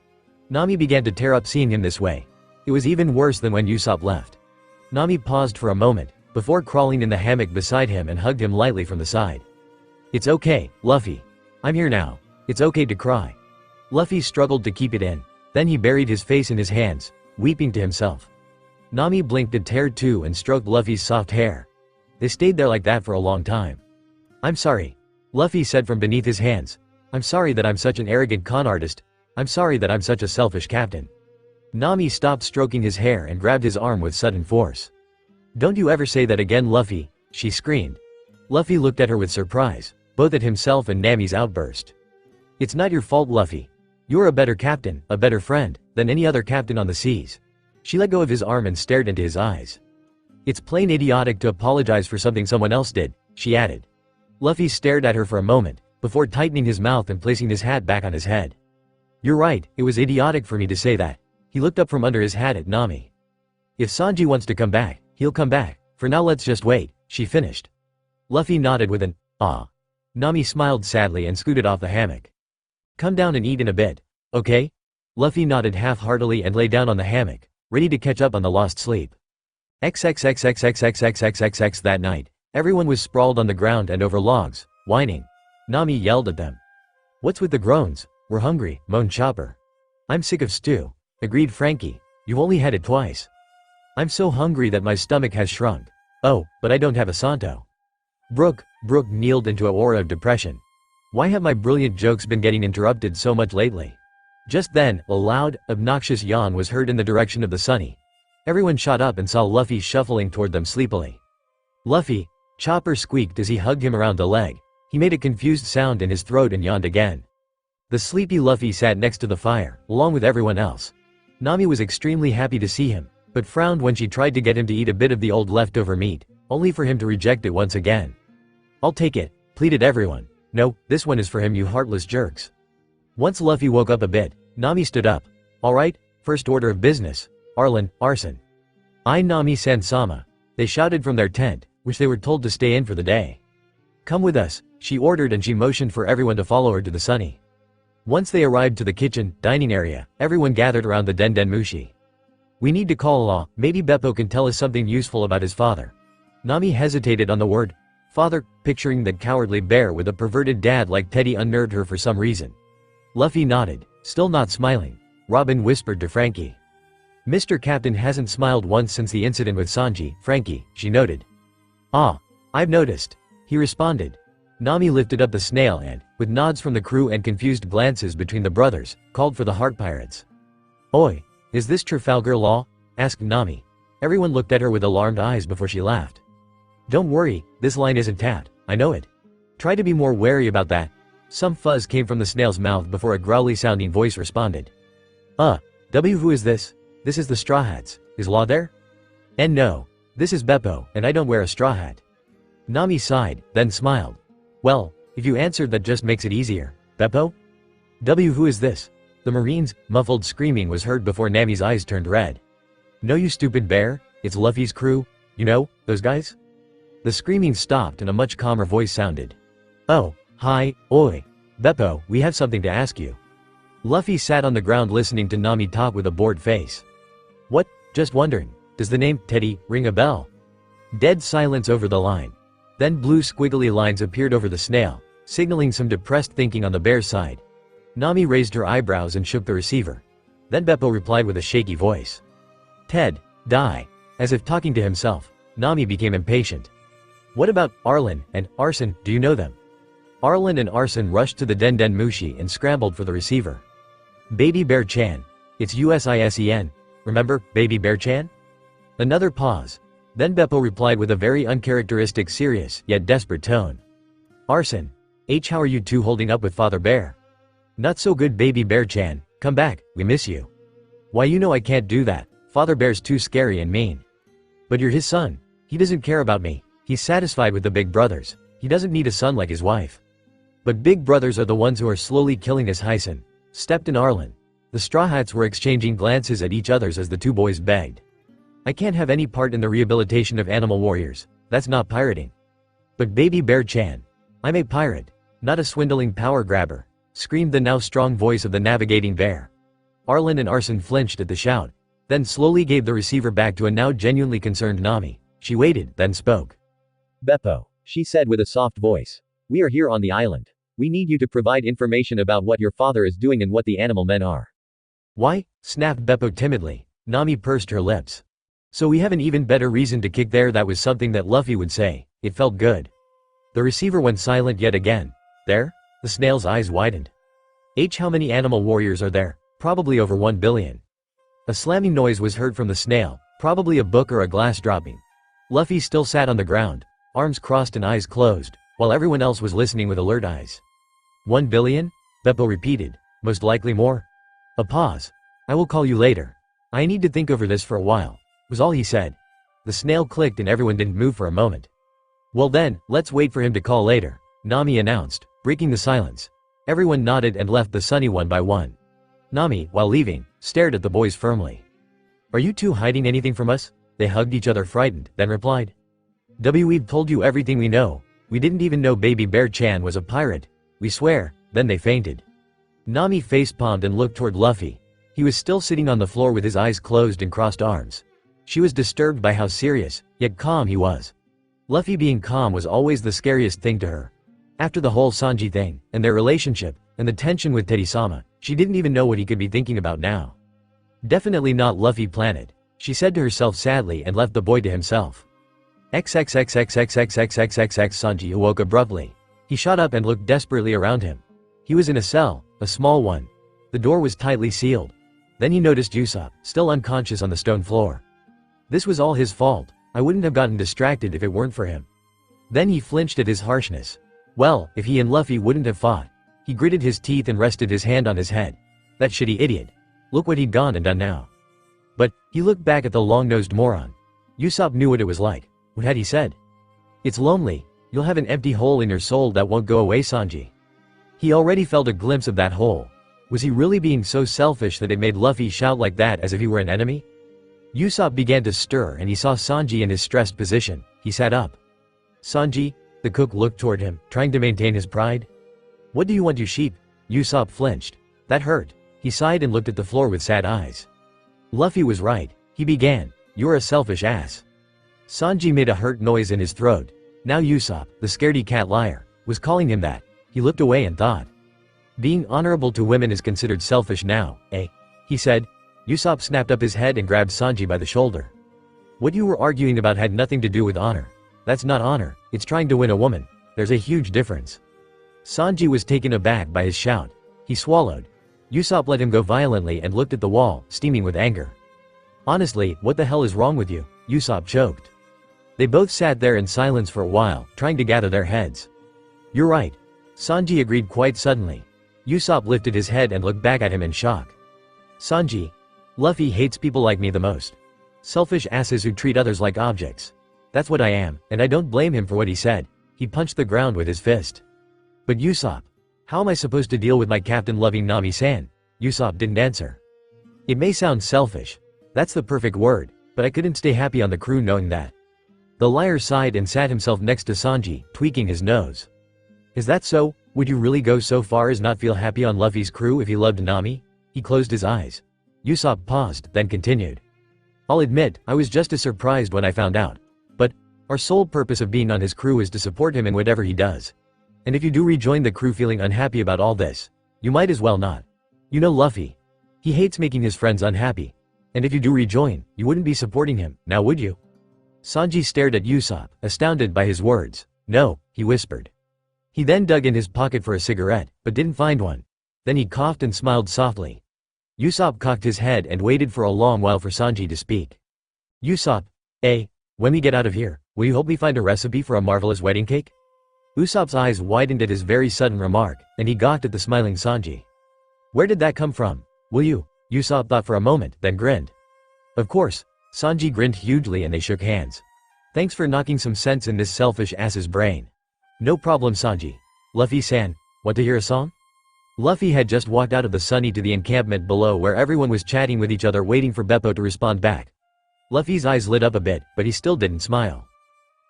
Nami began to tear up seeing him this way. It was even worse than when Usopp left. Nami paused for a moment, before crawling in the hammock beside him and hugged him lightly from the side. "It's okay, Luffy. I'm here now. It's okay to cry." Luffy struggled to keep it in. Then he buried his face in his hands, weeping to himself. Nami blinked a tear too and stroked Luffy's soft hair. They stayed there like that for a long time. "I'm sorry," Luffy said from beneath his hands. "I'm sorry that I'm such an arrogant con artist. I'm sorry that I'm such a selfish captain." Nami stopped stroking his hair and grabbed his arm with sudden force. "Don't you ever say that again, Luffy," she screamed. Luffy looked at her with surprise, both at himself and Nami's outburst. "It's not your fault, Luffy. You're a better captain, a better friend, than any other captain on the seas." She let go of his arm and stared into his eyes. "It's plain idiotic to apologize for something someone else did," she added. Luffy stared at her for a moment, before tightening his mouth and placing his hat back on his head. "You're right, it was idiotic for me to say that." He looked up from under his hat at Nami. "If Sanji wants to come back, he'll come back. For now let's just wait," she finished. Luffy nodded with an, "Ah." Nami smiled sadly and scooted off the hammock. "Come down and eat in a bit, okay?" Luffy nodded half-heartedly and lay down on the hammock, ready to catch up on the lost sleep. XXXXXXXXXXX. That night, everyone was sprawled on the ground and over logs, whining. Nami yelled at them. "What's with the groans? We're hungry," moaned Chopper. "I'm sick of stew," agreed Frankie. "You've only had it twice." "I'm so hungry that my stomach has shrunk. Oh, but I don't have a Santo." Brook kneeled into an aura of depression. "Why have my brilliant jokes been getting interrupted so much lately?" Just then, a loud, obnoxious yawn was heard in the direction of the Sunny. Everyone shot up and saw Luffy shuffling toward them sleepily. "Luffy," Chopper squeaked as he hugged him around the leg. He made a confused sound in his throat and yawned again. The sleepy Luffy sat next to the fire, along with everyone else. Nami was extremely happy to see him, but frowned when she tried to get him to eat a bit of the old leftover meat, only for him to reject it once again. "I'll take it," pleaded everyone. "No, this one is for him, you heartless jerks." Once Luffy woke up a bit, Nami stood up. "Alright, first order of business. Arson. I Nami-san sama." They shouted from their tent, which they were told to stay in for the day. "Come with us," she ordered, and she motioned for everyone to follow her to the sunny. Once they arrived to the kitchen, dining area, everyone gathered around the Den Mushi. "We need to call law, maybe Beppo can tell us something useful about his father." Nami hesitated on the word father, picturing that cowardly bear with a perverted dad like Teddy unnerved her for some reason. Luffy nodded, still not smiling. Robin whispered to Frankie. "Mr. Captain hasn't smiled once since the incident with Sanji, Frankie," she noted. "Ah, I've noticed," he responded. Nami lifted up the snail and, with nods from the crew and confused glances between the brothers, called for the Heart Pirates. "Oi, is this Trafalgar Law?" asked Nami. Everyone looked at her with alarmed eyes before she laughed. "Don't worry, this line isn't tapped, I know it. Try to be more wary about that." Some fuzz came from the snail's mouth before a growly-sounding voice responded. Who is this? This is the Straw Hats. Is Law there?" "And no. This is Beppo, and I don't wear a straw hat." Nami sighed, then smiled. "Well, if you answered that just makes it easier. Beppo?" Who is this?" The Marine's muffled screaming was heard before Nami's eyes turned red. "No, you stupid bear, it's Luffy's crew. You know, those guys?" The screaming stopped and a much calmer voice sounded. "Oh, hi, oi. Beppo, we have something to ask you." Luffy sat on the ground listening to Nami talk with a bored face. "What? Just wondering, does the name Teddy ring a bell?" Dead silence over the line. Then blue squiggly lines appeared over the snail, signaling some depressed thinking on the bear's side. Nami raised her eyebrows and shook the receiver. Then Beppo replied with a shaky voice. "Ted, die." As if talking to himself, Nami became impatient. "What about Arlen and Arson, do you know them?" Arlen and Arson rushed to the Den Mushi and scrambled for the receiver. "Baby Bear Chan. It's USISEN. Remember, Baby Bear Chan?" Another pause. Then Beppo replied with a very uncharacteristic serious, yet desperate tone. "Arson. How are you two holding up with Father Bear?" "Not so good, Baby Bear Chan. Come back, we miss you." "Why, you know I can't do that. Father Bear's too scary and mean." "But you're his son. He doesn't care about me. He's satisfied with the big brothers. He doesn't need a son like his wife." "But big brothers are the ones who are slowly killing us," Hyson stepped in Arlen. The Straw Hats were exchanging glances at each other as the two boys begged. "I can't have any part in the rehabilitation of animal warriors. That's not pirating." "But Baby Bear Chan, I'm a pirate, not a swindling power grabber," screamed the now strong voice of the navigating bear. Arlen and Arson flinched at the shout, then slowly gave the receiver back to a now genuinely concerned Nami. She waited, then spoke. "Beppo," she said with a soft voice. "We are here on the island. We need you to provide information about what your father is doing and what the animal men are." "Why?" snapped Beppo timidly. Nami pursed her lips. "So we have an even better reason to kick there." That was something that Luffy would say. It felt good. The receiver went silent yet again. "There?" The snail's eyes widened. How many animal warriors are there?" "Probably over 1 billion. A slamming noise was heard from the snail, probably a book or a glass dropping. Luffy still sat on the ground, arms crossed and eyes closed, while everyone else was listening with alert eyes. 1 billion? Beppo repeated. "Most likely more." A pause. "I will call you later. I need to think over this for a while," was all he said. The snail clicked and everyone didn't move for a moment. "Well then, let's wait for him to call later," Nami announced, breaking the silence. Everyone nodded and left the sunny one by one. Nami, while leaving, stared at the boys firmly. "Are you two hiding anything from us?" They hugged each other frightened, then replied. "We've told you everything we know. We didn't even know Baby Bear Chan was a pirate. We swear." Then they fainted. Nami facepalmed and looked toward Luffy. He was still sitting on the floor with his eyes closed and crossed arms. She was disturbed by how serious, yet calm he was. Luffy being calm was always the scariest thing to her. After the whole Sanji thing, and their relationship, and the tension with Teddy-sama, she didn't even know what he could be thinking about now. Definitely not Luffy Planet, she said to herself sadly and left the boy to himself. XXXXXXXXXXX Sanji awoke abruptly. He shot up and looked desperately around him. He was in a cell, a small one. The door was tightly sealed. Then he noticed Usopp, still unconscious on the stone floor. This was all his fault. I wouldn't have gotten distracted if it weren't for him. Then he flinched at his harshness. Well, if he and Luffy wouldn't have fought. He gritted his teeth and rested his hand on his head. That shitty idiot. Look what he'd gone and done now. But, he looked back at the long-nosed moron. Usopp knew what it was like. What had he said? It's lonely. You'll have an empty hole in your soul that won't go away, Sanji. He already felt a glimpse of that hole. Was he really being so selfish that it made Luffy shout like that as if he were an enemy? Usopp began to stir and he saw Sanji in his stressed position. He sat up. Sanji, the cook looked toward him, trying to maintain his pride. What do you want, you sheep? Usopp flinched. That hurt. He sighed and looked at the floor with sad eyes. Luffy was right. He began. You're a selfish ass. Sanji made a hurt noise in his throat. Now Usopp, the scaredy cat liar, was calling him that. He looked away and thought. Being honorable to women is considered selfish now, eh? He said. Usopp snapped up his head and grabbed Sanji by the shoulder. What you were arguing about had nothing to do with honor. That's not honor, it's trying to win a woman. There's a huge difference. Sanji was taken aback by his shout. He swallowed. Usopp let him go violently and looked at the wall, steaming with anger. Honestly, what the hell is wrong with you? Usopp choked. They both sat there in silence for a while, trying to gather their heads. You're right. Sanji agreed quite suddenly. Usopp lifted his head and looked back at him in shock. Sanji. Luffy hates people like me the most. Selfish asses who treat others like objects. That's what I am, and I don't blame him for what he said. He punched the ground with his fist. But Usopp. How am I supposed to deal with my captain loving Nami-san? Usopp didn't answer. It may sound selfish. That's the perfect word, but I couldn't stay happy on the crew knowing that. The liar sighed and sat himself next to Sanji, tweaking his nose. Is that so? Would you really go so far as not feel happy on Luffy's crew if he loved Nami? He closed his eyes. Usopp paused, then continued. I'll admit, I was just as surprised when I found out. But, our sole purpose of being on his crew is to support him in whatever he does. And if you do rejoin the crew feeling unhappy about all this, you might as well not. You know Luffy. He hates making his friends unhappy. And if you do rejoin, you wouldn't be supporting him, now would you? Sanji stared at Usopp, astounded by his words. No, he whispered. He then dug in his pocket for a cigarette, but didn't find one. Then he coughed and smiled softly. Usopp cocked his head and waited for a long while for Sanji to speak. Usopp, when we get out of here, will you help me find a recipe for a marvelous wedding cake? Usopp's eyes widened at his very sudden remark, and he gawked at the smiling Sanji. Where did that come from? Will you? Usopp thought for a moment, then grinned. Of course. Sanji grinned hugely and they shook hands. Thanks for knocking some sense in this selfish ass's brain. No problem, Sanji. Luffy-san, want to hear a song? Luffy had just walked out of the sunny to the encampment below where everyone was chatting with each other waiting for Beppo to respond back. Luffy's eyes lit up a bit, but he still didn't smile.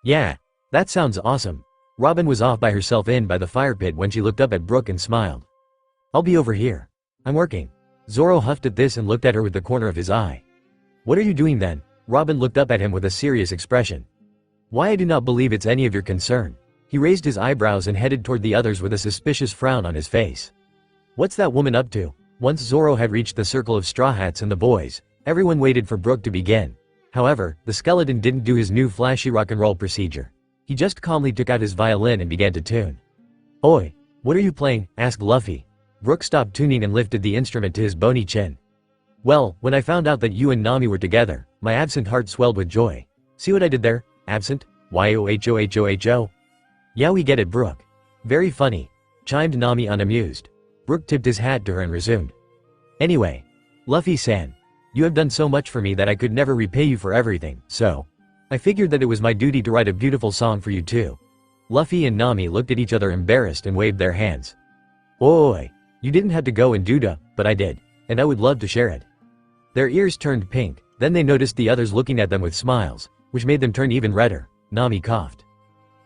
Yeah, that sounds awesome. Robin was off by herself in by the fire pit when she looked up at Brook and smiled. I'll be over here. I'm working. Zoro huffed at this and looked at her with the corner of his eye. What are you doing then? Robin looked up at him with a serious expression. Why, I do not believe it's any of your concern. He raised his eyebrows and headed toward the others with a suspicious frown on his face. What's that woman up to? Once Zoro had reached the circle of Straw Hats and the boys, everyone waited for Brook to begin. However, the skeleton didn't do his new flashy rock and roll procedure. He just calmly took out his violin and began to tune. Oi, what are you playing? Asked Luffy. Brook stopped tuning and lifted the instrument to his bony chin. Well, when I found out that you and Nami were together, my absent heart swelled with joy. See what I did there? Absent? Y-O-H-O-H-O-H-O. Yeah, we get it, Brook. Very funny, chimed Nami unamused. Brook tipped his hat to her and resumed. Anyway, Luffy-san, you have done so much for me that I could never repay you for everything, so I figured that it was my duty to write a beautiful song for you too. Luffy and Nami looked at each other embarrassed and waved their hands. Oi, you didn't have to go and do that, but I did, and I would love to share it. Their ears turned pink, then they noticed the others looking at them with smiles, which made them turn even redder. Nami coughed.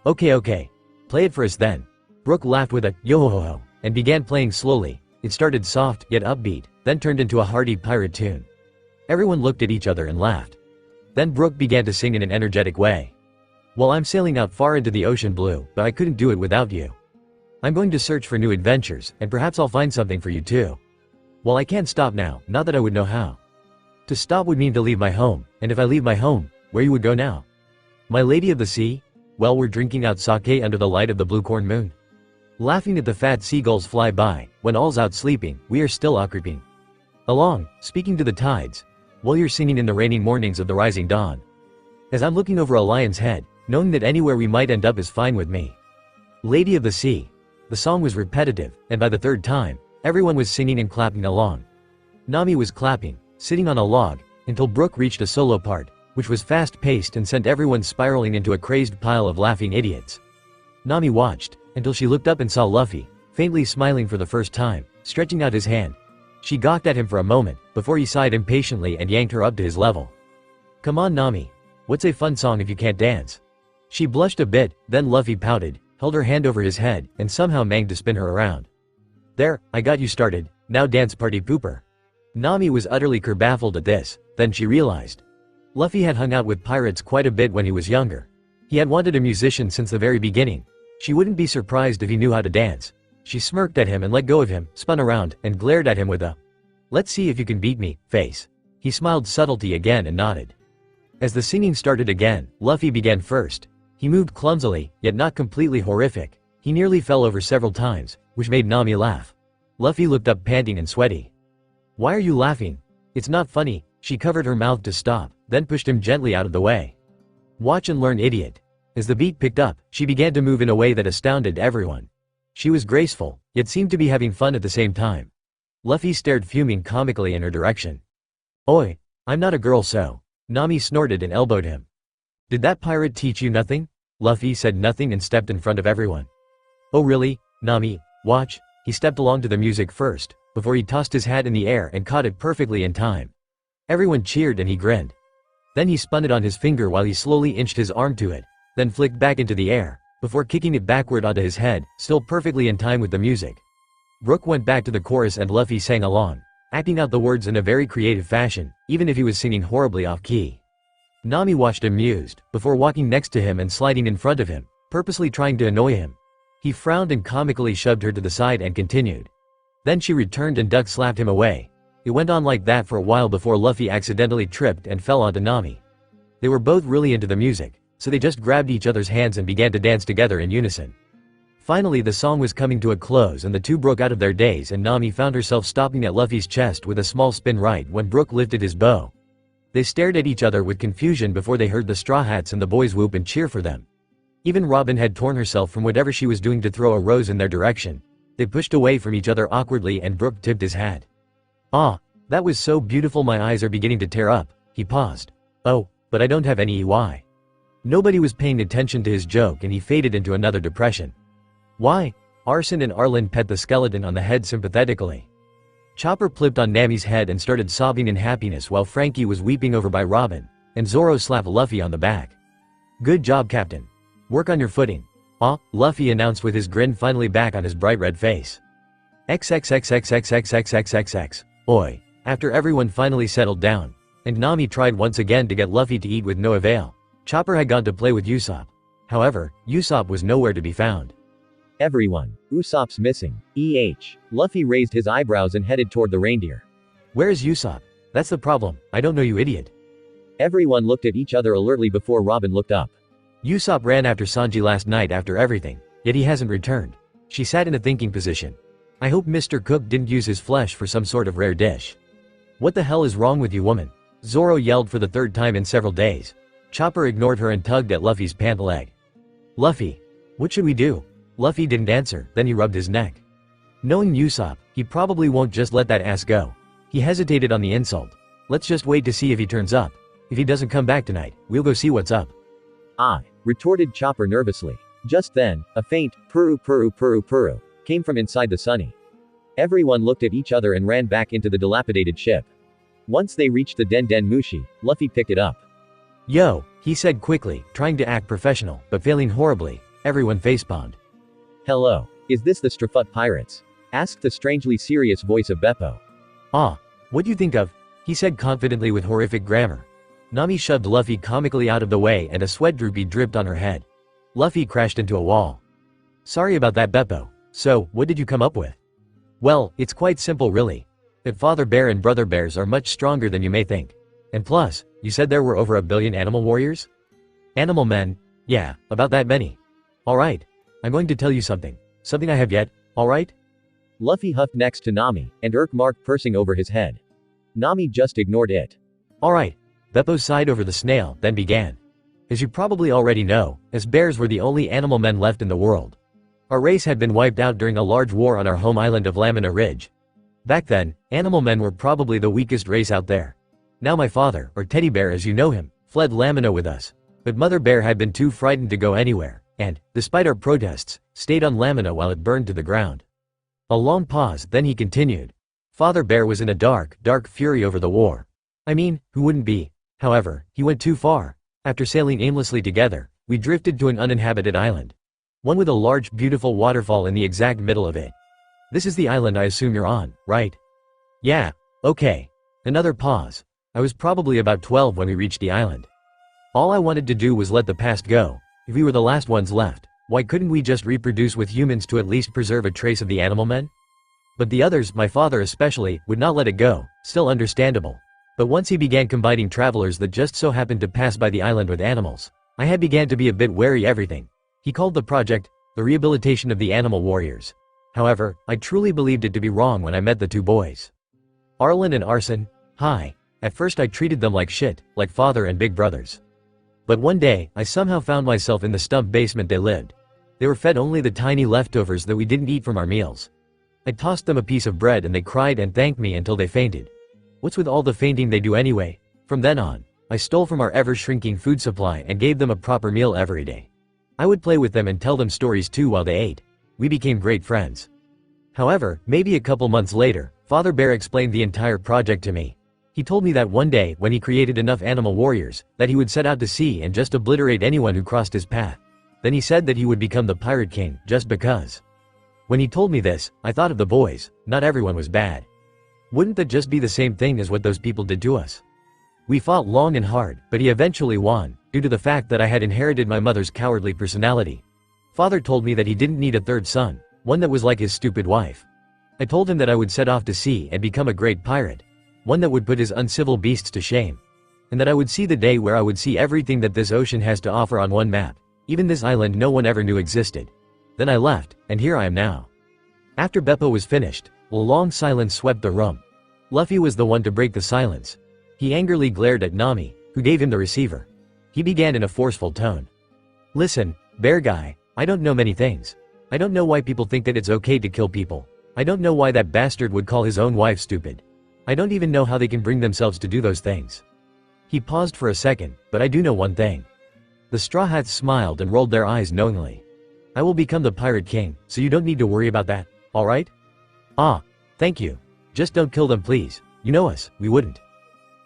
Okay, play it for us then. Brook laughed with a yo-ho-ho, and began playing slowly. It started soft, yet upbeat, then turned into a hearty pirate tune. Everyone looked at each other and laughed. Then Brook began to sing in an energetic way. Well, I'm sailing out far into the ocean blue, but I couldn't do it without you. I'm going to search for new adventures, and perhaps I'll find something for you too. Well, I can't stop now, not that I would know how. To stop would mean to leave my home, and if I leave my home, where you would go now? My lady of the sea? Well, we're drinking out sake under the light of the blue corn moon. Laughing at the fat seagulls fly by, when all's out sleeping, we are still creeping along, speaking to the tides, while you're singing in the raining mornings of the rising dawn. As I'm looking over a lion's head, knowing that anywhere we might end up is fine with me. Lady of the sea. The song was repetitive, and by the third time, everyone was singing and clapping along. Nami was clapping, sitting on a log, until Brook reached a solo part, which was fast-paced and sent everyone spiraling into a crazed pile of laughing idiots. Nami watched, until she looked up and saw Luffy, faintly smiling for the first time, stretching out his hand. She gawked at him for a moment, before he sighed impatiently and yanked her up to his level. "Come on, Nami. What's a fun song if you can't dance?" She blushed a bit, then Luffy pouted, held her hand over his head, and somehow managed to spin her around. "There, I got you started, now dance party pooper." Nami was utterly kerbaffled at this, then she realized. Luffy had hung out with pirates quite a bit when he was younger. He had wanted a musician since the very beginning. She wouldn't be surprised if he knew how to dance. She smirked at him and let go of him, spun around, and glared at him with a "let's see if you can beat me" face. He smiled subtlety again and nodded. As the singing started again, Luffy began first. He moved clumsily, yet not completely horrific. He nearly fell over several times, which made Nami laugh. Luffy looked up panting and sweaty. "Why are you laughing? It's not funny." She covered her mouth to stop, then pushed him gently out of the way. "Watch and learn, idiot." As the beat picked up, she began to move in a way that astounded everyone. She was graceful, yet seemed to be having fun at the same time. Luffy stared fuming comically in her direction. "Oi, I'm not a girl so." Nami snorted and elbowed him. "Did that pirate teach you nothing?" Luffy said nothing and stepped in front of everyone. "Oh really, Nami, watch." He stepped along to the music first, before he tossed his hat in the air and caught it perfectly in time. Everyone cheered and he grinned. Then he spun it on his finger while he slowly inched his arm to it, then flicked back into the air, before kicking it backward onto his head, still perfectly in time with the music. Brook went back to the chorus and Luffy sang along, acting out the words in a very creative fashion, even if he was singing horribly off-key. Nami watched amused, before walking next to him and sliding in front of him, purposely trying to annoy him. He frowned and comically shoved her to the side and continued. Then she returned and duck slapped him away. It went on like that for a while before Luffy accidentally tripped and fell onto Nami. They were both really into the music, so they just grabbed each other's hands and began to dance together in unison. Finally the song was coming to a close and the two broke out of their daze and Nami found herself stopping at Luffy's chest with a small spin right when Brook lifted his bow. They stared at each other with confusion before they heard the Straw Hats and the boys whoop and cheer for them. Even Robin had torn herself from whatever she was doing to throw a rose in their direction. They pushed away from each other awkwardly and Brook tipped his hat. "Ah, that was so beautiful, my eyes are beginning to tear up." He paused. "Oh, but I don't have any EY." Nobody was paying attention to his joke and he faded into another depression. "Why?" Arson and Arlen pet the skeleton on the head sympathetically. Chopper flipped on Nami's head and started sobbing in happiness while Frankie was weeping over by Robin, and Zoro slapped Luffy on the back. "Good job, Captain. Work on your footing." "Ah," Luffy announced with his grin finally back on his bright red face. XXXXXXXXXXX. Oi. After everyone finally settled down, and Nami tried once again to get Luffy to eat with no avail, Chopper had gone to play with Usopp. However, Usopp was nowhere to be found. Everyone. Usopp's missing. Luffy raised his eyebrows and headed toward the reindeer. "Where is Usopp? That's the problem, I don't know, you idiot." Everyone looked at each other alertly before Robin looked up. "Usopp ran after Sanji last night after everything, yet he hasn't returned." She sat in a thinking position. "I hope Mr. Cook didn't use his flesh for some sort of rare dish." "What the hell is wrong with you, woman?" Zoro yelled for the third time in several days. Chopper ignored her and tugged at Luffy's pant leg. "Luffy, what should we do?" Luffy didn't answer, then he rubbed his neck. Knowing Usopp, he probably won't just let that ass go. He hesitated on the insult. "Let's just wait to see if he turns up. If he doesn't come back tonight, we'll go see what's up." "Ah," retorted Chopper nervously. Just then, a faint, purru purru purru purru, came from inside the Sunny. Everyone looked at each other and ran back into the dilapidated ship. Once they reached the Den Den Mushi, Luffy picked it up. "Yo," he said quickly, trying to act professional, but failing horribly. Everyone facepalmed. "Hello. Is this the Strafut Pirates?" asked the strangely serious voice of Beppo. "Ah, what do you think of?" he said confidently with horrific grammar. Nami shoved Luffy comically out of the way and a sweat droopy dripped on her head. Luffy crashed into a wall. "Sorry about that, Beppo. So, what did you come up with?" "Well, it's quite simple really. That Father Bear and Brother Bears are much stronger than you may think. And plus, you said there were over 1 billion animal warriors?" "Animal men? Yeah, about that many." "Alright. I'm going to tell you something. Something I have yet, alright?" Luffy huffed next to Nami, and Urk marked pursing over his head. Nami just ignored it. "Alright." Beppo sighed over the snail, then began. "As you probably already know, as bears were the only animal men left in the world. Our race had been wiped out during a large war on our home island of Lamina Ridge. Back then, animal men were probably the weakest race out there. Now my father, or Teddy Bear as you know him, fled Lamina with us. But Mother Bear had been too frightened to go anywhere, and, despite our protests, stayed on Lamina while it burned to the ground. A long pause, then he continued. Father Bear was in a dark fury over the war. I mean, who wouldn't be? However, he went too far. After sailing aimlessly together, we drifted to an uninhabited island. One with a large, beautiful waterfall in the exact middle of it. This is the island I assume you're on, right? Yeah, okay. Another pause. I was probably about 12 when we reached the island. All I wanted to do was let the past go. If we were the last ones left, why couldn't we just reproduce with humans to at least preserve a trace of the animal men? But the others, my father especially, would not let it go, still understandable. But once he began combining travelers that just so happened to pass by the island with animals, I had began to be a bit wary everything. He called the project, the rehabilitation of the animal warriors. However, I truly believed it to be wrong when I met the two boys. Arlen and Arson, hi. At first I treated them like shit, like father and big brothers. But one day, I somehow found myself in the stump basement they lived. They were fed only the tiny leftovers that we didn't eat from our meals. I tossed them a piece of bread and they cried and thanked me until they fainted. What's with all the fainting they do anyway? From then on, I stole from our ever-shrinking food supply and gave them a proper meal every day. I would play with them and tell them stories too while they ate. We became great friends. However, maybe a couple months later, Father Bear explained the entire project to me. He told me that one day, when he created enough animal warriors, that he would set out to sea and just obliterate anyone who crossed his path. Then he said that he would become the Pirate King, just because. When he told me this, I thought of the boys. Not everyone was bad. Wouldn't that just be the same thing as what those people did to us? We fought long and hard, but he eventually won, due to the fact that I had inherited my mother's cowardly personality. Father told me that he didn't need a third son, one that was like his stupid wife. I told him that I would set off to sea and become a great pirate. One that would put his uncivil beasts to shame. And that I would see the day where I would see everything that this ocean has to offer on one map, even this island no one ever knew existed. Then I left, and here I am now. After Beppo was finished, a long silence swept the room. Luffy was the one to break the silence. He angrily glared at Nami, who gave him the receiver. He began in a forceful tone. Listen, bear guy, I don't know many things. I don't know why people think that it's okay to kill people. I don't know why that bastard would call his own wife stupid. I don't even know how they can bring themselves to do those things. He paused for a second, but I do know one thing. The Straw Hats smiled and rolled their eyes knowingly. I will become the Pirate King, so you don't need to worry about that, alright? Ah, thank you. Just don't kill them please. You know us, we wouldn't.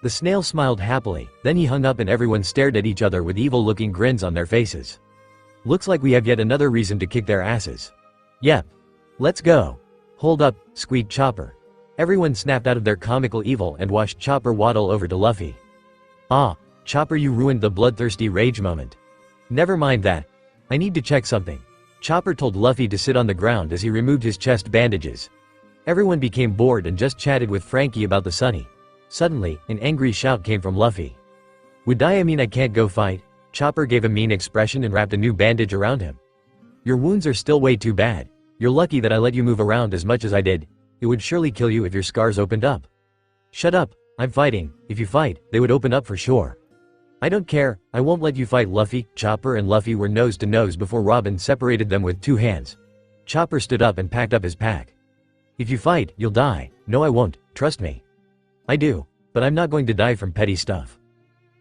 The snail smiled happily, then he hung up and everyone stared at each other with evil-looking grins on their faces. Looks like we have yet another reason to kick their asses. Yep. Let's go. Hold up, squeaked Chopper. Everyone snapped out of their comical evil and watched Chopper waddle over to Luffy. Ah, Chopper, you ruined the bloodthirsty rage moment. Never mind that. I need to check something. Chopper told Luffy to sit on the ground as he removed his chest bandages. Everyone became bored and just chatted with Frankie about the Sunny. Suddenly, an angry shout came from Luffy. Would I mean I can't go fight? Chopper gave a mean expression and wrapped a new bandage around him. Your wounds are still way too bad. You're lucky that I let you move around as much as I did. It would surely kill you if your scars opened up. Shut up, I'm fighting. If you fight, they would open up for sure. I don't care, I won't let you fight Luffy. Chopper and Luffy were nose to nose before Robin separated them with 2 hands. Chopper stood up and packed up his pack. If you fight, you'll die. No I won't, trust me. I do, but I'm not going to die from petty stuff.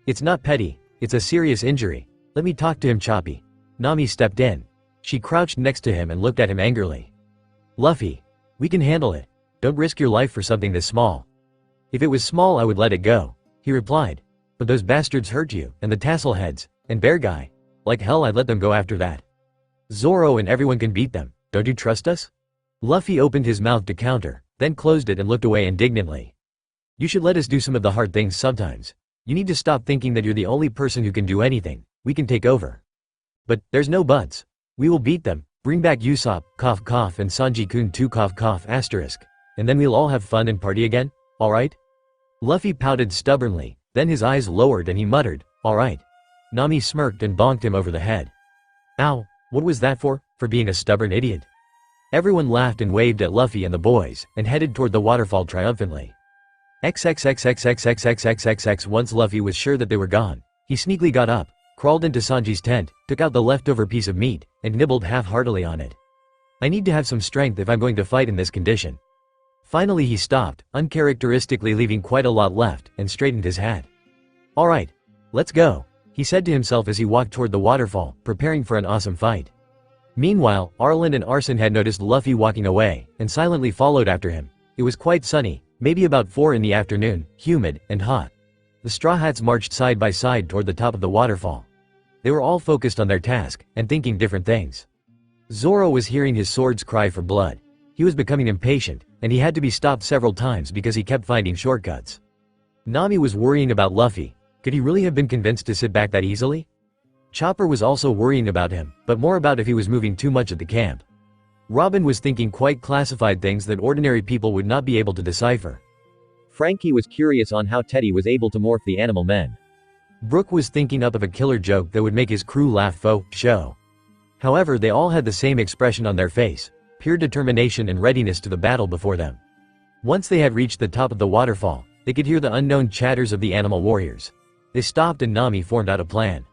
It's not petty, it's a serious injury. Let me talk to him, Choppy. Nami stepped in. She crouched next to him and looked at him angrily. Luffy, we can handle it. Don't risk your life for something this small. If it was small I would let it go, he replied. But those bastards hurt you, and the tassel heads, and bear guy. Like hell I'd let them go after that. Zoro and everyone can beat them, don't you trust us? Luffy opened his mouth to counter, then closed it and looked away indignantly. You should let us do some of the hard things sometimes. You need to stop thinking that you're the only person who can do anything. We can take over. But, there's no buts. We will beat them, bring back Usopp, cough cough, and Sanji-kun too, cough cough asterisk. And then we'll all have fun and party again, alright? Luffy pouted stubbornly, then his eyes lowered and he muttered, alright. Nami smirked and bonked him over the head. Ow, what was that for? For being a stubborn idiot? Everyone laughed and waved at Luffy and the boys, and headed toward the waterfall triumphantly. XXXXXXXXXX. Once Luffy was sure that they were gone, he sneakily got up, crawled into Sanji's tent, took out the leftover piece of meat, and nibbled half-heartedly on it. I need to have some strength if I'm going to fight in this condition. Finally he stopped, uncharacteristically leaving quite a lot left, and straightened his hat. Alright, let's go, he said to himself as he walked toward the waterfall, preparing for an awesome fight. Meanwhile, Arlen and Arson had noticed Luffy walking away, and silently followed after him. It was quite sunny, maybe about 4 in the afternoon, humid, and hot. The Straw Hats marched side by side toward the top of the waterfall. They were all focused on their task, and thinking different things. Zoro was hearing his swords cry for blood. He was becoming impatient, and he had to be stopped several times because he kept finding shortcuts. Nami was worrying about Luffy. Could he really have been convinced to sit back that easily? Chopper was also worrying about him, but more about if he was moving too much at the camp. Robin was thinking quite classified things that ordinary people would not be able to decipher. Frankie was curious on how Teddy was able to morph the animal men. Brook was thinking up of a killer joke that would make his crew laugh faux show. However, they all had the same expression on their face, pure determination and readiness to the battle before them. Once they had reached the top of the waterfall, they could hear the unknown chatters of the animal warriors. They stopped and Nami formed out a plan.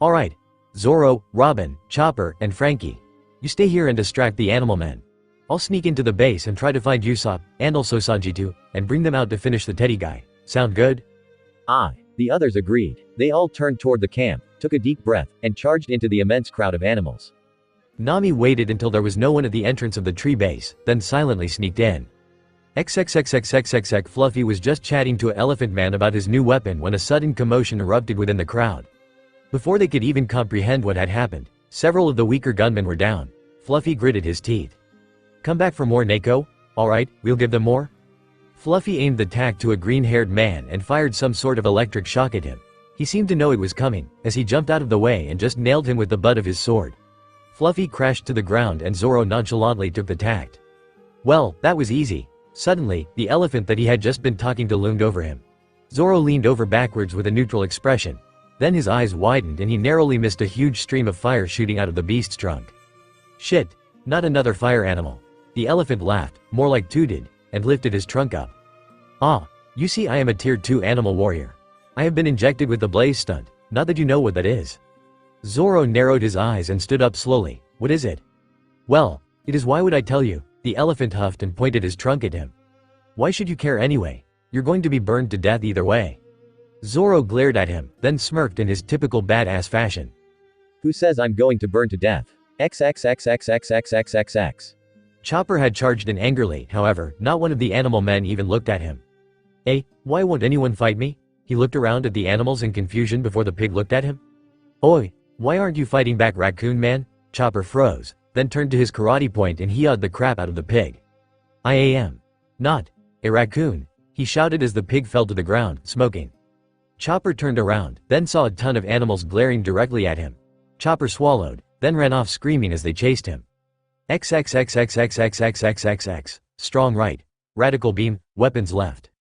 Alright, Zoro, Robin, Chopper, and Frankie. You stay here and distract the animal men. I'll sneak into the base and try to find Usopp, and also Sanji too, and bring them out to finish the Teddy guy. Sound good? Aye. The others agreed. They all turned toward the camp, took a deep breath, and charged into the immense crowd of animals. Nami waited until there was no one at the entrance of the tree base, then silently sneaked in. XXXXXXX Fluffy was just chatting to an elephant man about his new weapon when a sudden commotion erupted within the crowd. Before they could even comprehend what had happened, several of the weaker gunmen were down. Fluffy gritted his teeth. Come back for more, Neko? Alright, we'll give them more? Fluffy aimed the tack to a green-haired man and fired some sort of electric shock at him. He seemed to know it was coming, as he jumped out of the way and just nailed him with the butt of his sword. Fluffy crashed to the ground and Zoro nonchalantly took the tact. Well, that was easy. Suddenly, the elephant that he had just been talking to loomed over him. Zoro leaned over backwards with a neutral expression. Then his eyes widened and he narrowly missed a huge stream of fire shooting out of the beast's trunk. Shit, not another fire animal. The elephant laughed, more like tooted, and lifted his trunk up. Ah, you see I am a tier 2 animal warrior. I have been injected with the blaze stunt, not that you know what that is. Zoro narrowed his eyes and stood up slowly. What is it? Well, it is why would I tell you, the elephant huffed and pointed his trunk at him. Why should you care anyway? You're going to be burned to death either way. Zoro glared at him, then smirked in his typical badass fashion. Who says I'm going to burn to death? XXXXXXXXX. Chopper had charged in angrily, however, not one of the animal men even looked at him. Why won't anyone fight me? He looked around at the animals in confusion before the pig looked at him. Oi, why aren't you fighting back, raccoon man? Chopper froze, then turned to his karate point and he-awed the crap out of the pig. I am not a raccoon, he shouted as the pig fell to the ground, smoking. Chopper turned around, then saw a ton of animals glaring directly at him. Chopper swallowed, then ran off screaming as they chased him. XXXXXXXXXX. Strong right. Radical beam, weapons left.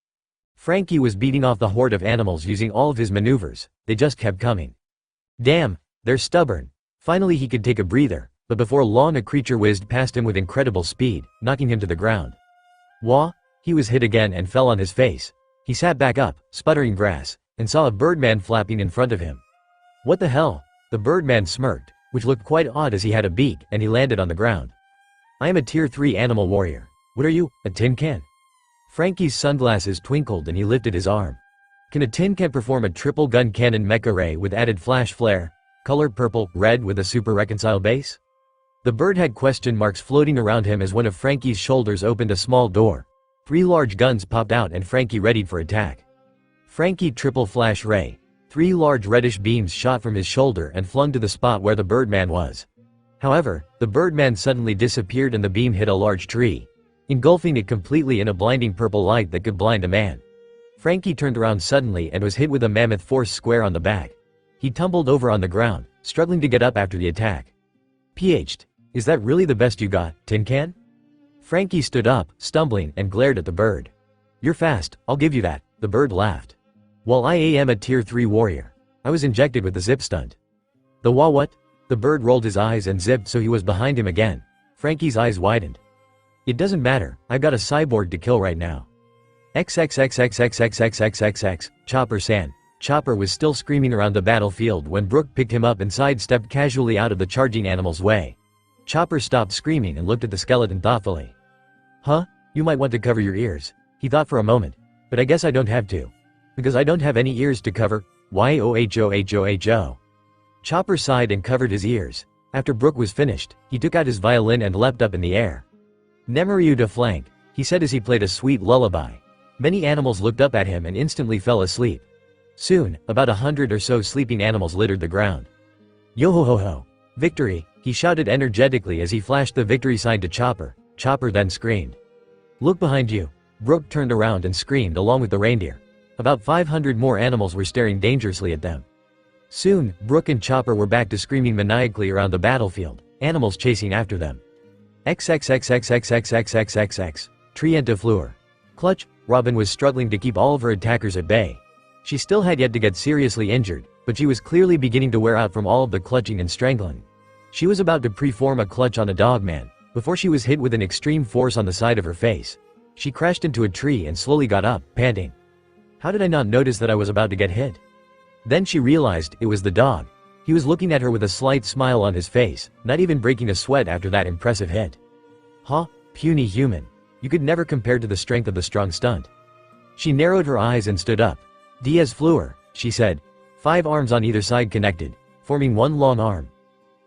Frankie was beating off the horde of animals using all of his maneuvers, they just kept coming. Damn, they're stubborn. Finally he could take a breather, but before long a creature whizzed past him with incredible speed, knocking him to the ground. Wah! He was hit again and fell on his face. He sat back up, sputtering grass, and saw a birdman flapping in front of him. What the hell? The birdman smirked, which looked quite odd as he had a beak and he landed on the ground. I am a tier 3 animal warrior. What are you, a tin can? Frankie's sunglasses twinkled and he lifted his arm. Can a tin can perform a triple gun cannon mecha ray with added flash flare, color purple, red with a super reconcile base? The bird had question marks floating around him as one of Frankie's shoulders opened a small door. 3 large guns popped out and Frankie readied for attack. Frankie triple flash ray. 3 large reddish beams shot from his shoulder and flung to the spot where the birdman was. However, the birdman suddenly disappeared and the beam hit a large tree, engulfing it completely in a blinding purple light that could blind a man. Frankie turned around suddenly and was hit with a mammoth force square on the back. He tumbled over on the ground, struggling to get up after the attack. PH'd. Is that really the best you got, tin can? Frankie stood up, stumbling, and glared at the bird. You're fast, I'll give you that, the bird laughed. Well, I am a tier 3 warrior. I was injected with the zip stunt. The what? The bird rolled his eyes and zipped so he was behind him again. Frankie's eyes widened. It doesn't matter, I've got a cyborg to kill right now. XXXXXXXXXX, Chopper-san. Chopper was still screaming around the battlefield when Brook picked him up and sidestepped casually out of the charging animal's way. Chopper stopped screaming and looked at the skeleton thoughtfully. Huh? You might want to cover your ears, he thought for a moment. But I guess I don't have to. Because I don't have any ears to cover. Yoho. Chopper sighed and covered his ears. After Brook was finished, he took out his violin and leapt up in the air. Nemeriu de flank, he said as he played a sweet lullaby. Many animals looked up at him and instantly fell asleep. Soon, about 100 or so sleeping animals littered the ground. Yo-ho-ho-ho. Victory, he shouted energetically as he flashed the victory sign to Chopper. Chopper then screamed. Look behind you. Brook turned around and screamed along with the reindeer. About 500 more animals were staring dangerously at them. Soon, Brook and Chopper were back to screaming maniacally around the battlefield, animals chasing after them. XXXXXXXXXX. Trienta Fleur. Clutch, Robin was struggling to keep all of her attackers at bay. She still had yet to get seriously injured, but she was clearly beginning to wear out from all of the clutching and strangling. She was about to preform a clutch on a dogman, before she was hit with an extreme force on the side of her face. She crashed into a tree and slowly got up, panting. How did I not notice that I was about to get hit? Then she realized it was the dog. He was looking at her with a slight smile on his face, not even breaking a sweat after that impressive hit. Huh? Puny human. You could never compare to the strength of the strong stunt. She narrowed her eyes and stood up. Diaz Fleur, she said. 5 arms on either side connected, forming one long arm.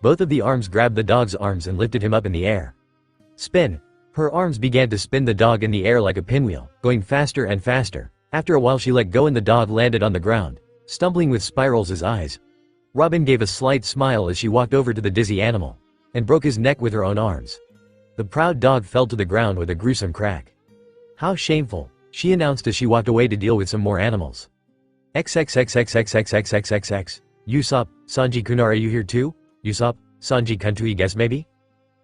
Both of the arms grabbed the dog's arms and lifted him up in the air. Spin. Her arms began to spin the dog in the air like a pinwheel, going faster and faster. After a while she let go and the dog landed on the ground, stumbling with spirals as eyes. Robin gave a slight smile as she walked over to the dizzy animal, and broke his neck with her own arms. The proud dog fell to the ground with a gruesome crack. How shameful, she announced as she walked away to deal with some more animals. XXXXXXXXXX. Usopp, Sanji-kun, are you here too? Usopp, Sanji-kun, to guess maybe?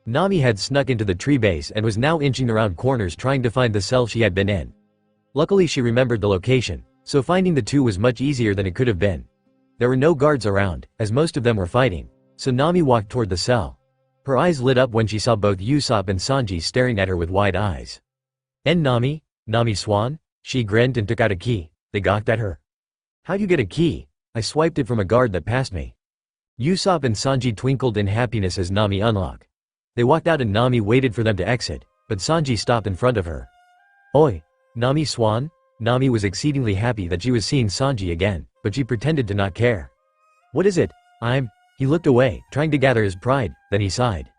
Nami had snuck into the tree base and was now inching around corners trying to find the cell she had been in. Luckily she remembered the location, so finding the two was much easier than it could have been. There were no guards around, as most of them were fighting, so Nami walked toward the cell. Her eyes lit up when she saw both Usopp and Sanji staring at her with wide eyes. And Nami? Nami Swan? She grinned and took out a key. They gawked at her. How'd you get a key? I swiped it from a guard that passed me. Usopp and Sanji twinkled in happiness as Nami unlocked. They walked out and Nami waited for them to exit, but Sanji stopped in front of her. Oi! Nami Swan? Nami was exceedingly happy that she was seeing Sanji again, but she pretended to not care. What is it? He looked away, trying to gather his pride, then he sighed.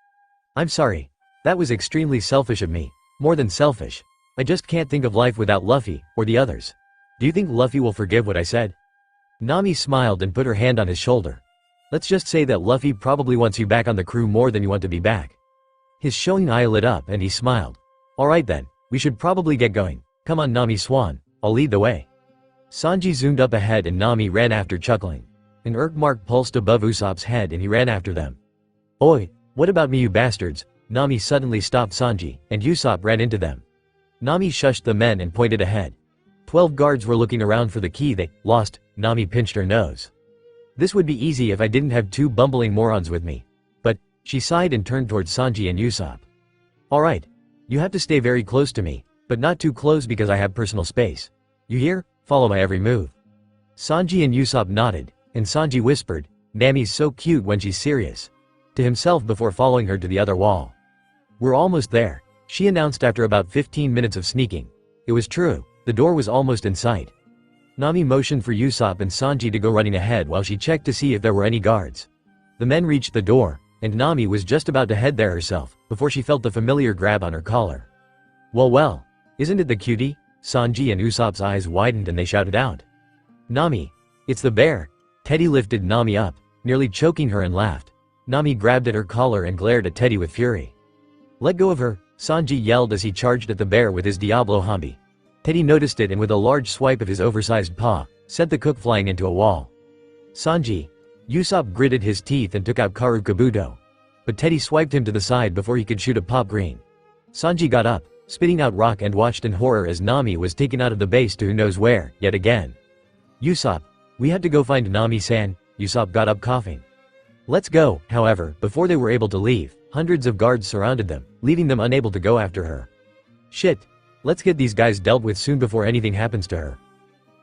I'm sorry. That was extremely selfish of me. More than selfish. I just can't think of life without Luffy, or the others. Do you think Luffy will forgive what I said? Nami smiled and put her hand on his shoulder. Let's just say that Luffy probably wants you back on the crew more than you want to be back. His showing eye lit up and he smiled. Alright then, we should probably get going. Come on Nami Swan, I'll lead the way. Sanji zoomed up ahead and Nami ran after chuckling. An irk mark pulsed above Usopp's head and he ran after them. Oi, what about me you bastards? Nami suddenly stopped Sanji, and Usopp ran into them. Nami shushed the men and pointed ahead. 12 guards were looking around for the key they lost. Nami pinched her nose. This would be easy if I didn't have 2 bumbling morons with me. But, she sighed and turned towards Sanji and Usopp. Alright. You have to stay very close to me, but not too close because I have personal space. You hear? Follow my every move. Sanji and Usopp nodded, and Sanji whispered, Nami's so cute when she's serious, to himself before following her to the other wall. We're almost there, she announced after about 15 minutes of sneaking. It was true, the door was almost in sight. Nami motioned for Usopp and Sanji to go running ahead while she checked to see if there were any guards. The men reached the door, and Nami was just about to head there herself, before she felt the familiar grab on her collar. Well, isn't it the cutie? Sanji and Usopp's eyes widened and they shouted out. Nami! It's the bear! Teddy lifted Nami up, nearly choking her and laughed. Nami grabbed at her collar and glared at Teddy with fury. Let go of her, Sanji yelled as he charged at the bear with his Diablo Hambi. Teddy noticed it and with a large swipe of his oversized paw, sent the cook flying into a wall. Sanji! Usopp gritted his teeth and took out Karu Kabuto. But Teddy swiped him to the side before he could shoot a pop green. Sanji got up, spitting out rock and watched in horror as Nami was taken out of the base to who knows where, yet again. Usopp! We had to go find Nami-san, Usopp got up coughing. Let's go, however, before they were able to leave, hundreds of guards surrounded them, leaving them unable to go after her. Shit! Let's get these guys dealt with soon before anything happens to her.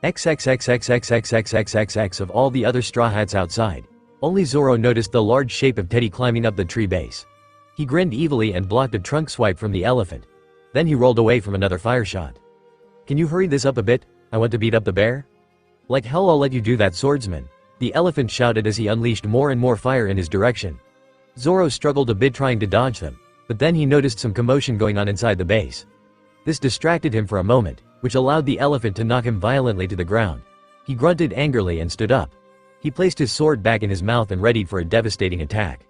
XXXXXXXXXXX of all the other Straw Hats outside. Only Zoro noticed the large shape of Teddy climbing up the tree base. He grinned evilly and blocked a trunk swipe from the elephant. Then he rolled away from another fire shot. Can you hurry this up a bit? I want to beat up the bear. Like hell I'll let you do that, swordsman. The elephant shouted as he unleashed more and more fire in his direction. Zoro struggled a bit trying to dodge them, but then he noticed some commotion going on inside the base. This distracted him for a moment, which allowed the elephant to knock him violently to the ground. He grunted angrily and stood up. He placed his sword back in his mouth and readied for a devastating attack.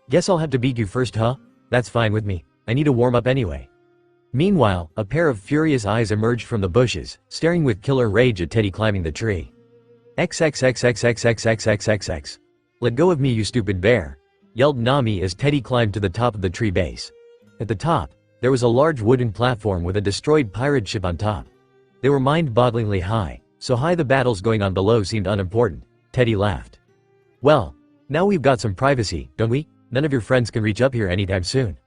Guess I'll have to beat you first, huh? That's fine with me. I need to warm up anyway. Meanwhile, a pair of furious eyes emerged from the bushes, staring with killer rage at Teddy climbing the tree. XXXXXXXXXX. Let go of me, you stupid bear, yelled Nami as Teddy climbed to the top of the tree base. At the top, there was a large wooden platform with a destroyed pirate ship on top. They were mind-bogglingly high, so high the battles going on below seemed unimportant. Teddy laughed. Well, now we've got some privacy, don't we? None of your friends can reach up here anytime soon.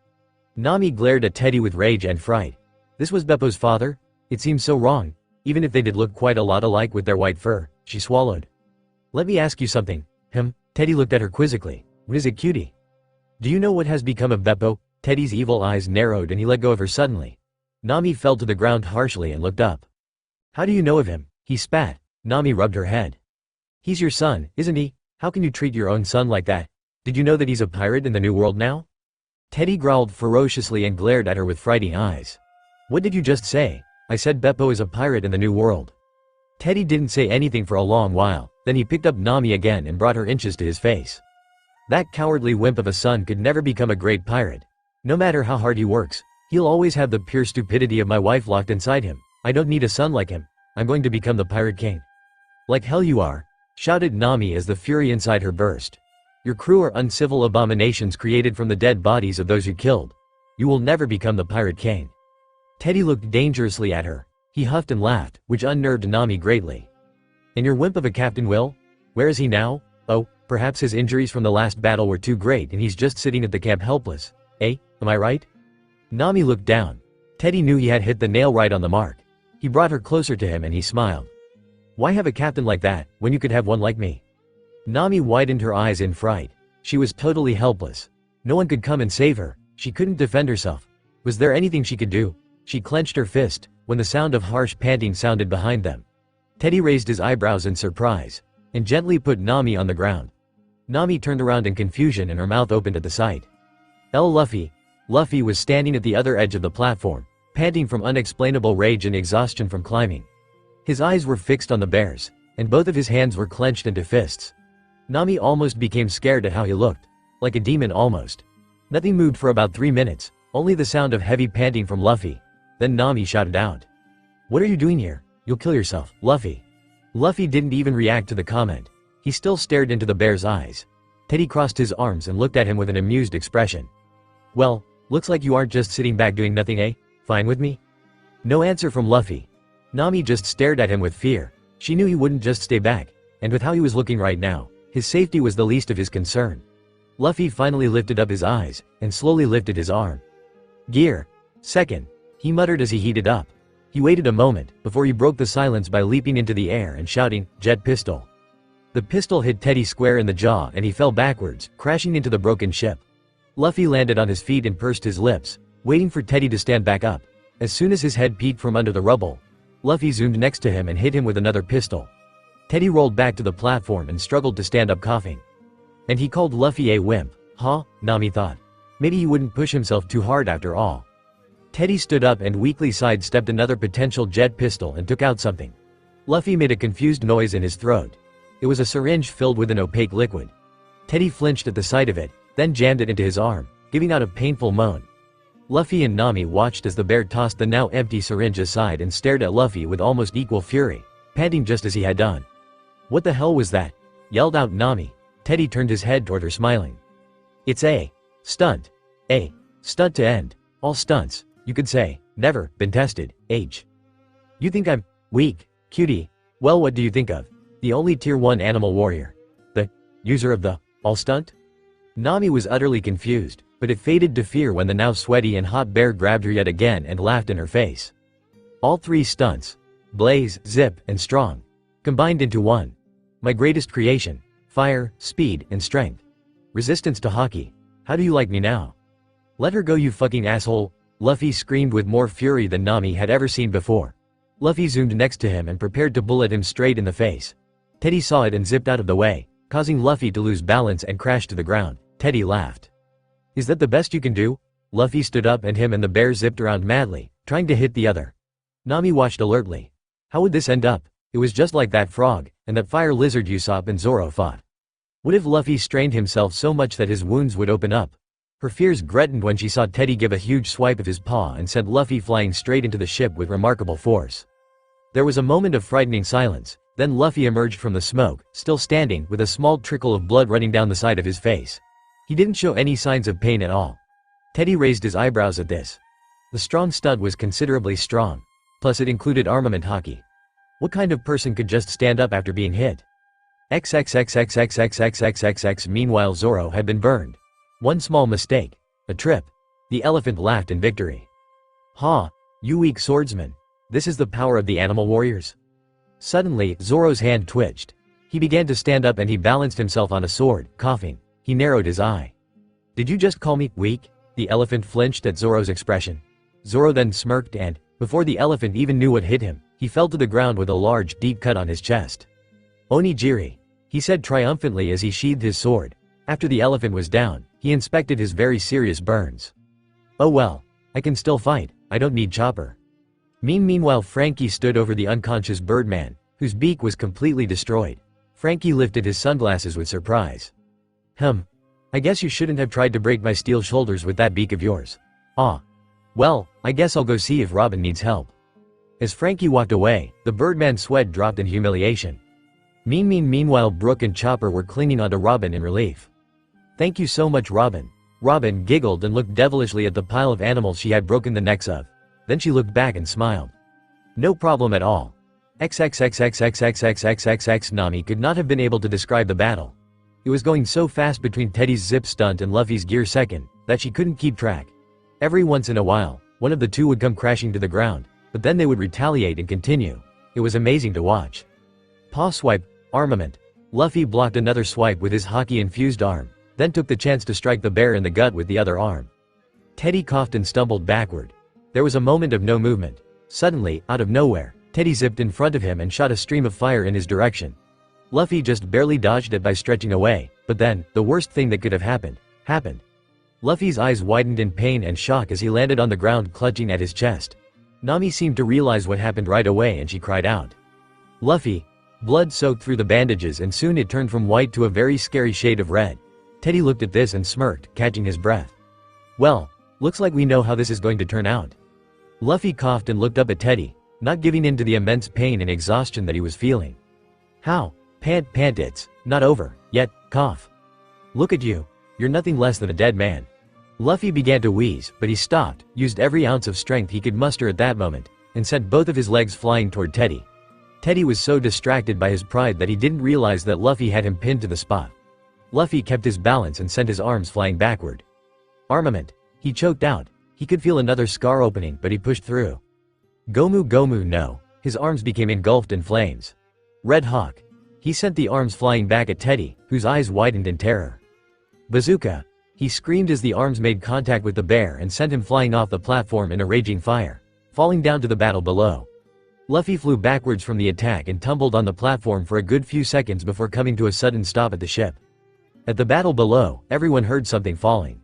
Nami glared at Teddy with rage and fright. This was Beppo's father? It seemed so wrong, even if they did look quite a lot alike with their white fur. She swallowed. Let me ask you something. Teddy looked at her quizzically. What is it, cutie? Do you know what has become of Beppo? Teddy's evil eyes narrowed and he let go of her suddenly. Nami fell to the ground harshly and looked up. How do you know of him? He spat. Nami rubbed her head. He's your son, isn't he? How can you treat your own son like that? Did you know that he's a pirate in the new world now? Teddy growled ferociously and glared at her with frightened eyes. What did you just say? I said Beppo is a pirate in the new world. Teddy didn't say anything for a long while, then he picked up Nami again and brought her inches to his face. That cowardly wimp of a son could never become a great pirate. No matter how hard he works, he'll always have the pure stupidity of my wife locked inside him. I don't need a son like him. I'm going to become the pirate king. Like hell you are, shouted Nami as the fury inside her burst. Your crew are uncivil abominations created from the dead bodies of those you killed. You will never become the pirate king. Teddy looked dangerously at her. He huffed and laughed, which unnerved Nami greatly. And your wimp of a captain will? Where is he now? Oh, perhaps his injuries from the last battle were too great and he's just sitting at the camp helpless. Eh, am I right? Nami looked down. Teddy knew he had hit the nail right on the mark. He brought her closer to him and he smiled. Why have a captain like that, when you could have one like me? Nami widened her eyes in fright. She was totally helpless. No one could come and save her. She couldn't defend herself. Was there anything she could do? She clenched her fist, when the sound of harsh panting sounded behind them. Teddy raised his eyebrows in surprise, and gently put Nami on the ground. Nami turned around in confusion and her mouth opened at the sight. Luffy. Luffy was standing at the other edge of the platform, panting from unexplainable rage and exhaustion from climbing. His eyes were fixed on the bears, and both of his hands were clenched into fists. Nami almost became scared at how he looked. Like a demon almost. Nothing moved for about 3 minutes, only the sound of heavy panting from Luffy. Then Nami shouted out. What are you doing here? You'll kill yourself, Luffy. Luffy didn't even react to the comment. He still stared into the bear's eyes. Teddy crossed his arms and looked at him with an amused expression. Well, looks like you aren't just sitting back doing nothing, eh? Fine with me? No answer from Luffy. Nami just stared at him with fear. She knew he wouldn't just stay back, and with how he was looking right now, his safety was the least of his concern. Luffy finally lifted up his eyes, and slowly lifted his arm. Gear. Second. He muttered as he heated up. He waited a moment, before he broke the silence by leaping into the air and shouting, Jet pistol. The pistol hit Teddy square in the jaw and he fell backwards, crashing into the broken ship. Luffy landed on his feet and pursed his lips, waiting for Teddy to stand back up. As soon as his head peeked from under the rubble, Luffy zoomed next to him and hit him with another pistol. Teddy rolled back to the platform and struggled to stand up coughing. And he called Luffy a wimp, huh? Nami thought. Maybe he wouldn't push himself too hard after all. Teddy stood up and weakly sidestepped another potential jet pistol and took out something. Luffy made a confused noise in his throat. It was a syringe filled with an opaque liquid. Teddy flinched at the sight of it, then jammed it into his arm, giving out a painful moan. Luffy and Nami watched as the bear tossed the now empty syringe aside and stared at Luffy with almost equal fury, panting just as he had done. What the hell was that? Yelled out Nami. Teddy turned his head toward her smiling. It's a stunt. A stunt to end all stunts. You could say, never been tested, H. You think I'm weak, cutie? Well, what do you think of the only tier 1 animal warrior? The user of the all stunt? Nami was utterly confused, but it faded to fear when the now sweaty and hot bear grabbed her yet again and laughed in her face. All 3 stunts, Blaze, Zip, and Strong, combined into one. My greatest creation, fire, speed, and strength. Resistance to hockey. How do you like me now? Let her go, you fucking asshole, Luffy screamed with more fury than Nami had ever seen before. Luffy zoomed next to him and prepared to bullet him straight in the face. Teddy saw it and zipped out of the way, causing Luffy to lose balance and crash to the ground. Teddy laughed. Is that the best you can do? Luffy stood up and him and the bear zipped around madly, trying to hit the other. Nami watched alertly. How would this end up? It was just like that frog, and that fire lizard Usopp and Zoro fought. What if Luffy strained himself so much that his wounds would open up? Her fears greatened when she saw Teddy give a huge swipe of his paw and sent Luffy flying straight into the ship with remarkable force. There was a moment of frightening silence, then Luffy emerged from the smoke, still standing, with a small trickle of blood running down the side of his face. He didn't show any signs of pain at all. Teddy raised his eyebrows at this. The strong stud was considerably strong, plus it included armament hockey. What kind of person could just stand up after being hit? XXXXXXXXXXX. Meanwhile, Zoro had been burned. One small mistake. A trip. The elephant laughed in victory. Ha! You weak swordsman. This is the power of the animal warriors. Suddenly, Zoro's hand twitched. He began to stand up and he balanced himself on a sword, coughing. He narrowed his eye. Did you just call me weak? The elephant flinched at Zoro's expression. Zoro then smirked and, before the elephant even knew what hit him, he fell to the ground with a large, deep cut on his chest. Onigiri, he said triumphantly as he sheathed his sword. After the elephant was down, he inspected his very serious burns. Oh well, I can still fight, I don't need chopper. Meanwhile, Frankie stood over the unconscious Birdman, whose beak was completely destroyed. Frankie lifted his sunglasses with surprise. I guess you shouldn't have tried to break my steel shoulders with that beak of yours. Ah. Well, I guess I'll go see if Robin needs help. As Frankie walked away, the Birdman's sweat dropped in humiliation. Meanwhile, Brook and Chopper were clinging onto Robin in relief. Thank you so much, Robin. Robin giggled and looked devilishly at the pile of animals she had broken the necks of. Then she looked back and smiled. No problem at all. XXXXXXXXXX. Nami could not have been able to describe the battle. It was going so fast between Teddy's zip stunt and Luffy's gear second, that she couldn't keep track. Every once in a while, one of the two would come crashing to the ground, but then they would retaliate and continue. It was amazing to watch. Paw swipe, armament. Luffy blocked another swipe with his hockey-infused arm, then took the chance to strike the bear in the gut with the other arm. Teddy coughed and stumbled backward. There was a moment of no movement. Suddenly, out of nowhere, Teddy zipped in front of him and shot a stream of fire in his direction. Luffy just barely dodged it by stretching away, but then, the worst thing that could have happened. Luffy's eyes widened in pain and shock as he landed on the ground clutching at his chest. Nami seemed to realize what happened right away and she cried out. Luffy! Blood soaked through the bandages and soon it turned from white to a very scary shade of red. Teddy looked at this and smirked, catching his breath. Well, looks like we know how this is going to turn out. Luffy coughed and looked up at Teddy, not giving in to the immense pain and exhaustion that he was feeling. How? Pant, it's not over yet, cough. Look at you. You're nothing less than a dead man. Luffy began to wheeze, but he stopped, used every ounce of strength he could muster at that moment, and sent both of his legs flying toward Teddy. Teddy was so distracted by his pride that he didn't realize that Luffy had him pinned to the spot. Luffy kept his balance and sent his arms flying backward. Armament. He choked out. He could feel another scar opening, but he pushed through. Gomu no. His arms became engulfed in flames. Red Hawk. He sent the arms flying back at Teddy, whose eyes widened in terror. Bazooka. He screamed as the arms made contact with the bear and sent him flying off the platform in a raging fire, falling down to the battle below. Luffy flew backwards from the attack and tumbled on the platform for a good few seconds before coming to a sudden stop at the ship. At the battle below, everyone heard something falling.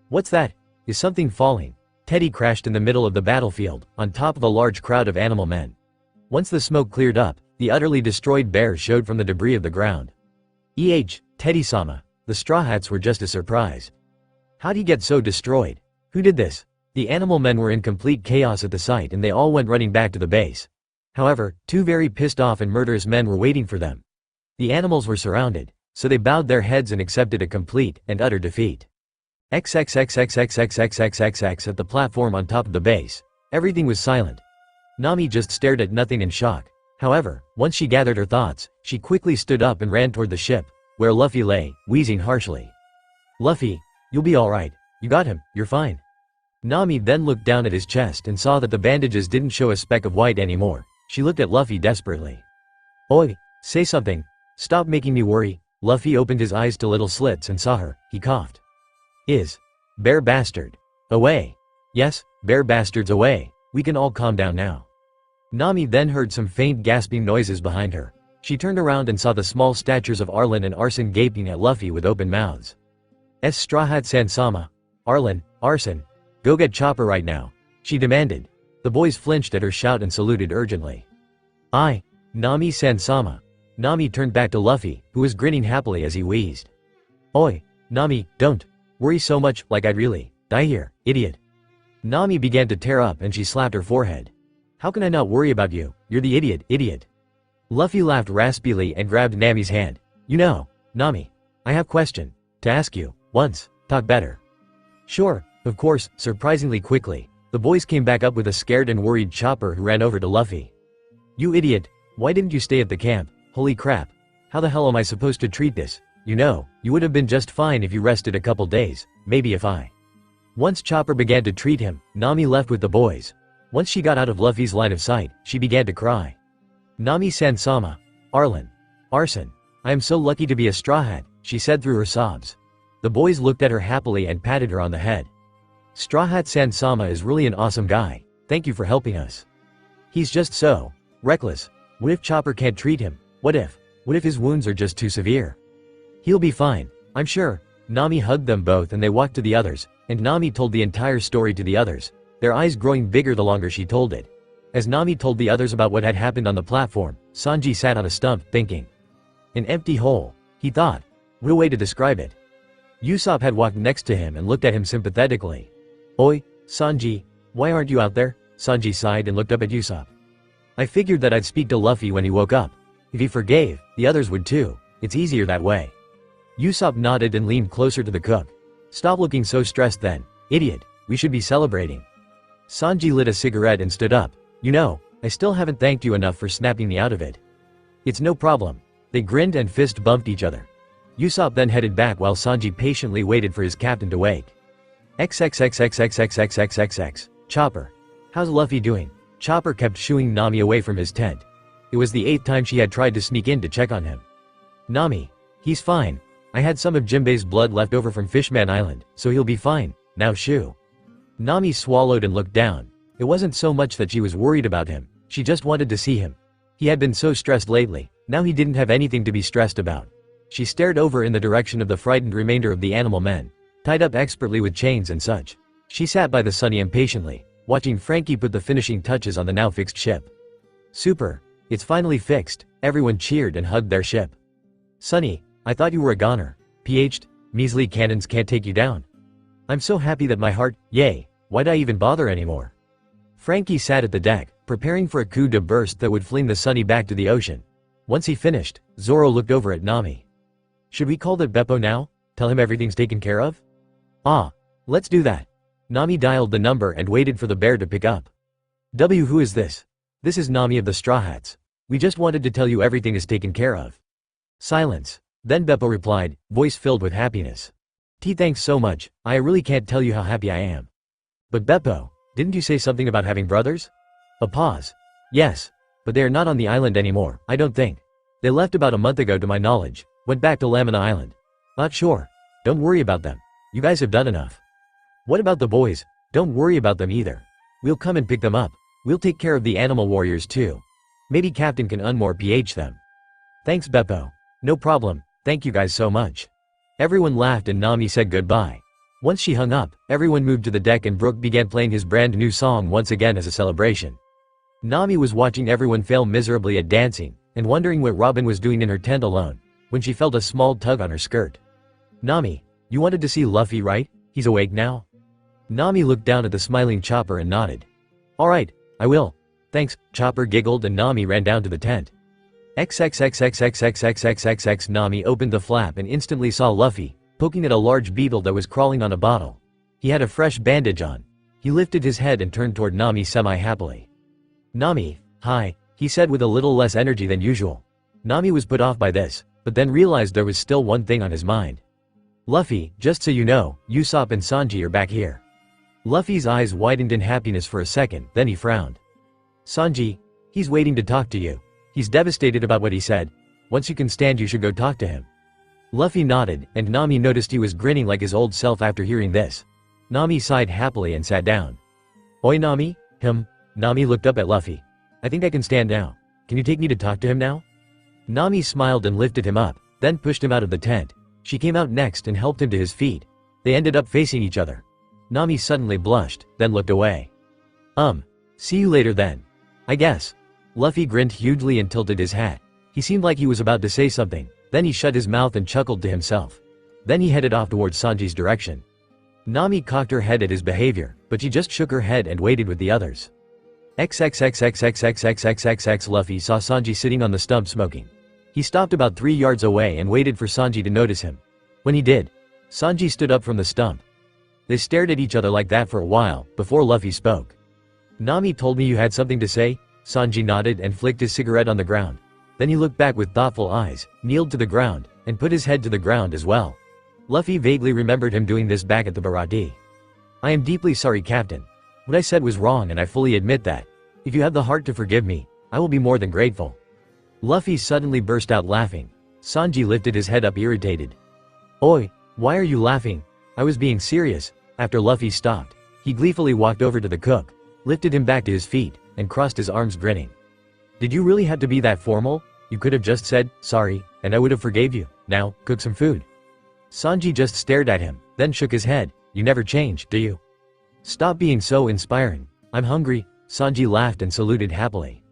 What's that? Is something falling? Teddy crashed in the middle of the battlefield, on top of a large crowd of animal men. Once the smoke cleared up, the utterly destroyed bear showed from the debris of the ground. Teddy-sama. The Straw Hats were just a surprise. How'd he get so destroyed? Who did this? The animal men were in complete chaos at the sight and they all went running back to the base. However, two very pissed off and murderous men were waiting for them. The animals were surrounded, so they bowed their heads and accepted a complete and utter defeat. XXXXXXXXXX. At the platform on top of the base, everything was silent. Nami just stared at nothing in shock. However, once she gathered her thoughts, she quickly stood up and ran toward the ship, where Luffy lay, wheezing harshly. Luffy, you'll be alright. You got him, you're fine. Nami then looked down at his chest and saw that the bandages didn't show a speck of white anymore. She looked at Luffy desperately. Oi, say something. Stop making me worry. Luffy opened his eyes to little slits and saw her. He coughed. Bear bastard. Away. Yes, bear bastards away. We can all calm down now. Nami then heard some faint gasping noises behind her. She turned around and saw the small statures of Arlen and Arson gaping at Luffy with open mouths. Straw Hat San-sama. Arlen, Arson. Go get Chopper right now, she demanded. The boys flinched at her shout and saluted urgently. "Aye, Nami-san-sama." Nami turned back to Luffy, who was grinning happily as he wheezed. "Oi, Nami, don't worry so much, like I'd really die here, idiot." Nami began to tear up and she slapped her forehead. "How can I not worry about you? You're the idiot." Luffy laughed raspily and grabbed Nami's hand. "You know, Nami, I have question to ask you, once, talk better." "Sure, of course." Surprisingly quickly, the boys came back up with a scared and worried Chopper who ran over to Luffy. "You idiot, why didn't you stay at the camp? Holy crap. How the hell am I supposed to treat this? You know, you would have been just fine if you rested a couple days, maybe if I." Once Chopper began to treat him, Nami left with the boys. Once she got out of Luffy's line of sight, she began to cry. "Nami-san-sama. Arlen. Arson. I am so lucky to be a Straw Hat," she said through her sobs. The boys looked at her happily and patted her on the head. "Straw Hat San-sama is really an awesome guy. Thank you for helping us. He's just so reckless. What if Chopper can't treat him? What if his wounds are just too severe? He'll be fine, I'm sure." Nami hugged them both and they walked to the others, and Nami told the entire story to the others, their eyes growing bigger the longer she told it. As Nami told the others about what had happened on the platform, Sanji sat on a stump thinking. An empty hole, he thought. What a way to describe it. Usopp had walked next to him and looked at him sympathetically. "Oi, Sanji, why aren't you out there?" Sanji sighed and looked up at Usopp. "I figured that I'd speak to Luffy when he woke up. If he forgave, the others would too. It's easier that way." Usopp nodded and leaned closer to the cook. "Stop looking so stressed then, idiot, we should be celebrating." Sanji lit a cigarette and stood up. "You know, I still haven't thanked you enough for snapping me out of it." "It's no problem." They grinned and fist bumped each other. Usopp then headed back while Sanji patiently waited for his captain to wake. XXXXXXXXXXX. "Chopper. How's Luffy doing?" Chopper kept shooing Nami away from his tent. It was the 8th time she had tried to sneak in to check on him. "Nami. He's fine. I had some of Jinbei's blood left over from Fishman Island, so he'll be fine, now shoo." Nami swallowed and looked down. It wasn't so much that she was worried about him, she just wanted to see him. He had been so stressed lately, now he didn't have anything to be stressed about. She stared over in the direction of the frightened remainder of the animal men, tied up expertly with chains and such. She sat by the sunny impatiently, watching Frankie put the finishing touches on the now fixed ship. "Super. It's finally fixed." Everyone cheered and hugged their ship. "Sunny, I thought you were a goner. PH'd, measly cannons can't take you down. I'm so happy that my heart, yay, why'd I even bother anymore?" Frankie sat at the deck, preparing for a coup de burst that would fling the Sunny back to the ocean. Once he finished, Zoro looked over at Nami. "Should we call that Beppo now? Tell him everything's taken care of?" "Ah, let's do that." Nami dialed the number and waited for the bear to pick up. Who is this?" "This is Nami of the Straw Hats. We just wanted to tell you everything is taken care of." Silence. Then Beppo replied, voice filled with happiness. Thanks so much, I really can't tell you how happy I am." "But Beppo, didn't you say something about having brothers?" A pause. "Yes. But they are not on the island anymore, I don't think. They left about a month ago to my knowledge, went back to Lamina Island. Not sure. Don't worry about them. You guys have done enough." "What about the boys? Don't worry about them either. We'll come and pick them up. We'll take care of the animal warriors too. Maybe Captain can unmore PH them." "Thanks Beppo. No problem, thank you guys so much." Everyone laughed and Nami said goodbye. Once she hung up, everyone moved to the deck and Brook began playing his brand new song once again as a celebration. Nami was watching everyone fail miserably at dancing, and wondering what Robin was doing in her tent alone, when she felt a small tug on her skirt. "Nami, you wanted to see Luffy, right? He's awake now?" Nami looked down at the smiling Chopper and nodded. "Alright, I will. Thanks." Chopper giggled and Nami ran down to the tent. XXXXXXXXXXX. Nami opened the flap and instantly saw Luffy, poking at a large beetle that was crawling on a bottle. He had a fresh bandage on. He lifted his head and turned toward Nami semi-happily. "Nami, hi," he said with a little less energy than usual. Nami was put off by this, but then realized there was still one thing on his mind. "Luffy, just so you know, Usopp and Sanji are back here." Luffy's eyes widened in happiness for a second, then he frowned. "Sanji, he's waiting to talk to you. He's devastated about what he said. Once you can stand you should go talk to him." Luffy nodded, and Nami noticed he was grinning like his old self after hearing this. Nami sighed happily and sat down. Oi Nami? Nami looked up at Luffy. I think I can stand now. Can you take me to talk to him now? Nami smiled and lifted him up, then pushed him out of the tent. She came out next and helped him to his feet. They ended up facing each other. Nami suddenly blushed, then looked away. See you later then. I guess. Luffy grinned hugely and tilted his hat. He seemed like he was about to say something, then he shut his mouth and chuckled to himself. Then he headed off towards Sanji's direction. Nami cocked her head at his behavior, but she just shook her head and waited with the others. XXXXXXXXXXX Luffy saw Sanji sitting on the stump smoking. He stopped about 3 yards away and waited for Sanji to notice him. When he did, Sanji stood up from the stump. They stared at each other like that for a while, before Luffy spoke. Nami told me you had something to say? Sanji nodded and flicked his cigarette on the ground. Then he looked back with thoughtful eyes, kneeled to the ground, and put his head to the ground as well. Luffy vaguely remembered him doing this back at the Barati. I am deeply sorry, Captain. What I said was wrong and I fully admit that. If you have the heart to forgive me, I will be more than grateful. Luffy suddenly burst out laughing. Sanji lifted his head up irritated. Oi, why are you laughing? I was being serious. After Luffy stopped, he gleefully walked over to the cook, lifted him back to his feet, and crossed his arms grinning. Did you really have to be that formal? You could have just said, sorry, and I would have forgave you. Now, cook some food. Sanji just stared at him, then shook his head. You never change, do you? Stop being so inspiring. I'm hungry. Sanji laughed and saluted happily.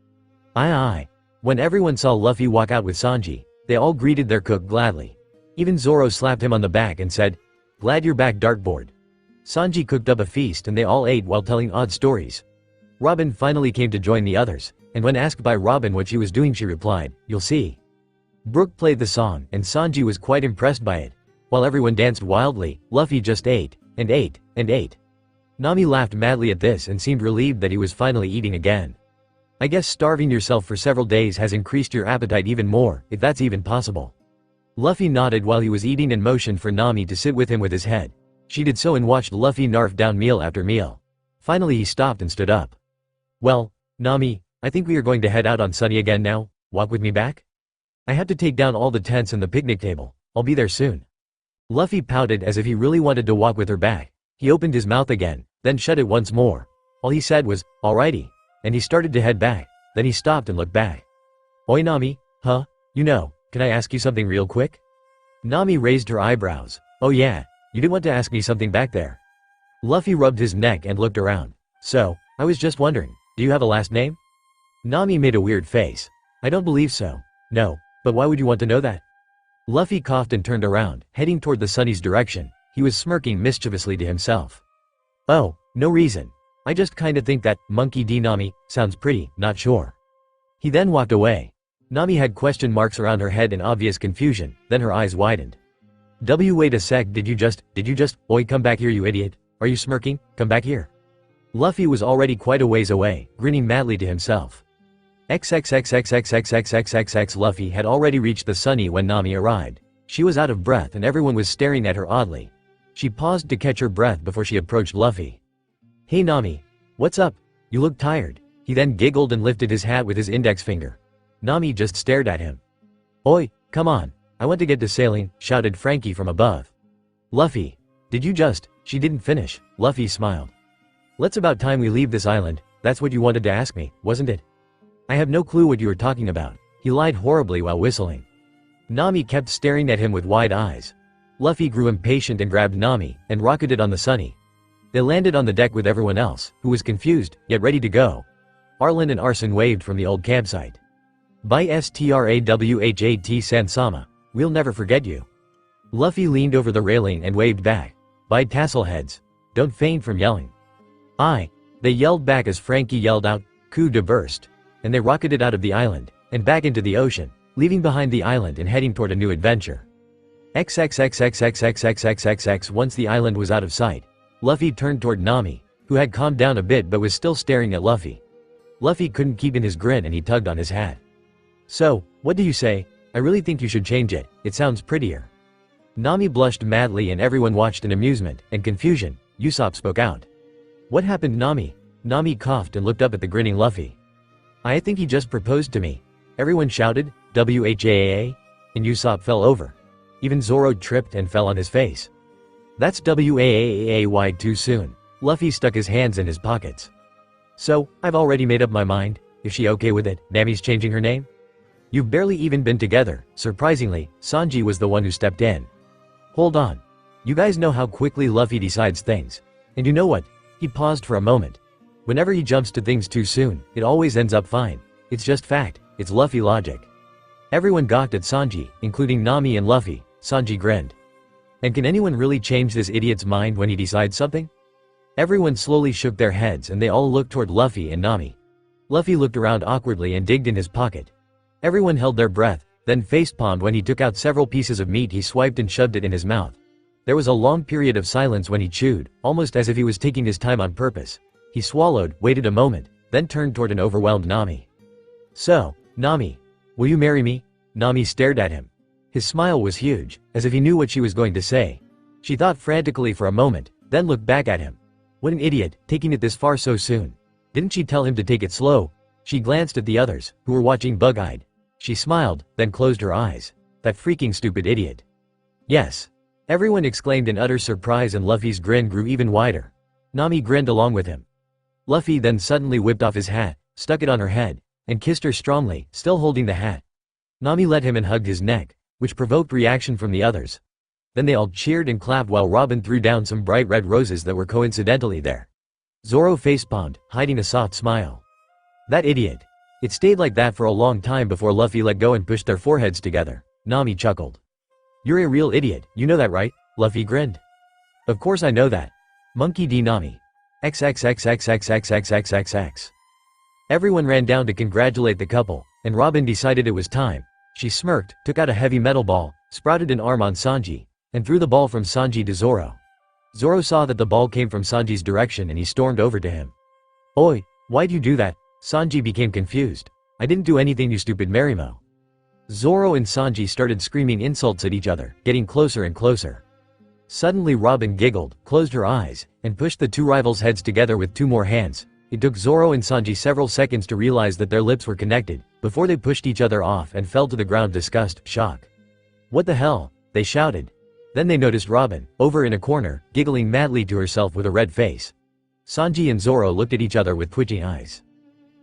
Aye. When everyone saw Luffy walk out with Sanji, they all greeted their cook gladly. Even Zoro slapped him on the back and said, Glad you're back, Darkboard. Sanji cooked up a feast and they all ate while telling odd stories. Robin finally came to join the others, and when asked by Robin what she was doing she replied, You'll see. Brook played the song and Sanji was quite impressed by it. While everyone danced wildly, Luffy just ate, and ate, and ate. Nami laughed madly at this and seemed relieved that he was finally eating again. I guess starving yourself for several days has increased your appetite even more, if that's even possible. Luffy nodded while he was eating and motioned for Nami to sit with him with his head. She did so and watched Luffy narf down meal after meal. Finally he stopped and stood up. Well, Nami, I think we are going to head out on Sunny again now. Walk with me back? I have to take down all the tents and the picnic table. I'll be there soon. Luffy pouted as if he really wanted to walk with her back. He opened his mouth again, then shut it once more. All he said was, alrighty. And he started to head back. Then he stopped and looked back. Oi Nami, huh? Can I ask you something real quick? Nami raised her eyebrows. Oh yeah, you didn't want to ask me something back there. Luffy rubbed his neck and looked around. So, I was just wondering, do you have a last name? Nami made a weird face. I don't believe so. No, but why would you want to know that? Luffy coughed and turned around, heading toward the Sunny's direction. He was smirking mischievously to himself. Oh, no reason. I just kinda think that, Monkey D. Nami, sounds pretty, not sure. He then walked away. Nami had question marks around her head in obvious confusion, then her eyes widened. Wait a sec, did you just, oi come back here you idiot, are you smirking, come back here. Luffy was already quite a ways away, grinning madly to himself. XXXXXXXXXXX Luffy had already reached the Sunny when Nami arrived. She was out of breath and everyone was staring at her oddly. She paused to catch her breath before she approached Luffy. Hey Nami. What's up? You look tired. He then giggled and lifted his hat with his index finger. Nami just stared at him. Oi, come on. I want to get to sailing, shouted Frankie from above. Luffy. Did you just? She didn't finish. Luffy smiled. Let's about time we leave this island. That's what you wanted to ask me, wasn't it? I have no clue what you were talking about. He lied horribly while whistling. Nami kept staring at him with wide eyes. Luffy grew impatient and grabbed Nami, and rocketed on the Sunny. They landed on the deck with everyone else, who was confused, yet ready to go. Arlen and Arson waved from the old campsite. Bye Strawhat Sansama. We'll never forget you. Luffy leaned over the railing and waved back. Bye Tasselheads. Don't faint from yelling. Aye. They yelled back as Frankie yelled out, coup de burst. And they rocketed out of the island, and back into the ocean, leaving behind the island and heading toward a new adventure. XXXXXXXXXXX Once the island was out of sight, Luffy turned toward Nami, who had calmed down a bit but was still staring at Luffy. Luffy couldn't keep in his grin and he tugged on his hat. So, what do you say? I really think you should change it, it sounds prettier. Nami blushed madly and everyone watched in amusement and confusion. Usopp spoke out. What happened Nami? Nami coughed and looked up at the grinning Luffy. I think he just proposed to me. Everyone shouted, WHAA, and Usopp fell over. Even Zoro tripped and fell on his face. That's WAAAY too soon. Luffy stuck his hands in his pockets. So, I've already made up my mind. Is she okay with it? Nami's changing her name? You've barely even been together. Surprisingly, Sanji was the one who stepped in. Hold on. You guys know how quickly Luffy decides things. And you know what? He paused for a moment. Whenever he jumps to things too soon, it always ends up fine. It's just fact. It's Luffy logic. Everyone gawked at Sanji, including Nami and Luffy. Sanji grinned. And can anyone really change this idiot's mind when he decides something? Everyone slowly shook their heads and they all looked toward Luffy and Nami. Luffy looked around awkwardly and digged in his pocket. Everyone held their breath, then facepalmed when he took out several pieces of meat he swiped and shoved it in his mouth. There was a long period of silence when he chewed, almost as if he was taking his time on purpose. He swallowed, waited a moment, then turned toward an overwhelmed Nami. So, Nami, will you marry me? Nami stared at him. His smile was huge, as if he knew what she was going to say. She thought frantically for a moment, then looked back at him. What an idiot, taking it this far so soon. Didn't she tell him to take it slow? She glanced at the others, who were watching bug-eyed. She smiled, then closed her eyes. That freaking stupid idiot. Yes. Everyone exclaimed in utter surprise and Luffy's grin grew even wider. Nami grinned along with him. Luffy then suddenly whipped off his hat, stuck it on her head, and kissed her strongly, still holding the hat. Nami let him and hugged his neck, which provoked reaction from the others. Then they all cheered and clapped while Robin threw down some bright red roses that were coincidentally there. Zoro facepalmed, hiding a soft smile. That idiot. It stayed like that for a long time before Luffy let go and pushed their foreheads together. Nami chuckled. You're a real idiot, you know that right? Luffy grinned. Of course I know that. Monkey D. Nami. XXXXXXXXXXX. Everyone ran down to congratulate the couple, and Robin decided it was time. She smirked, took out a heavy metal ball, sprouted an arm on Sanji, and threw the ball from Sanji to Zoro. Zoro saw that the ball came from Sanji's direction and he stormed over to him. Oi, why'd you do that? Sanji became confused. I didn't do anything, you stupid Marimo. Zoro and Sanji started screaming insults at each other, getting closer and closer. Suddenly Robin giggled, closed her eyes, and pushed the two rivals' heads together with two more hands. It took Zoro and Sanji several seconds to realize that their lips were connected, before they pushed each other off and fell to the ground disgust, shock. What the hell? They shouted. Then they noticed Robin, over in a corner, giggling madly to herself with a red face. Sanji and Zoro looked at each other with twitching eyes.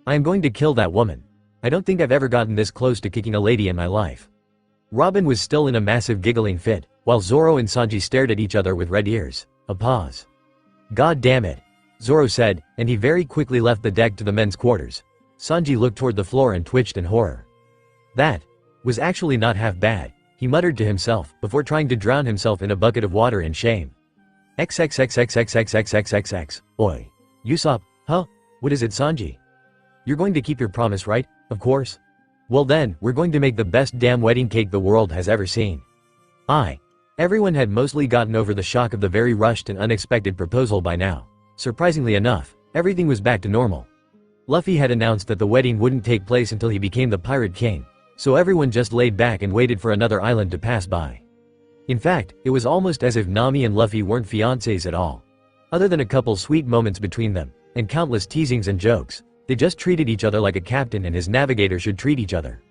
I am going to kill that woman. I don't think I've ever gotten this close to kicking a lady in my life. Robin was still in a massive giggling fit, while Zoro and Sanji stared at each other with red ears. A pause. God damn it. Zoro said, and he very quickly left the deck to the men's quarters. Sanji looked toward the floor and twitched in horror. That was actually not half bad, he muttered to himself, before trying to drown himself in a bucket of water in shame. XXXXXXXXXXX. Oi. Usopp, huh? What is it, Sanji? You're going to keep your promise, right? Of course. Well then, we're going to make the best damn wedding cake the world has ever seen. Everyone had mostly gotten over the shock of the very rushed and unexpected proposal by now. Surprisingly enough, everything was back to normal. Luffy had announced that the wedding wouldn't take place until he became the Pirate King, so everyone just laid back and waited for another island to pass by. In fact, it was almost as if Nami and Luffy weren't fiancés at all. Other than a couple sweet moments between them, and countless teasings and jokes, they just treated each other like a captain and his navigator should treat each other.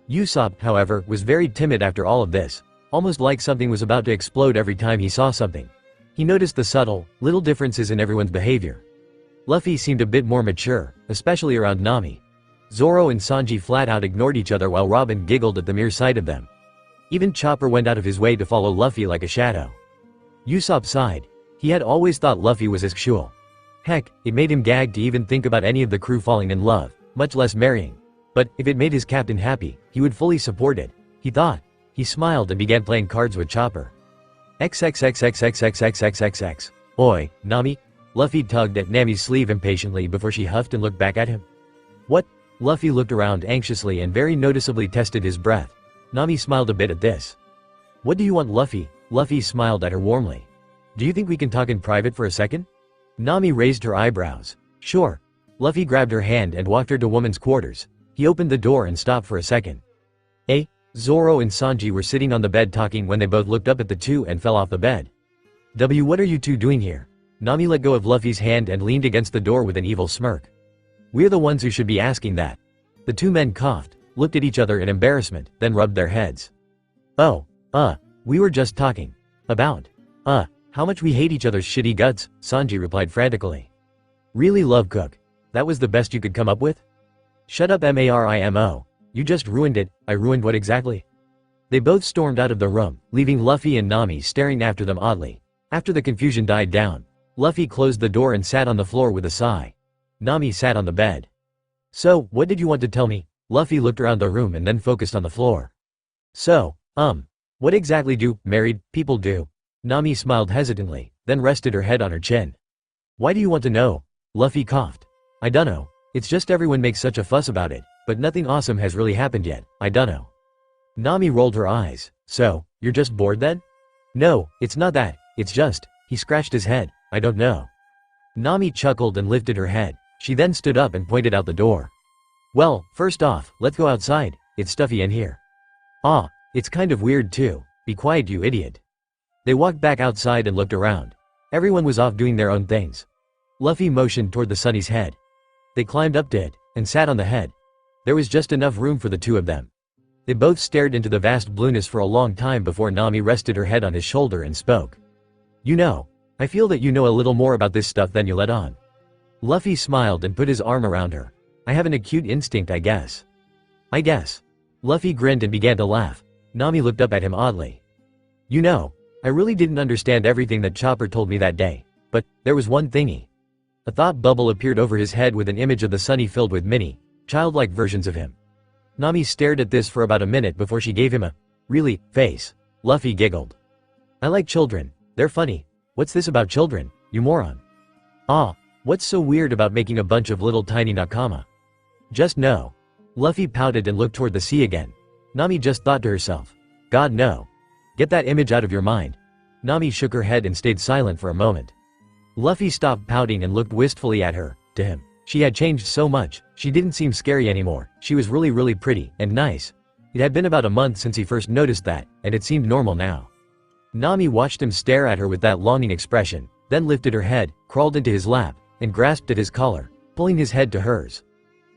Usopp, however, was very timid after all of this, almost like something was about to explode every time he saw something. He noticed the subtle, little differences in everyone's behavior. Luffy seemed a bit more mature, especially around Nami. Zoro and Sanji flat out ignored each other while Robin giggled at the mere sight of them. Even Chopper went out of his way to follow Luffy like a shadow. Usopp sighed. He had always thought Luffy was cool. Heck, it made him gag to even think about any of the crew falling in love, much less marrying. But if it made his captain happy, he would fully support it, he thought. He smiled and began playing cards with Chopper. XXXXXXXXXX. Oi, Nami? Luffy tugged at Nami's sleeve impatiently before she huffed and looked back at him. What? Luffy looked around anxiously and very noticeably tested his breath. Nami smiled a bit at this. What do you want, Luffy? Luffy smiled at her warmly. Do you think we can talk in private for a second? Nami raised her eyebrows. Sure. Luffy grabbed her hand and walked her to woman's quarters. He opened the door and stopped for a second. Zoro and Sanji were sitting on the bed talking when they both looked up at the two and fell off the bed. What are you two doing here? Nami let go of Luffy's hand and leaned against the door with an evil smirk. We're the ones who should be asking that. The two men coughed, looked at each other in embarrassment, then rubbed their heads. We were just talking. About. How How much we hate each other's shitty guts, Sanji replied frantically. Really, love cook? That was the best you could come up with? Shut up Marimo. You just ruined it. I ruined what exactly? They both stormed out of the room, leaving Luffy and Nami staring after them oddly. After the confusion died down, Luffy closed the door and sat on the floor with a sigh. Nami sat on the bed. So, what did you want to tell me? Luffy looked around the room and then focused on the floor. So, what exactly do married people do? Nami smiled hesitantly, then rested her head on her chin. Why do you want to know? Luffy coughed. I dunno. It's just everyone makes such a fuss about it, but nothing awesome has really happened yet, I dunno. Nami rolled her eyes. So, you're just bored then? No, it's not that, it's just, he scratched his head, I don't know. Nami chuckled and lifted her head. She then stood up and pointed out the door. Well, first off, let's go outside, it's stuffy in here. Ah, it's kind of weird too. Be quiet, you idiot. They walked back outside and looked around. Everyone was off doing their own things. Luffy motioned toward the Sunny's head. They climbed up to it, and sat on the head. There was just enough room for the two of them. They both stared into the vast blueness for a long time before Nami rested her head on his shoulder and spoke. You know, I feel that you know a little more about this stuff than you let on. Luffy smiled and put his arm around her. I have an acute instinct, I guess. I guess. Luffy grinned and began to laugh. Nami looked up at him oddly. You know, I really didn't understand everything that Chopper told me that day, but there was one thingy. A thought bubble appeared over his head with an image of the Sunny filled with mini, childlike versions of him. Nami stared at this for about a minute before she gave him a, really, face. Luffy giggled. I like children, they're funny. What's this about children, you moron? Ah, what's so weird about making a bunch of little tiny nakama? Just no. Luffy pouted and looked toward the sea again. Nami just thought to herself. God no. Get that image out of your mind. Nami shook her head and stayed silent for a moment. Luffy stopped pouting and looked wistfully at her. To him, she had changed so much, she didn't seem scary anymore, she was really pretty, and nice. It had been about a month since he first noticed that, and it seemed normal now. Nami watched him stare at her with that longing expression, then lifted her head, crawled into his lap, and grasped at his collar, pulling his head to hers.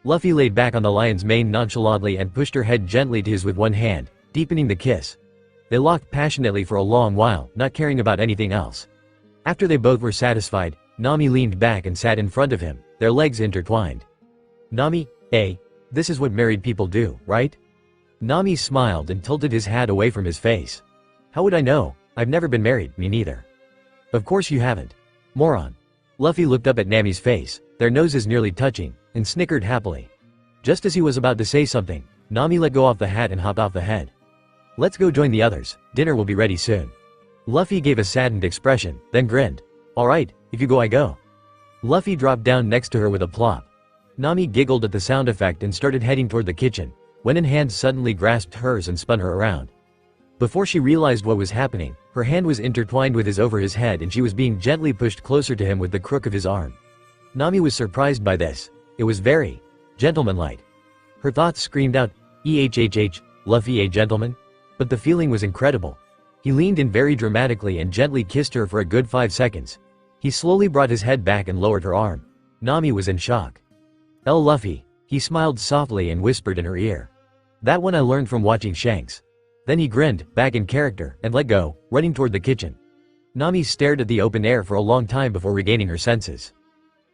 Luffy laid back on the lion's mane nonchalantly and pushed her head gently to his with one hand, deepening the kiss. They locked passionately for a long while, not caring about anything else. After they both were satisfied, Nami leaned back and sat in front of him, their legs intertwined. Nami, this is what married people do, right? Nami smiled and tilted his hat away from his face. How would I know? I've never been married, me neither. Of course you haven't. Moron. Luffy looked up at Nami's face, their noses nearly touching, and snickered happily. Just as he was about to say something, Nami let go of the hat and hopped off the head. Let's go join the others, dinner will be ready soon. Luffy gave a saddened expression, then grinned. Alright, if you go I go. Luffy dropped down next to her with a plop. Nami giggled at the sound effect and started heading toward the kitchen, when an hand suddenly grasped hers and spun her around. Before she realized what was happening, her hand was intertwined with his over his head and she was being gently pushed closer to him with the crook of his arm. Nami was surprised by this. It was very gentlemanlike. Her thoughts screamed out, Luffy a gentleman? But the feeling was incredible. He leaned in very dramatically and gently kissed her for a good 5 seconds. He slowly brought his head back and lowered her arm. Nami was in shock. Luffy, he smiled softly and whispered in her ear. That one I learned from watching Shanks. Then he grinned, back in character, and let go, running toward the kitchen. Nami stared at the open air for a long time before regaining her senses.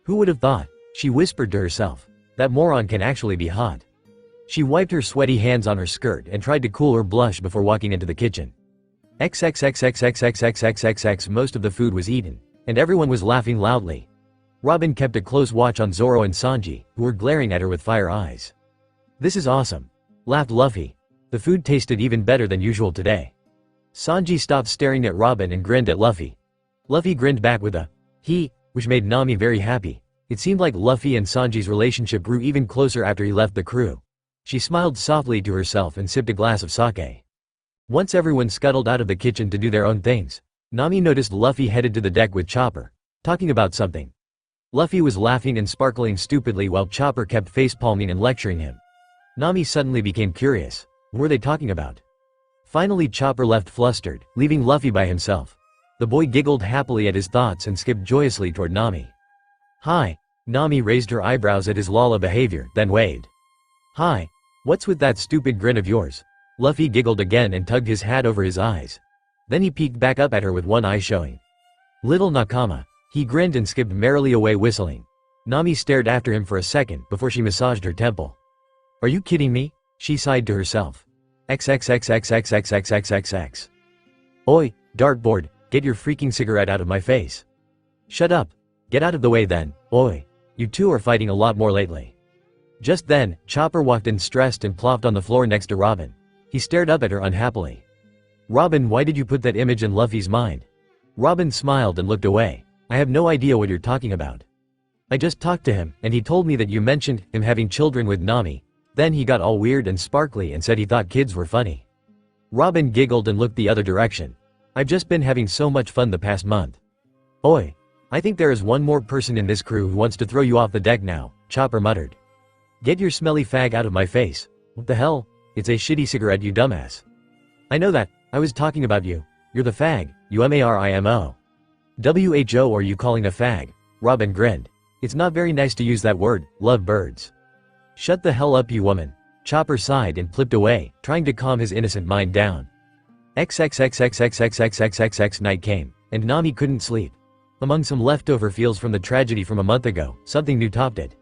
Who would have thought? She whispered to herself. That moron can actually be hot. She wiped her sweaty hands on her skirt and tried to cool her blush before walking into the kitchen. XXXXXXXXXX. Most of the food was eaten, and everyone was laughing loudly. Robin kept a close watch on Zoro and Sanji, who were glaring at her with fire eyes. This is awesome, laughed Luffy. The food tasted even better than usual today. Sanji stopped staring at Robin and grinned at Luffy. Luffy grinned back with a he, which made Nami very happy. It seemed like Luffy and Sanji's relationship grew even closer after he left the crew. She smiled softly to herself and sipped a glass of sake. Once everyone scuttled out of the kitchen to do their own things, Nami noticed Luffy headed to the deck with Chopper, talking about something. Luffy was laughing and sparkling stupidly while Chopper kept facepalming and lecturing him. Nami suddenly became curious. What were they talking about? Finally Chopper left flustered, leaving Luffy by himself. The boy giggled happily at his thoughts and skipped joyously toward Nami. Hi. Nami raised her eyebrows at his lala behavior, then waved. Hi. What's with that stupid grin of yours? Luffy giggled again and tugged his hat over his eyes. Then he peeked back up at her with one eye showing. Little Nakama. He grinned and skipped merrily away whistling. Nami stared after him for a second before she massaged her temple. Are you kidding me? She sighed to herself. XXXXXXXXXX. Oi, dartboard, get your freaking cigarette out of my face. Shut up. Get out of the way then, oi. You two are fighting a lot more lately. Just then, Chopper walked in stressed and plopped on the floor next to Robin. He stared up at her unhappily. Robin, why did you put that image in Luffy's mind? Robin smiled and looked away. I have no idea what you're talking about. I just talked to him, and he told me that you mentioned him having children with Nami. Then he got all weird and sparkly and said he thought kids were funny. Robin giggled and looked the other direction. I've just been having so much fun the past month. Oi. I think there is one more person in this crew who wants to throw you off the deck now, Chopper muttered. Get your smelly fag out of my face. What the hell? It's a shitty cigarette, you dumbass. I know that. I was talking about you. You're the fag, you marimo. Who are you calling a fag? Robin grinned. It's not very nice to use that word, love birds. Shut the hell up, you woman. Chopper sighed and flipped away, trying to calm his innocent mind down. XXXXXXXXXX night came, and Nami couldn't sleep. Among some leftover feels from the tragedy from a month ago, something new topped it.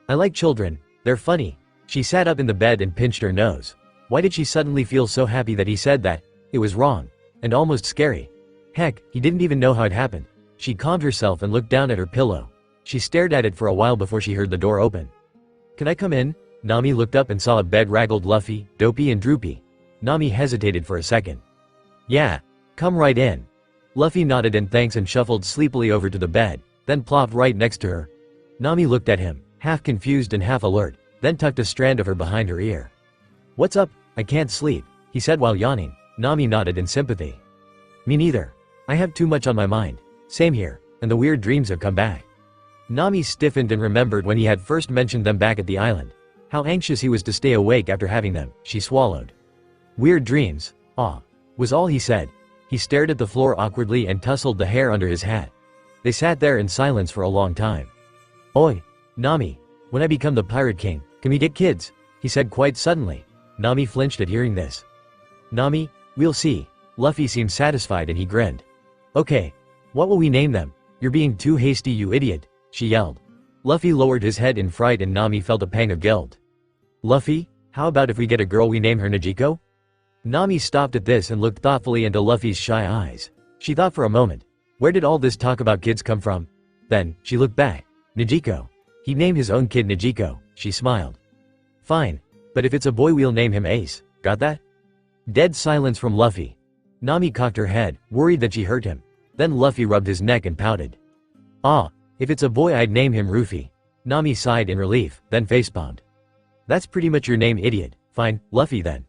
I like children, they're funny. She sat up in the bed and pinched her nose. Why did she suddenly feel so happy that he said that? It was wrong. And almost scary. Heck, he didn't even know how it happened. She calmed herself and looked down at her pillow. She stared at it for a while before she heard the door open. Can I come in? Nami looked up and saw a bedraggled Luffy, Dopey and Droopy. Nami hesitated for a second. Yeah. Come right in. Luffy nodded in thanks and shuffled sleepily over to the bed, then plopped right next to her. Nami looked at him, half confused and half alert, then tucked a strand of her behind her ear. What's up? I can't sleep, he said while yawning. Nami nodded in sympathy. Me neither. I have too much on my mind. Same here, and the weird dreams have come back. Nami stiffened and remembered when he had first mentioned them back at the island. How anxious he was to stay awake after having them, she swallowed. Weird dreams, was all he said. He stared at the floor awkwardly and tousled the hair under his hat. They sat there in silence for a long time. Oi, Nami, when I become the Pirate King, can we get kids? He said quite suddenly. Nami flinched at hearing this. Nami, we'll see. Luffy seemed satisfied and he grinned. Okay. What will we name them? You're being too hasty, you idiot, she yelled. Luffy lowered his head in fright and Nami felt a pang of guilt. Luffy, how about if we get a girl we name her Najiko? Nami stopped at this and looked thoughtfully into Luffy's shy eyes. She thought for a moment. Where did all this talk about kids come from? Then, she looked back. Najiko. He'd named his own kid Najiko, she smiled. Fine. But if it's a boy we'll name him Ace, got that? Dead silence from Luffy. Nami cocked her head, worried that she hurt him. Then Luffy rubbed his neck and pouted. If it's a boy I'd name him Rufy. Nami sighed in relief, then facepalmed. That's pretty much your name, idiot. Fine, Luffy then.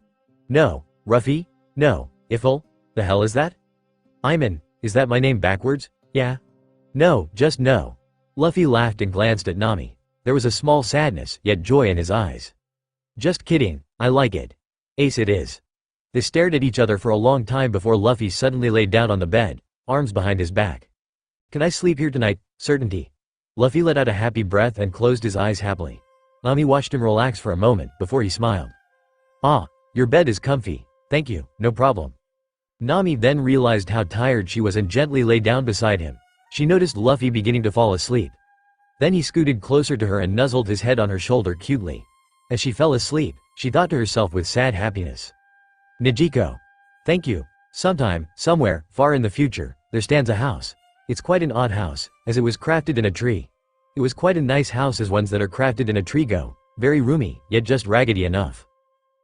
No. Ruffy? No. Ifil? The hell is that? Iman, is that my name backwards? Yeah. No, just no. Luffy laughed and glanced at Nami. There was a small sadness, yet joy in his eyes. Just kidding, I like it. Ace it is. They stared at each other for a long time before Luffy suddenly laid down on the bed, arms behind his back. Can I sleep here tonight? Certainty. Luffy let out a happy breath and closed his eyes happily. Nami watched him relax for a moment before he smiled. Your bed is comfy. Thank you, no problem. Nami then realized how tired she was and gently lay down beside him. She noticed Luffy beginning to fall asleep. Then he scooted closer to her and nuzzled his head on her shoulder cutely. As she fell asleep, she thought to herself with sad happiness. Najiko. Thank you. Sometime, somewhere, far in the future, there stands a house. It's quite an odd house, as it was crafted in a tree. It was quite a nice house as ones that are crafted in a tree go, very roomy, yet just raggedy enough.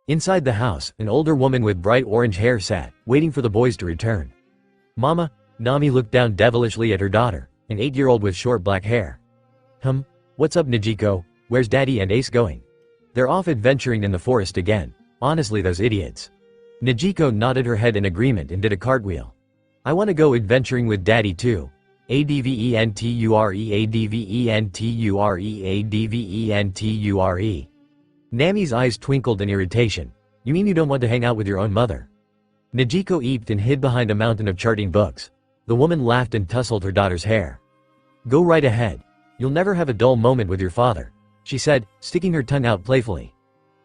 Inside the house, an older woman with bright orange hair sat, waiting for the boys to return. Mama, Nami looked down devilishly at her daughter, an 8-year-old with short black hair. What's up, Najiko? Where's Daddy and Ace going? They're off adventuring in the forest again. Honestly, those idiots. Najiko nodded her head in agreement and did a cartwheel. I want to go adventuring with Daddy too. Adventure, adventure. Nami's eyes twinkled in irritation. You mean you don't want to hang out with your own mother? Najiko eeped and hid behind a mountain of charting books. The woman laughed and tousled her daughter's hair. Go right ahead. You'll never have a dull moment with your father, she said, sticking her tongue out playfully.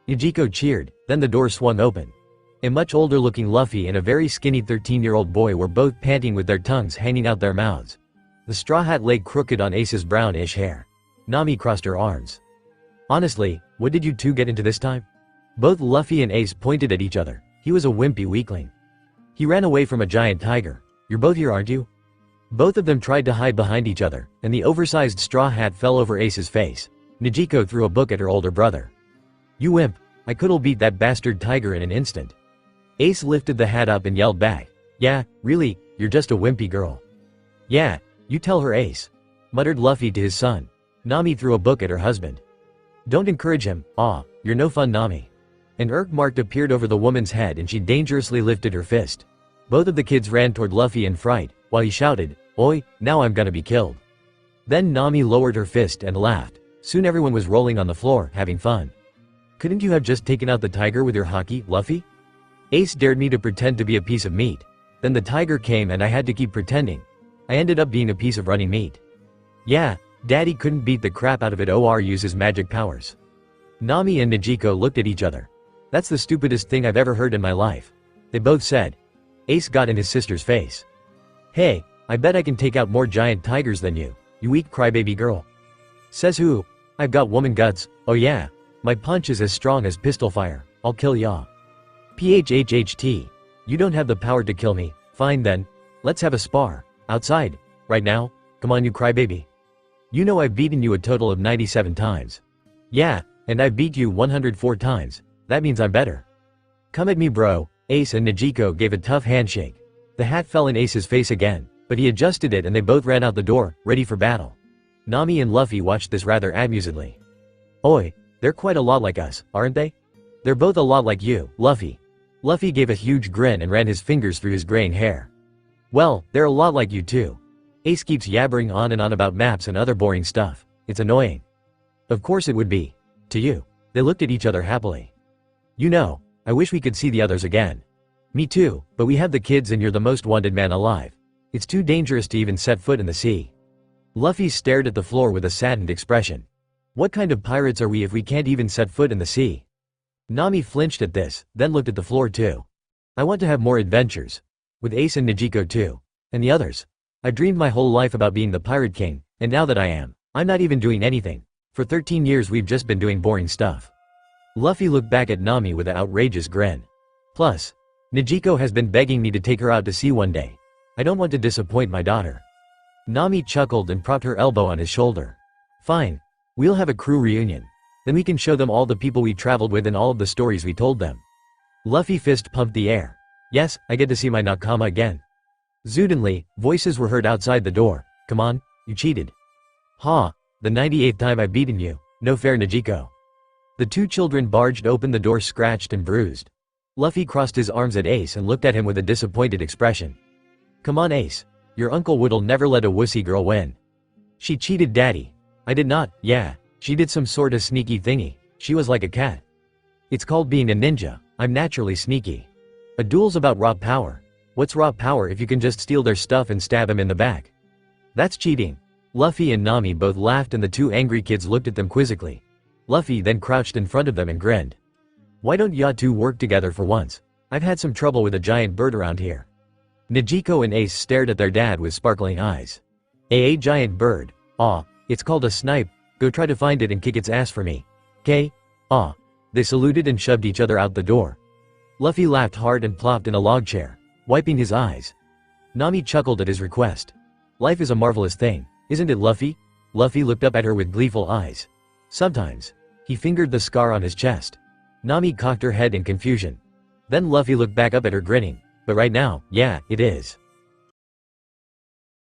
Najiko cheered, then the door swung open. A much older looking Luffy and a very skinny 13-year-old boy were both panting with their tongues hanging out their mouths. The straw hat lay crooked on Ace's brownish hair. Nami crossed her arms. Honestly, what did you two get into this time? Both Luffy and Ace pointed at each other. He was a wimpy weakling. He ran away from a giant tiger. You're both here, aren't you? Both of them tried to hide behind each other, and the oversized straw hat fell over Ace's face. Nijiko threw a book at her older brother. You wimp, I could've beat that bastard tiger in an instant. Ace lifted the hat up and yelled back. Yeah, really, you're just a wimpy girl. Yeah, you tell her, Ace, muttered Luffy to his son. Nami threw a book at her husband. Don't encourage him, you're no fun, Nami. An irk mark appeared over the woman's head and she dangerously lifted her fist. Both of the kids ran toward Luffy in fright, while he shouted, Oi, now I'm gonna be killed. Then Nami lowered her fist and laughed. Soon everyone was rolling on the floor, having fun. Couldn't you have just taken out the tiger with your haki, Luffy? Ace dared me to pretend to be a piece of meat. Then the tiger came and I had to keep pretending. I ended up being a piece of running meat. Yeah, Daddy couldn't beat the crap out of it or use his magic powers. Nami and Nijiko looked at each other. That's the stupidest thing I've ever heard in my life. They both said. Ace got in his sister's face. Hey, I bet I can take out more giant tigers than you, you weak crybaby girl. Says who? I've got woman guts, oh yeah. My punch is as strong as pistol fire, I'll kill ya. PHHHT. You don't have the power to kill me, fine then. Let's have a spar. Outside. Right now? Come on you crybaby. You know I've beaten you a total of 97 times. Yeah, and I beat you 104 times. That means I'm better. Come at me bro. Ace and Nijiko gave a tough handshake. The hat fell in Ace's face again, but he adjusted it and they both ran out the door, ready for battle. Nami and Luffy watched this rather amusedly. Oi, they're quite a lot like us, aren't they? They're both a lot like you, Luffy. Luffy gave a huge grin and ran his fingers through his graying hair. Well, they're a lot like you too. Ace keeps yabbering on and on about maps and other boring stuff. It's annoying. Of course it would be. To you. They looked at each other happily. You know, I wish we could see the others again. Me too, but we have the kids and you're the most wanted man alive. It's too dangerous to even set foot in the sea. Luffy stared at the floor with a saddened expression. What kind of pirates are we if we can't even set foot in the sea? Nami flinched at this, then looked at the floor too. I want to have more adventures. With Ace and Nijiko too. And the others. I've dreamed my whole life about being the pirate king, and now that I am, I'm not even doing anything. For 13 years we've just been doing boring stuff. Luffy looked back at Nami with an outrageous grin. Plus, Nijiko has been begging me to take her out to sea one day. I don't want to disappoint my daughter. Nami chuckled and propped her elbow on his shoulder. Fine. We'll have a crew reunion. Then we can show them all the people we traveled with and all of the stories we told them. Luffy fist pumped the air. Yes, I get to see my nakama again. Zoodanly, voices were heard outside the door. Come on, you cheated. Ha, the 98th time I've beaten you. No fair Nijiko. The two children barged open the door scratched and bruised. Luffy crossed his arms at Ace and looked at him with a disappointed expression. Come on Ace. Your Uncle Wood'll never let a wussy girl win. She cheated Daddy. I did not, yeah. She did some sorta sneaky thingy. She was like a cat. It's called being a ninja. I'm naturally sneaky. A duel's about raw power. What's raw power if you can just steal their stuff and stab him in the back? That's cheating. Luffy and Nami both laughed and the two angry kids looked at them quizzically. Luffy then crouched in front of them and grinned. Why don't ya two work together for once? I've had some trouble with a giant bird around here. Nijiko and Ace stared at their dad with sparkling eyes. A giant bird. It's called a snipe. Go try to find it and kick its ass for me. K? They saluted and shoved each other out the door. Luffy laughed hard and plopped in a log chair, wiping his eyes. Nami chuckled at his request. Life is a marvelous thing, isn't it Luffy? Luffy looked up at her with gleeful eyes. Sometimes. He fingered the scar on his chest. Nami cocked her head in confusion. Then Luffy looked back up at her grinning. But right now, yeah, it is.